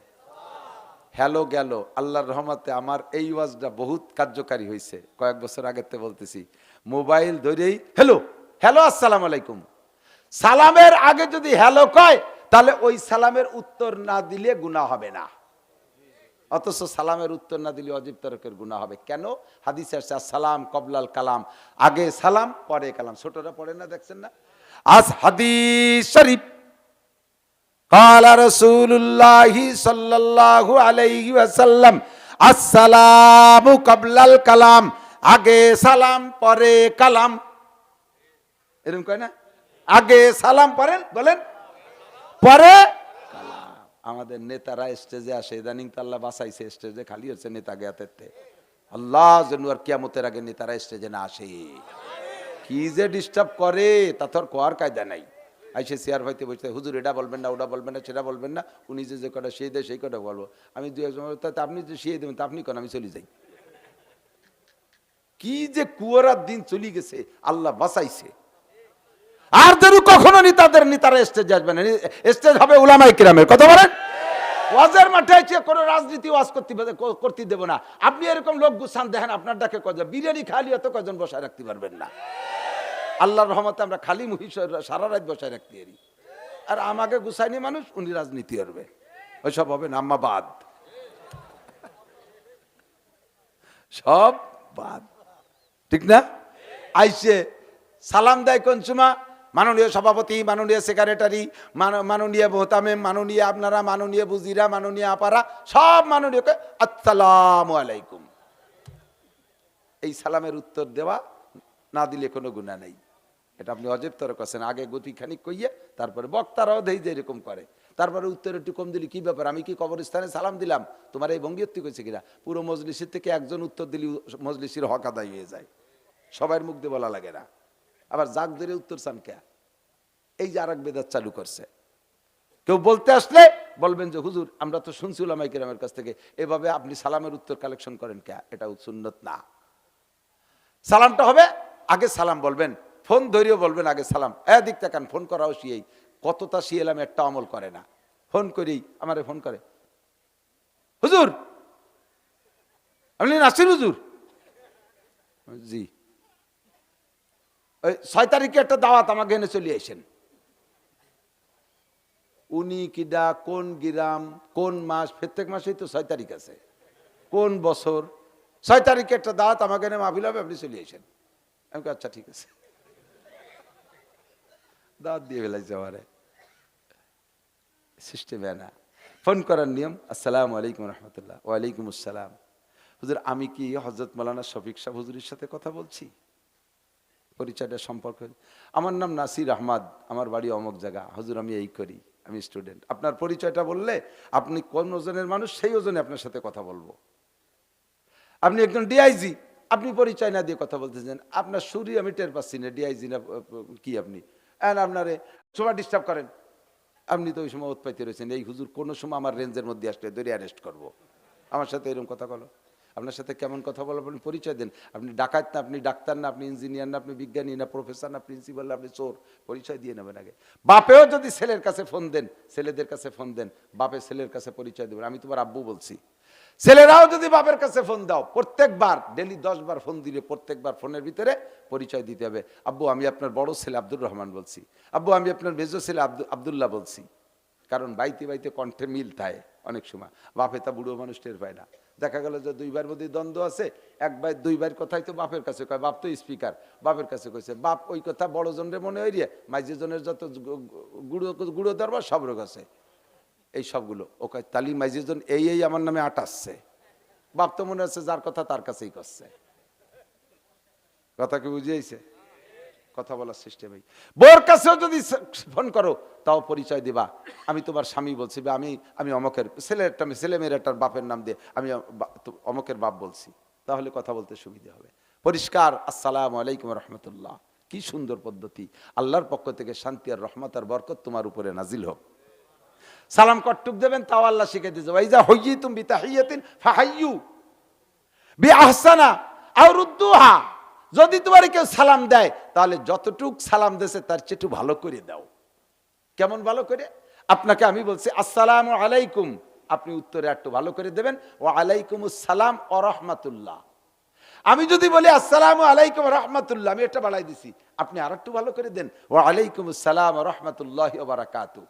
হ্যালো গেল। আল্লাহর রহমতে আমার এই ওয়াজটা বহুত কার্যকারী হয়েছে। কয়েক বছর আগের থেকে বলতেছি, মোবাইল ধরেই হ্যালো আসসালামু আলাইকুম। সালামের আগে যদি হ্যালো কয়, তাহলে ওই সালামের উত্তর না দিলে গুনাহ হবে না। অথচ সালামের উত্তর না দিলে অজীব তরকের গুনাহ হবে। কেন? হাদিসে আসছে সালাম কবলাল কালাম, আগে সালাম পরে কালাম। ছোটরা পড়ে না, দেখছেন না? আজ হাদিস শরীফ, ক্বালা রাসূলুল্লাহি সাল্লাল্লাহু আলাইহি ওয়াসাল্লাম, আসসালামু কবলাল কালাম, আগে সালাম পরে কালাম। এরকম কয় না? আগে সালাম পড়েন, বলেন পরে কালাম। আমাদের নেতারা স্টেজে আসে, ইদানিং তো আল্লাহ বাঁচাইছে, স্টেজে খালি হচ্ছে নেতা গেতে। আল্লাহ যেন আর কিয়ামতের আগে নেতারা স্টেজে না আসে। কি যে ডিস্টার্ব করে তা তো আর কোয়ার কায়দা নাই। আইসে চেয়ার ভাইতে বসতে, হুজুর এটা বলবেন না, ওটা বলবেন না, সেটা বলবেন না, উনি যে কটা সেই দেয় সেই কটা বলবো। আমি দু একজন আপনি যে শিয়ে দেবেন তা আপনি কেন, আমি চলে যাই। কি যে কুয়ারার দিন চলে গেছে, আল্লাহ বাঁচাইছে। আর যেন কখনো নেতারা স্টেজে আসবে না, স্টেজ হবে উলামায়ে কিরামের। কথা বলেন, ওয়াজের মাঠে কোনো রাজনীতি ওয়াজ করতে দেব না। আপনি এরকম লোক গুছান দেখেন, আপনার ডাকে কজন বিরিয়ানি খালি এত কজন বসায় রাখতে পারবেন না। আল্লাহর রহমতে আমরা খালি মহিষ সারা রাত বসায় রাখতে পারি। আর আমাকে গুছাইনি মানুষ, উনি রাজনীতি করবে, ওইসব হবে না। আম্মা বাদ, সব বাদ, ঠিক না? আইসে সালাম দেয় কোন সময়? মাননীয় সভাপতি, মাননীয় সেক্রেটারি, মাননীয় মোহতামেম, মাননীয় আপনারা, মাননীয় বুজিরা, মাননীয় আপারা, সব মাননীয় আসসালামু আলাইকুম। এই সালামের উত্তর দেওয়া না দিলে কোনো গুনাহ নেই। এটা আপনি অজেব তর করছেন। আগে গতি খানিক কইয়ে তারপরে বক্তারাও দেই যে এরকম করে, তারপরে উত্তর একটু কম দিলি কি ব্যাপার, আমি কি কবরস্থানে সালাম দিলাম, তোমার এই ভঙ্গিয়ত্তি কইছে কিনা? পুরো মজলিসের থেকে একজন উত্তর দিলি মজলিসের হক আদায় হয়ে যায়, সবার মুখ দিয়ে বলা লাগে না। আবার জাগ ধরে উত্তর চান কে? এই যে আরেক বেদাত চালু করছে। কেউ বলতে আসলে বলবেন যে হুজুর আমরা তো শুনছি উলামায়ে কিরামের কাছ থেকে, এভাবে আপনি সালামের উত্তর কালেকশন করেন কে? এটা সুন্নত না। সালামটা হবে আগে সালাম বলবেন, ফোন ধরিয়ে বলবেন আগে সালাম। দিক তাকান, ফোন করাও শিয়েই কতটা শিয়েলাম, একটা আমল করে না। ফোন করেই আমারে ফোন করে, হুজুর আপনি নাসির হুজুর? জি, ওই 6 তারিখে একটা দাওয়াত আমাকে এনে চলে আসেন। উনি কিডা, কোন গ্রাম, কোন মাস? প্রত্যেক মাসেই তো 6 তারিখ আছে। কোন বছর? 6 তারিখে একটা দাওয়াত আমাকে এনে মাহফিল হবে, আপনি চলে আসেন। আমি আচ্ছা ঠিক আছে, দাওয়াত দিয়ে ফেলাইছে আমারে। সিস্টেমে না, ফোন করার নিয়ম, আসসালামু আলাইকুম রহমতুল্লাহ। ওয়ালাইকুম আসসালাম। হুজুর আমি কি হযরত মাওলানা শফিক সাহেব হুজুরের সাথে কথা বলছি? পরিচয়টা সম্পর্ক, আমার নাম নাসির আহমদ, আমার বাড়ি অমুক জায়গা, হুজুর আমি এই করি, আমি স্টুডেন্ট। আপনার পরিচয়টা বললে আপনি কোন ওজনের মানুষ সেই ওজনে আপনার সাথে কথা বলবো। আপনি একজন ডিআইজি, আপনি পরিচয় না দিয়ে কথা বলতেছেন, আপনার সুরই আমি টের পাচ্ছি না, ডিআইজি না কি আপনি। আপনারে সময় ডিস্টার্ব করেন, আপনি তো ওই সময় উৎপাইতে রয়েছেন, এই হুজুর কোনো সময় আমার রেঞ্জের মধ্যে আসলে ধরে অ্যারেস্ট করবো। আমার সাথে এরকম কথা বলো, আপনার সাথে কেমন কথা বলো, আপনি পরিচয় দেন। আপনি ডাকাত না, আপনি ডাক্তার না, আপনি ইঞ্জিনিয়ার না, আপনি বিজ্ঞানী না, প্রফেসর না, প্রিন্সিপাল না, আপনি চোর, পরিচয় দিয়ে নেবেন আগে। বাপেও যদি ছেলের কাছে ফোন দেন, ছেলেদের কাছে ফোন দেন, বাপে ছেলের কাছে পরিচয় দেবেন, আমি তোমার আব্বু বলছি। ছেলেরাও যদি বাপের কাছে ফোন দাও, প্রত্যেকবার ডেলি 10 বার ফোন দিলে প্রত্যেকবার ফোনের ভিতরে পরিচয় দিতে হবে। আব্বু আমি আপনার বড় ছেলে আব্দুর রহমান বলছি, আব্বু আমি আপনার মেজো ছেলে আব্দুল্লাহ বলছি। কারণ বাইতে বাইতে কণ্ঠে মিল থাকে অনেক সময়, বাপে তা বুড়ো মানুষ টের পায় না। দেখা গেল যে 2 ভাইয়ের মধ্যে দ্বন্দ্ব আছে, 1 ভাই 2 ভাইয়ের কথাই তো বাপের কাছে কয়, বাপ তো স্পিকার, বাপের কাছে কইছে, বাপ ওই কথা বড় জনের মনে হইরে মাইজে জনের যত গুঁড়ো দরবার সব রোগ আছে, এই সবগুলো ও কয় তালি মাইজে জন এই আমার নামে আটাচ্ছে। বাপ তো মনে হচ্ছে যার কথা তার কাছেই করছে। কথা কি বুঝিয়েছে? কথা বলার সিস্টেমই। বোর কাছেও যদি ফোন করো তাও পরিচয় দিবা, আমি তোমার স্বামী বলছি, বা আমি অমকের ছেলে মেয়ের একটা বাপের নাম দিয়ে আমি অমকের বাপ বলছি, তাহলে কথা বলতে সুবিধা হবে। পরিষ্কার আসসালামু আলাইকুম রহমতুল্লাহ, কি সুন্দর পদ্ধতি। আল্লাহর পক্ষ থেকে শান্তি আর রহমত আর বরকত তোমার উপরে নাজিল হোক। সালাম কটুক দেবেন তাও আল্লাহ শিখে দিয়েছে, ওয়াইজা হুইয়িতুম বিতাহিয়াতিন ফাহাইয়ু বিআহসানা আও রুদ্দুহা। যদি তোমার কেউ সালাম দেয় তাহলে যতটুক সালাম দেছে তার চেয়ে একটু ভালো করে দাও। কেমন ভালো করে? আপনাকে আমি বলছি আসসালামু আলাইকুম, আপনি উত্তরে একটু ভালো করে দেবেন ওয়া আলাইকুমুস সালাম ওয়া রাহমাতুল্লাহ। আমি যদি বলি আসসালামু আলাইকুম ওয়া রাহমাতুল্লাহ, আমি এটা বাড়াই দিছি, আপনি আরেকটু ভালো করে দেন ওয়া আলাইকুমুস সালাম ওয়া রাহমাতুল্লাহি ওয়া বারাকাতুহু।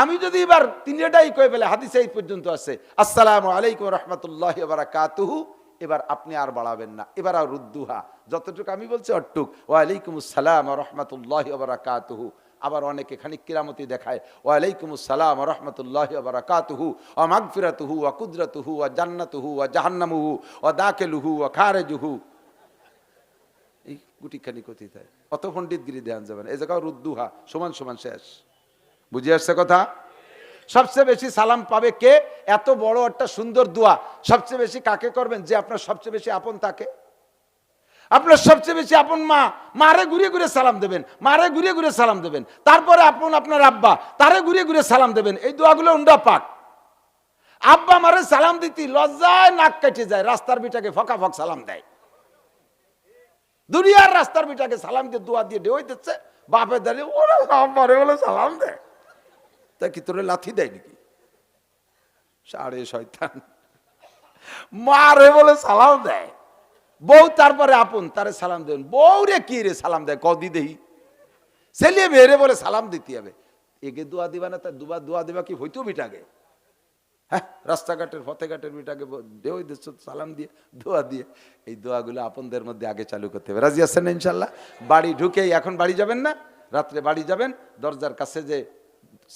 আমি যদি এবার তিনটাই কই ফেলে, হাদিসে এই পর্যন্ত আছে আসসালামু আলাইকুম ওয়া রাহমাতুল্লাহি ওয়া বারাকাতুহু, এবার আপনি আর বাড়াবেন না, এবার আর রুদ্দুহা, যতটুকু আমি বলছি অটুক ওয়া আলাইকুমুস সালাম ওয়া রাহমাতুল্লাহি ওয়া বারাকাতুহু। আবার অনেকে খানিক কিরামতি দেখায় ওয়া আলাইকুমুস সালাম ওয়া রাহমাতুল্লাহি ওয়া বারাকাতুহু ওয়া মাগফিরাতুহু ওয়া কুদরাতুহু ওয়া জান্নাতুহু ওয়া জাহান্নামুহু ওয়া দাখিলুহু ওয়া খারিজুহু। এই গুটি খানিক কথি থাকে, অত পণ্ডিতগিরি দেন যাবেন, এই জায়গায় রুদ্দুহা সমান সমান শেষ। বুঝে আসছে কথা? সবচেয়ে বেশি সালাম পাবে কে? এত বড় একটা সুন্দর দোয়া সবচেয়ে বেশি কাকে করবেন? যে আপনার সবচেয়ে বেশি আপন তাকে। আপনার সবচেয়ে বেশি আপন মা, মারে ঘুরিয়ে ঘুরে সালাম দেবেন, মারে ঘুরিয়ে ঘুরে সালাম দেবেন। তারপরে আপন আপনার আব্বা, তারে ঘুরিয়ে ঘুরে সালাম দেবেন। এই দোয়াগুলো উন্ডা পাক। আব্বা মারে সালাম দিতি লজ্জায় নাক কেটে যায়, রাস্তার বিটাকে ফকা ফক সালাম দেয়। দুনিয়ার রাস্তার বিটাকে সালাম দিয়ে দোয়া দিয়ে ঢেউই দিচ্ছে, বাপে দাঁড়িয়ে ওরা মারে বলে সালাম দেয়। তা কি তোরে লাথি দেয় নাকি? সাড়ে শয়তান, মারে বলে সালাম দেয়। বউ তারপরে আপন, তারে সালাম দেবেন। বউ রে কি রে সালাম দেয় কদি দেহি? ছেলে মেয়েরে বলে সালাম দিতে হবে। এগে দোয়া দিবা না, তাই দুবার দোয়া দিবা কি হইতো বিটাকে? হ্যাঁ, রাস্তাঘাটের ফতেঘাটের বিটাকে ঢেউই দিচ্ছ সালাম দিয়ে দোয়া দিয়ে। এই দোয়াগুলো আপনদের মধ্যে আগে চালু করতে হবে। রাজি আছেন না ইনশাল্লাহ? বাড়ি ঢুকেই, এখন বাড়ি যাবেন না, রাত্রে বাড়ি যাবেন, দরজার কাছে যে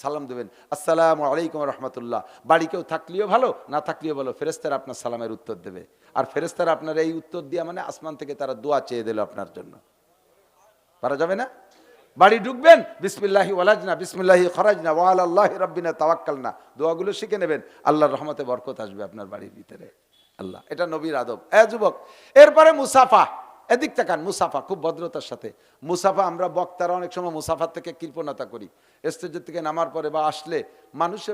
সালাম দেবেন, আসসালামু আলাইকুম রহমতুল্লাহ। বাড়ি কেউ থাকলেও ভালো, না থাকলেও ভালো, ফেরেশতারা আপনার সালামের উত্তর দেবে। আর ফেরেশতারা আপনার এই উত্তর দিয়া মানে আসমান থেকে তারা দোয়া চেয়ে দিল আপনার জন্য। পারা যাবে না? বাড়ি ঢুকবেন, বিসমিল্লাহি ওয়ালাজনা বিসমিল্লাহি খরাজনা ওয়া আলাল্লাহি রাব্বিনা তাওয়াক্কালনা, দোয়াগুলো শিখে নেবেন। আল্লাহর রহমতে বরকত আসবে আপনার বাড়ির ভিতরে। আল্লাহ, এটা নবীর আদব। যুবক, এরপরে মুসাফা, এদিক তাকান। মুসাফা খুব ভদ্রতার সাথে। মুসাফা, আমরা বক্তারা অনেক সময় মুসাফার থেকে কৃপণতা করি। স্টেজের থেকে নামার পরে বা আসলে মানুষে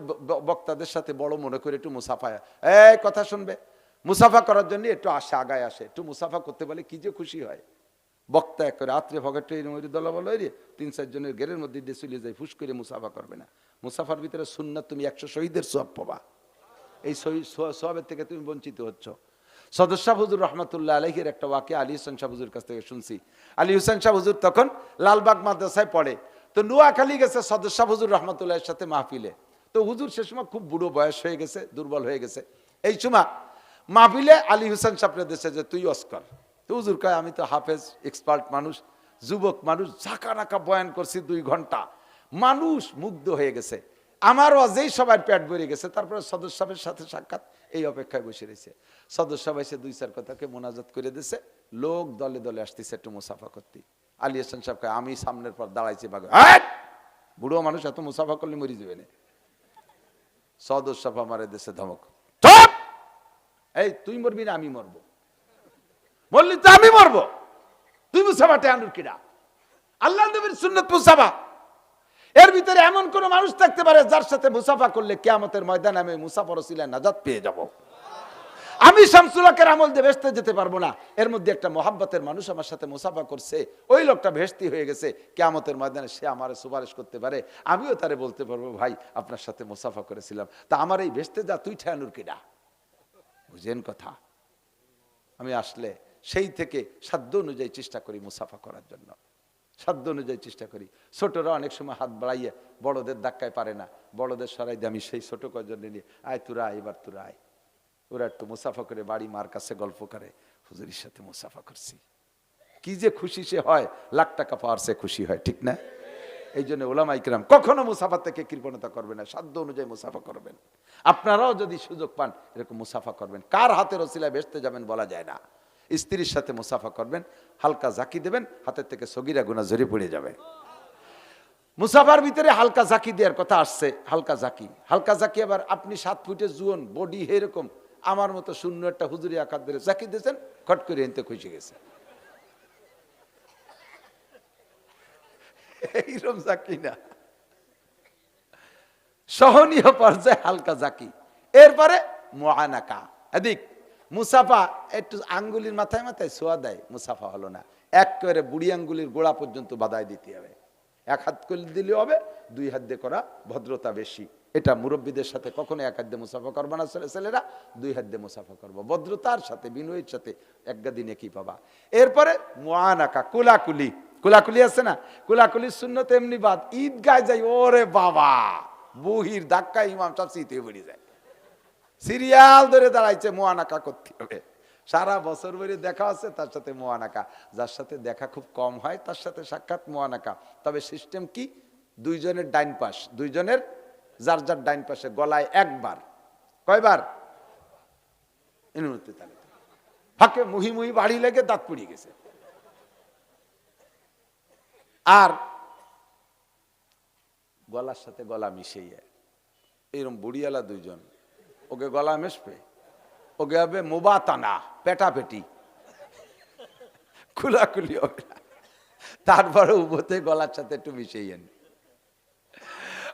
বক্তাদের সাথে বড় মনে করে একটু মুসাফায় কথা শুনবে। মুসাফা করার জন্য একটু আসে, আগায় আসে, একটু মুসাফা করতে বলে কি যে খুশি হয়। বক্তা এক করে রাত্রে ভগটে দলাবল হয়ে 3-4 জনের ঘেরের মধ্যে দিয়ে চলে যায়, ফুস করে মুসাফা করবে না। মুসাফার ভিতরে সুন্নাত, তুমি 100 শহীদের সওয়াব পাবা। এই সওয়াবের থেকে তুমি বঞ্চিত হচ্ছ। সদস্য হুজুর রহমতুল্লাহ আলাইহির একটা ওয়াকিয়া আলী হোসেন শাহ হুজুর কাছ থেকে শুনছি। আলী হোসেন শাহ হুজুর তখন লালবাগ মাদ্রাসায় পড়ে, তো নোয়াখালী গেছে সদস্য হুজুর রহমতুল্লাহের সাথে মাহফিলে। তো হুজুর সে সময় খুব বুড়ো বয়স হয়ে গেছে, দুর্বল হয়ে গেছে। এই সময় মাহফিলে আলী হোসেন সাহেবের দেশে যে তুই অস্কর। তো হুজুর কয় আমি তো হাফেজ, এক্সপার্ট মানুষ, যুবক মানুষ, ঝাঁকা নাকা বয়ান করছি 2 ঘন্টা, মানুষ মুগ্ধ হয়ে গেছে। আমারও যেই সবার পেট ভরে গেছে। তারপরে সদস্য সাহেবের সাথে সাক্ষাৎ, এই অপেক্ষায় বসে রয়েছে। সদস্য সাহেব এসে 2-4 কথাকে মোনাজাত করে দিছে। লোক দলে দলে আসতেছে একটু মুসাফা করতে। আলী হোসেন সাহেব কয় আমি সামনের পর দাঁড়াইছি, ভাগ বুড়ো মানুষ এত মুসাফা করলে মরি যাবে না। সদস্য সাহেব আমার দেশে ধমক, এই তুই মরবি না আমি মরবো? বললি তো আমি মরবো, তুই মুসাফাতে আনুর কিনা? আল্লাহ নবীর সুন্নাত মুসাফা। এর ভিতরে এমন কোন মানুষ থাকতে পারে যার সাথে মুসাফা করলে কিয়ামতের ময়দানে আমি মুসাফার ওসিলায় নাজাত পেয়ে যাব। আমি শামসুল হকের আমল দিয়ে ভেস্তে যেতে পারবো না। এর মধ্যে একটা মহাব্বতের মানুষ আমার সাথে মুসাফা করছে, ওই লোকটা ভেস্তি হয়ে গেছে, কিয়ামতের ময়দানে সে আমার সুপারিশ করতে পারে। আমিও তারে বলতে পারবো ভাই আপনার সাথে মুসাফা করেছিলাম, তা আমার এই ভেস্তে যা তুই ঠেয়ানুর কিনা? বুঝেন কথা? আমি আসলে সেই থেকে সাধ্য অনুযায়ী চেষ্টা করি মুসাফা করার জন্য, সাধ্য অনুযায়ী চেষ্টা করি। ছোটরা অনেক সময় হাত বাড়াইয়ে বড়দের ধাক্কায় পারে না, বড়দের সরাই দিয়ে আমি সেই ছোট কজন নিয়ে আয় তোরা আয়, এবার তোরা আয়। ওরা একটু মুসাফা করে বাড়ি মার কাছে গল্প করে, হুজুরের সাথে মুসাফা করছি। কি যে খুশি সে হয়, লাখ টাকা পাওয়ার সে খুশি হয়, ঠিক না? এই জন্য ওলামা ইকরাম কখনো মুসাফা থেকে কৃপণতা করবে না, সাধ্য অনুযায়ী মুসাফা করবেন। আপনারাও যদি সুযোগ পান এরকম মুসাফা করবেন। কার হাতের ওসিলায় ভেস্তে যাবেন বলা যায় না। স্ত্রীর সাথে মুসাফা করবেন, হালকা জাকি দেবেন, হাতের থেকে সগীরা গুনাহ ঝরে পড়ে যাবে। মুসাফার ভিতরে হালকা জাকি দেওয়ার কথা আসছে। হালকা জাকি, হালকা জাকি আবার আপনি 7 ফুটের জুয়ন বডি, এরকম আমার মতো শূন্য একটা হুজুরি আকার ধরে জাকি দিয়েছেন, খট করে এনতে খুশি গেছে, এইরকম জাকি না, সহনীয় পর্যায়ে হালকা জাকি। এরপরে মুআনাকা, এদিক মুসাফা একটু আঙ্গুলির মাথায় মাথায় ছোঁয়া দেয়, মুসাফা হলো না। একেবারে বুড়ি আঙ্গুলির গোড়া পর্যন্ত বাধায় দিতে হবে। 1 হাত করে দিলেও হবে, 2 হাত দিয়ে করা ভদ্রতা বেশি। এটা মুরব্বীদের সাথে কখনো 1 হাত দিয়ে মুসাফা করবে না ছেলেরা, 2 হাত দিয়ে মুসাফা করবো, ভদ্রতার সাথে বিনয়ের সাথে। এক দিনে কি পাবা। এরপরে মুআনাকা, কুলাকুলি। কুলাকুলি আছে না, কুলাকুলির সুন্নত এমনি বাদ। ঈদগায় যাই, ওরে বাবা, বহির ধাক্কা ইমাম সাহেব চিতে বেরিয়ে যায়, সিরিয়াল ধরে দাঁড়াইছে, মুআনাকা করতে হবে। সারা বছর ভরে দেখা আছে, তার সাথে মুআনাকা। যার সাথে দেখা খুব কম হয় তার সাথে সাক্ষাৎ মুআনাকা। তবে সিস্টেম কি, 2 জনের ডাইন পাশ, 2 জনের যার যার ডাইন পাশে গলায় একবার, কয়বার? ফাঁকে মুহি মুহি বাড়ি লেগে দাঁত পুড়িয়ে গেছে। আর গলার সাথে গলা মিশিয়ে এরকম বুড়িয়ালা দুইজন, ওকে গলা মেশবে, ওকে হবে মুবাতানা, পেটাপেটি, খুলাখুলি হবে না, তারপরে উভতে গলার সাথে একটু মিশিয়ে আনি।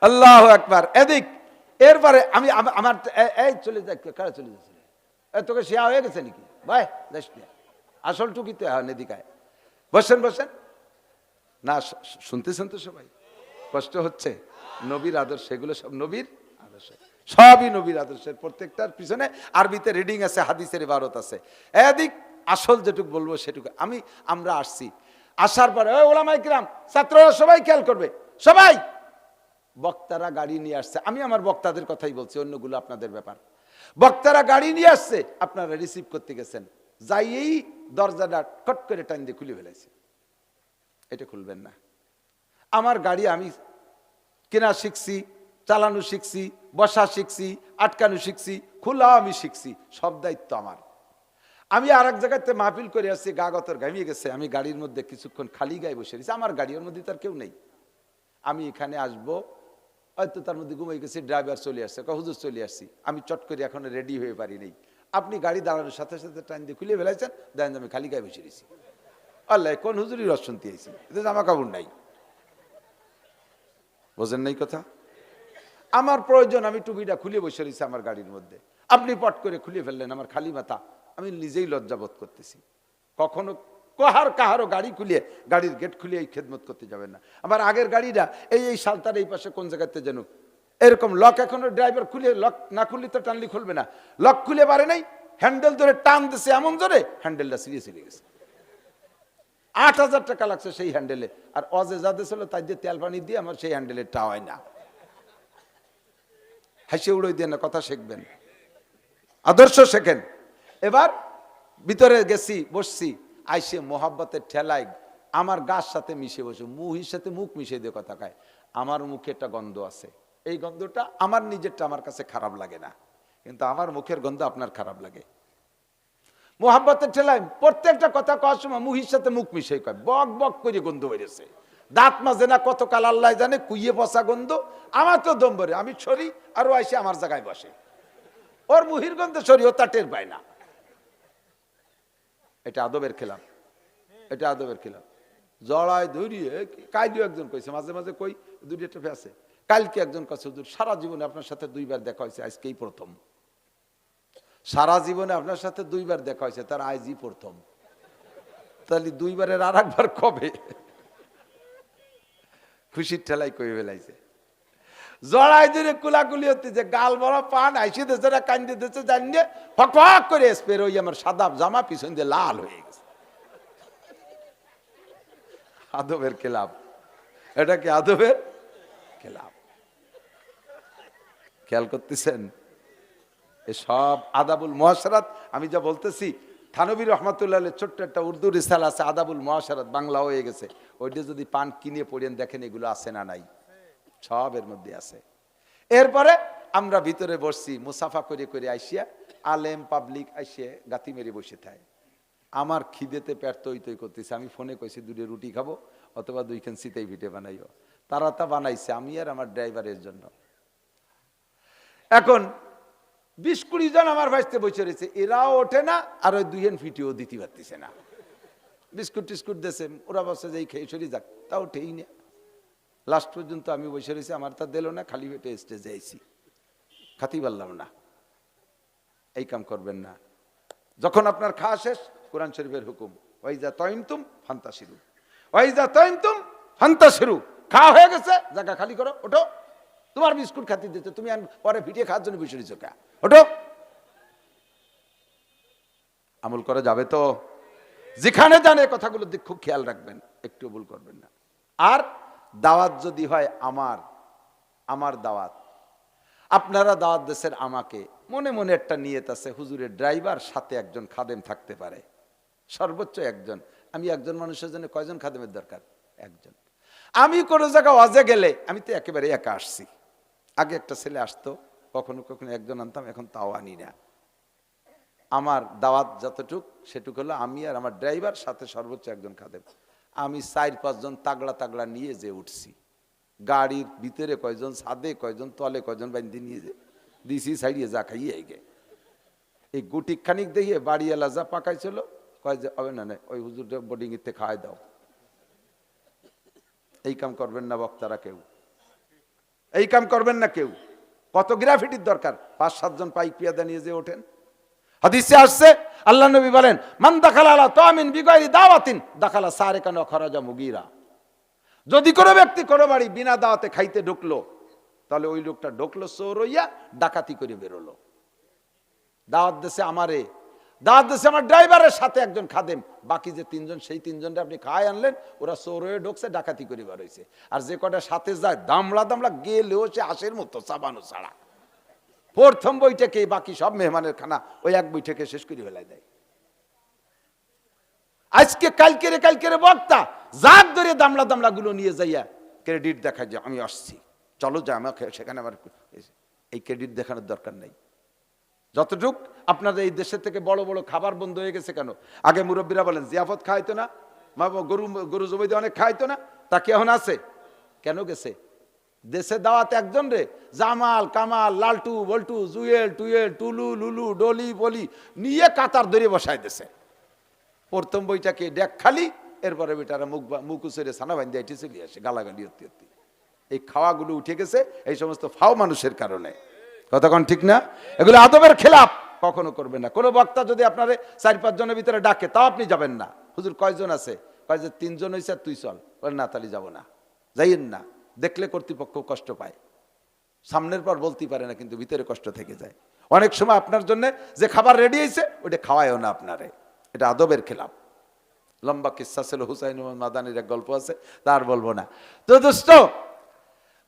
আল্লাহু আকবার। এদিক এরপরে আমি আমার এই চলে যাই, কারা চলে যাচ্ছে, তোকে শেয়া হয়ে গেছে নাকি ভাই, দেশ আসল টুকিতে হয় নেদিকায়। বসেন বসেন না, শুনতেছেন তো সবাই, কষ্ট হচ্ছে। নবীর আদর্শ, এগুলো সব নবীর আদর্শ, সবই নবীর আদর্শের, প্রত্যেকটার পিছনে আরবিতে রিডিং আছে, হাদিসের ইবারত আছে। এদিক আসল যেটুকু বলবো সেটুকু। আমরা আসছি, আসার পরে ওই ওলামায়ে কিরাম, ছাত্ররা সবাই খেয়াল করবে, সবাই বক্তারা গাড়ি নিয়ে আসছে, আমি আমার বক্তাদের কথাই বলছি, অন্যগুলো আপনাদের ব্যাপার। বক্তারা গাড়ি নিয়ে আসছে, আপনারা রিসিভ করতে গেছেন, যাইয়েই দরজাটা কট করে টাইম দিয়ে খুলে ফেলেছে। এটা খুলবেন না। আমার গাড়ি আমি কেনা শিখছি, চালানো শিখছি, বসা শিখছি, আটকানো শিখছি, খোলা আমি শিখছি, সব দায়িত্ব আমার। আমি আর এক জায়গাতে মাহফিল করে আসছি, গা গতর ঘামিয়ে গেছে, আমি গাড়ির মধ্যে কিছুক্ষণ খালি গায়ে বসে রয়েছি, আমার গাড়ির মধ্যে তার কেউ নেই। আমি এখানে আসবো, হয়তো তার মধ্যে ঘুমিয়ে গেছি, ড্রাইভার চলে আসছে, হুজুর চলে আসছি, আমি চট করে এখনো রেডি হয়ে পারি নেই। আপনি গাড়ি দাঁড়ানোর সাথে সাথে টাইম দিয়ে খুলে ফেলাইছেন, দেখেন আমি খালি গায়ে বসে রয়েছি। আল্লাহ, কোন হুজুরি রস শুনতে আইছি, এতে জামা কাপড় নাই, বোঝেন নাই কথা। আমার প্রয়োজন, আমি টুপিটা খুলে বসে রয়েছি আমার গাড়ির মধ্যে, আপনি পট করে খুলে ফেললেন, আমার খালি মাথা, আমি নিজেই লজ্জাবোধ করতেছি। কখনো কাহারও গাড়ি খুলিয়ে, গাড়ির গেট খুলিয়ে এই খেদমত করতে যাবেন না। আমার আগের গাড়িটা এই সালতার এই পাশে কোন জায়গাতে যেন এরকম লক, এখনো ড্রাইভার খুলে, লক না খুললে তো টানলি খুলবে না, লক খুলে পারে নাই, হ্যান্ডেল ধরে টান দিছে এমন জোরে, হ্যান্ডেলটা ছিঁড়ে চলে গেছে। 8,000 টাকা লাগছে সেই হ্যান্ডেলে, আর অজে যাদের ছিল তাই দিয়ে তেল পানি দিয়ে আমার সেই হ্যান্ডেলে টা হয় না। হাসি উড়োই দিয়ে না, কথা শিখবেন, আদর্শ শেখেন। এবার ভিতরে গেছি, বসছি, আইসে মোহাব্বতের ঠেলায় আমার গার সাথে মিশে বসে, মুহির সাথে মুখ মিশিয়ে দিয়ে কথা কয়। আমার মুখে একটা গন্ধ আছে, এই গন্ধটা আমার নিজেরটা আমার কাছে খারাপ লাগে না, কিন্তু আমার মুখের গন্ধ আপনার খারাপ লাগে। মোহাব্বতের ঠেলায় প্রত্যেকটা কথা কওয়ার সময় মুহির সাথে মুখ মিশিয়ে কয়, বক বক করে গন্ধ বেরিয়েছে, দাঁত মাজে না, কতকাল আল্লাহ জানে, কুইয়ে বসা গন্ধ। আমার তো দম ভরে, আমি সরি, আর ও আইসে আমার জায়গায় বসে, ওর মুহির গন্ধে সরি, ও তা টের পায় না। এটা আদবের খেলাফ, এটা আদবের খেলাফ। জড়ায় ধরিয়ে কাইলিও একজন কইছে, মাঝে মাঝে কই দুই একটা আছে, কালকে একজন কাছে, সারা জীবনে আপনার সাথে 2বার দেখা হয়েছে, আজকেই প্রথম। সারা জীবনে আপনার সাথে 2বার দেখা হয়েছে, তার আজই প্রথম, তাহলে 2বারের আর একবার কবে? খুশির ঠেলাই কই ফেলাইছে। জড়াই ধরে কুলাকুলি হচ্ছে, গাল বড় পান আইসি দেশে, কান্দে দেশে, জানিয়ে ফক ফক করে স্পের ওই আমার সাদা জামা পিছন দিয়ে লাল হয়ে গেছে। আদবের খেলাফ, এটা কি আদবের খেলাফ? খেয়াল করতেছেন? এসব আদাবুল মুআশারাত, আমি যা বলতেছি, থানবী রহমাতুল্লাহ ছোট্ট একটা উর্দু রিসালা আছে, আদাবুল মুআশারাত, বাংলা হয়ে গেছে, ওইটা যদি পান কিনে পড়েন দেখেন এগুলো আছে না নাই, সব এর মধ্যে আছে। এরপরে আমরা ভিতরে বসছি, মুসাফা করে করে আইসিয়া, আলেম পাবলিক আইসিয়া গাতি মেরে বসে থাকে। আমার খিদেতে পেট তৈ তৈ করতেছে, আমি ফোনে কইছি 2 রুটি খাবো অথবা 2খান সিতাই পিঠে বানাইও, তারা তা বানাইছে আমি আর আমার ড্রাইভারের জন্য। এখন 20-20 জন আমার ভাইতে বসে রয়েছে, এরাও ওঠে না, আর ওই 2 ফিটিও দিতে পারতেছে না। বিস্কুট টিস্কুট দেশে, ওরা বসে যে খেয়ে সরি যাক, তা ওঠেই না। লাস্ট পর্যন্ত আমি বসে রয়েছি, আমার তা দিল না, খালি পেটে স্টেজে আইছি, খাতি পারলাম না। এই কাম করবেন না। যখন আপনার খাওয়া শেষ, কোরআন শরীফের হুকুম, ওয়াইজা তাইমতুম ফান্তাশিরু, ওয়াইজা তাইমতুম ফান্তাশিরু, খাওয়া হয়ে গেছে, জায়গা খালি করো, ওঠো। তোমার বিস্কুট খাতি দিতে, তুমি পরে ভিডিও খাওয়ার জন্য বসে রয়েছো, কে ওঠো। আমল করা যাবে তো? যেখানে জানে কথাগুলো দিক খুব খেয়াল রাখবেন, একটু ভুল করবেন না। আর দাওয়াত যদি হয় আমার দাওয়াত, আপনারা দাওয়াত দেশের, আমাকে মনে মনে একটা নিয়ত আছে, হুজুরের ড্রাইভার সাথে একজন খাদেম থাকতে পারে, সর্বোচ্চ একজন। আমি একজন মানুষের জন্য কয়জন খাদেমের দরকার? একজন। আমি কোনো জায়গায় ওয়াজে গেলে, আমি তো একেবারে একা আসছি, আগে একটা ছেলে আসতো, কখনো কখনো একজন আনতাম, এখন তাও আনি না। আমার দাওয়াত যতটুক সেটুক হলো আমি আর আমার ড্রাইভার, সাথে সর্বোচ্চ একজন খাদেম। আমি 4-5 জন তাগড়া তাগড়া নিয়ে যে উঠছি, গাড়ির ভিতরে কয়জন, ছাদে কয়জন, তলে কয়জন বান্ধি নিয়ে যে দিছি সাইডিয়ে যা খাইয়ে গে। এই গুটি খানিক দেখিয়ে বাড়িওয়ালা যা পাকাইছিল কয় যে হবে না, ওই হুজুরটা বোর্ডিং এতে খাওয়াই দাও। এই কাম করবেন না বক্তারা কেউ, এই কাম করবেন না কেউ। কত গ্রাফিটির দরকার, 5-7 জন পাইক পিয়াদা নিয়ে যে ওঠেন। হাদিসে আসছে আল্লাহ নবী বলেন, মান দাখালা আলা তামিন বিগাইরি দাওয়াতিন দাখালা সারিকান ওয়া খারাজা মুগীরা। যদি কোনো ব্যক্তি কোনো বাড়ি বিনা দাওয়াতে খাইতে ঢুকলো, তাহলে ওই লোকটা ঢুকলো চোর হইয়া, ডাকাতি করে বেরোলো। দাওয়াত দেশে আমারে, দাওয়াত দেশে আমার ড্রাইভারের সাথে একজন খাদেম, বাকি যে 3 জন, সেই 3 জনটা আপনি খায় আনলেন, ওরা চোর হয়ে ঢুকছে, ডাকাতি করে বার হয়েছে। আর যে কটা সাথে যায় দামলা দামলা গেলেও সে হাসির মতো চাবানো ছাড়া। প্রথম বইটাকে বাকি সব মেহমানের খানা ওই এক বইটাকে শেষ করে ফেলাই দেয়। আজকে কালকেরে বক্তা যাক ধরে দামলা দামলা গুলো নিয়ে যাইয়া ক্রেডিট দেখায় যে আমি আসছি, চলো যা আমাকে সেখানে আমার, এই ক্রেডিট দেখানোর দরকার নেই। যতটুক আপনাদের এই দেশের থেকে বড় বড় খাবার বন্ধ হয়ে গেছে কেন? আগে মুরব্বীরা বলেন জিয়াফত খাইতো না, গরু জবাই অনেক খাইতো না, তা কি এখন আছে? কেন গেছে? দেশে দাওয়াত একজন রে জামাল কামাল লালটু বল্টু জুয়েল টুয়েল টুলু লুলু ডলি বলি নিয়ে কাতার ধরে বসায় দেশে। প্রথম বইটাকে ডেক খালি, এরপরে বেটারা মুখ উচেরে ছানা বান্ধি এটি চলে আসে গালাগালি হতে হতে। এই খাওয়াগুলো উঠে গেছে এই সমস্ত ফাও মানুষের কারণে। কতক্ষণ ঠিক না? এগুলো আদবের খেলাফ, কখনো করবে না। কোনো বক্তা যদি আপনারে 4-5 জনের ভিতরে ডাকে, তাও আপনি যাবেন না। হুজুর কয়জন আছে? কয় যে 3 জন হয়েছে, তুই চল। বলে না, তাহলে যাবো না, যাইয়েন না। দেখলে কর্তৃপক্ষ কষ্ট পায়, সামনের পর বলতে পারে না, কিন্তু ভিতরে কষ্ট থেকে যায়। অনেক সময় আপনার জন্য যে খাবার রেডি হয়েছে ওইটা খাওয়ায়ও না আপনারে, এটা আদবের খেলাফ। লম্বা কিসসা ছিল, হুসাইন মাদানির এক গল্প আছে, তার বলবো না। তো দোস্ত,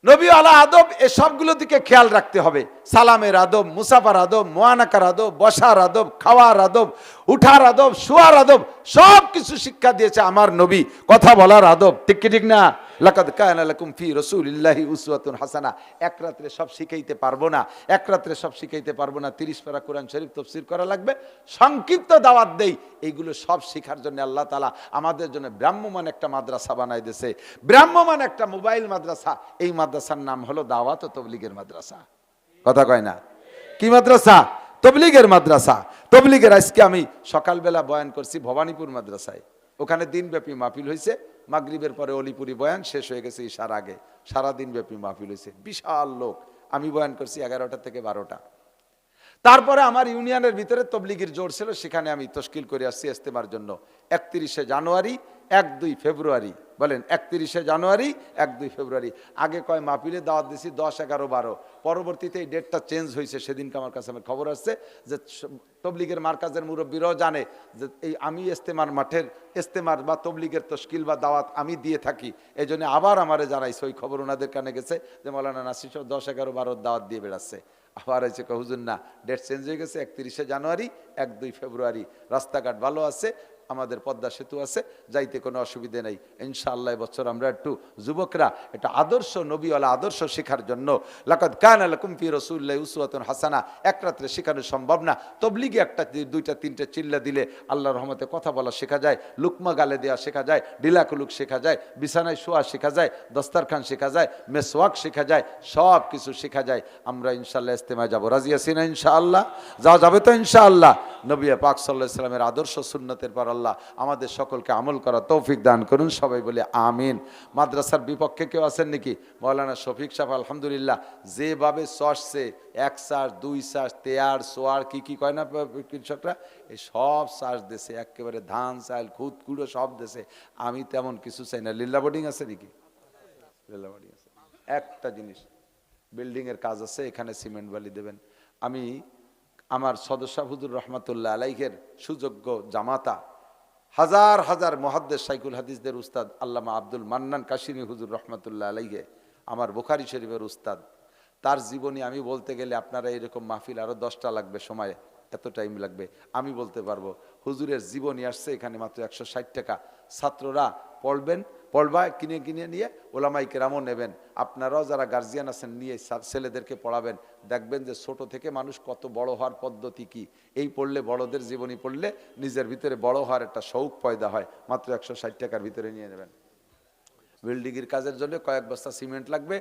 নবী আলা আদব, এ সবগুলো দিকে খেয়াল রাখতে হবে। সালামের আদব, মুসাফার আদব, মুআনাকার আদব, বসার আদব, খাওয়ার আদব, উঠার আদব, শোয়ার আদব, সব কিছু শিক্ষা দিয়েছে আমার নবী। কথা বলার আদব, ঠিক কি ঠিক না? লাকাদ কানা লাকুম ফি রাসূলিল্লাহি উসওয়াতুন হাসানা। এক রাত্রে সব শিখাইতে পারবো না, এক রাত্রে সব শিখাইতে পারবো না। 30 পারা কোরআন শরীফ তাফসীর করা লাগবে। সংক্ষিপ্ত দাওয়াত দেই, এইগুলো সব শেখার জন্য আল্লাহ তাআলা আমাদের জন্য ব্রাহ্মমান একটা মাদ্রাসা বানাই দিয়েছে, ব্রাহ্মমান একটা মোবাইল মাদ্রাসা। এই মাদ্রাসার নাম হলো দাওয়াত ও তাবলীগের মাদ্রাসা। কথা কয় না? কি মাদ্রাসা? তাবলীগের মাদ্রাসা। তাবলীগের আজকে আমি সকালবেলা বয়ান করছি ভবানীপুর মাদ্রাসায়, ওখানে দিনব্যাপী মাহফিল হয়েছে। মাগরিবের পরে অলিপুরি বয়ান শেষ হয়ে গেছে ঈশার আগে, সারাদিন ব্যাপী মাহফিল হয়েছে, বিশাল লোক। আমি বয়ান করছি 11টা থেকে 12টা। তারপরে আমার ইউনিয়নের ভিতরে তবলিগের জোর ছিল, সেখানে আমি তশকিল করে আসছি ইজতেমার জন্য। 31শে জানুয়ারি, 1-2 ফেব্রুয়ারি, বলেন 31শে জানুয়ারি, 1-2 ফেব্রুয়ারি। আগে কয় মাহফিলে দাওয়াত দিছি 10, 11, 12, পরবর্তীতে এই ডেটটা চেঞ্জ হয়েছে। সেদিনকে আমার কাছে আমার খবর আসছে যে তবলিগের মার্কাজের মুরব্বীরাও জানে যে এই আমি ইজতেমার মাঠের ইজতেমার বা তবলিগের তশকিল বা দাওয়াত আমি দিয়ে থাকি। এই জন্য আবার আমারে জানাইছে, ওই খবর ওনাদের কানে গেছে যে মৌলানা নাসির 10, 11, 12 দাওয়াত দিয়ে বেড়াচ্ছে। আবার আছে হুজুর না, ডেট চেঞ্জ হয়ে গেছে, 31শে জানুয়ারি, 1-2 ফেব্রুয়ারি। রাস্তাঘাট ভালো আছে, আমাদের পদ্মা সেতু আছে, যাইতে কোনো অসুবিধে নেই ইনশাআল্লাহ। এবছর আমরা একটু যুবকরা একটা আদর্শ নবীওয়ালা আদর্শ শেখার জন্য, লাকাদ কানা লাকুম ফি রাসূলিল্লাহি উসওয়াতুন হাসানা, এক রাত্রে শেখানো সম্ভব না। তবলিগে একটা 2টা 3টে চিল্লা দিলে আল্লাহর রহমতে কথা বলা শেখা যায়, লুকমা গালে দেওয়া শেখা যায়, ডিলাকুলুক শেখা যায়, বিছানায় শোয়া শেখা যায়, দস্তারখান শেখা যায়, মেসওয়াক শেখা যায়, সব কিছু শেখা যায়। আমরা ইনশাআল্লাহ ইজতেমায় যাব, রাজি আছি না? ইনশাআল্লাহ যাওয়া যাবে তো ইনশাআল্লাহ। নবী পাক সাল্লাল্লাহু আলাইহি সাল্লামের আদর্শ সুন্নতের পর আল্লাহ আমাদের সকলকে আমল করা তৌফিক দান করুন, সবাই বলে আমিন। মাদ্রাসার বিপক্ষে কেউ আছেন নাকি? মাওলানা শফিক সাহেব আলহামদুলিল্লাহ যেভাবে চষছে, 1 চাষ 2 চাষ তেয়ার সোয়ার কি কয় না কৃষকরা, এই সব চাষ দেশে একেবারে ধান চাল খুদ কুড়ো সব দেশে। আমি তেমন কিছু চাই না। লিল্লা বোর্ডিং আছে নাকি? লিল্লা বোর্ডিং আছে। একটা জিনিস, বিল্ডিং এর কাজ আছে, এখানে সিমেন্ট বালি দেবেন। আমি আমার সদস্য হুজুর রহমাতুল্লাহ আলাইহের সুযোগ্য জামাতা, হাজার হাজার মুহাদ্দিস শাইখুল হাদিসদের উস্তাদ আল্লামা আব্দুল মান্নান কাশিমি হুজুর রহমাতুল্লাহ আলাইহে, আমার বুখারী শরীফের উস্তাদ, তার জীবনী আমি বলতে গেলে আপনারা এরকম মাহফিল আরো 10টা লাগবে, সময় এত টাইম লাগবে। আমি বলতে পারবো হুজুরের জীবনী আসছে এখানে মাত্র 160 টাকা। ছাত্ররা পড়বা কিনে নিয়ে ওলামাই কেরামও নেবেন। আপনারাও যারা গার্জিয়ান আছেন নিয়ে ছেলেদেরকে পড়াবেন। দেখবেন যে ছোট থেকে মানুষ কত বড় হওয়ার পদ্ধতি কি। এই পড়লে, বড়দের জীবনী পড়লে নিজের ভিতরে বড় হওয়ার একটা শৌক পয়দা হয়। মাত্র 160 টাকার ভিতরে নিয়ে নেবেন। বিল্ডিং এর কাজের জন্য কয়েক বস্তা সিমেন্ট লাগবে।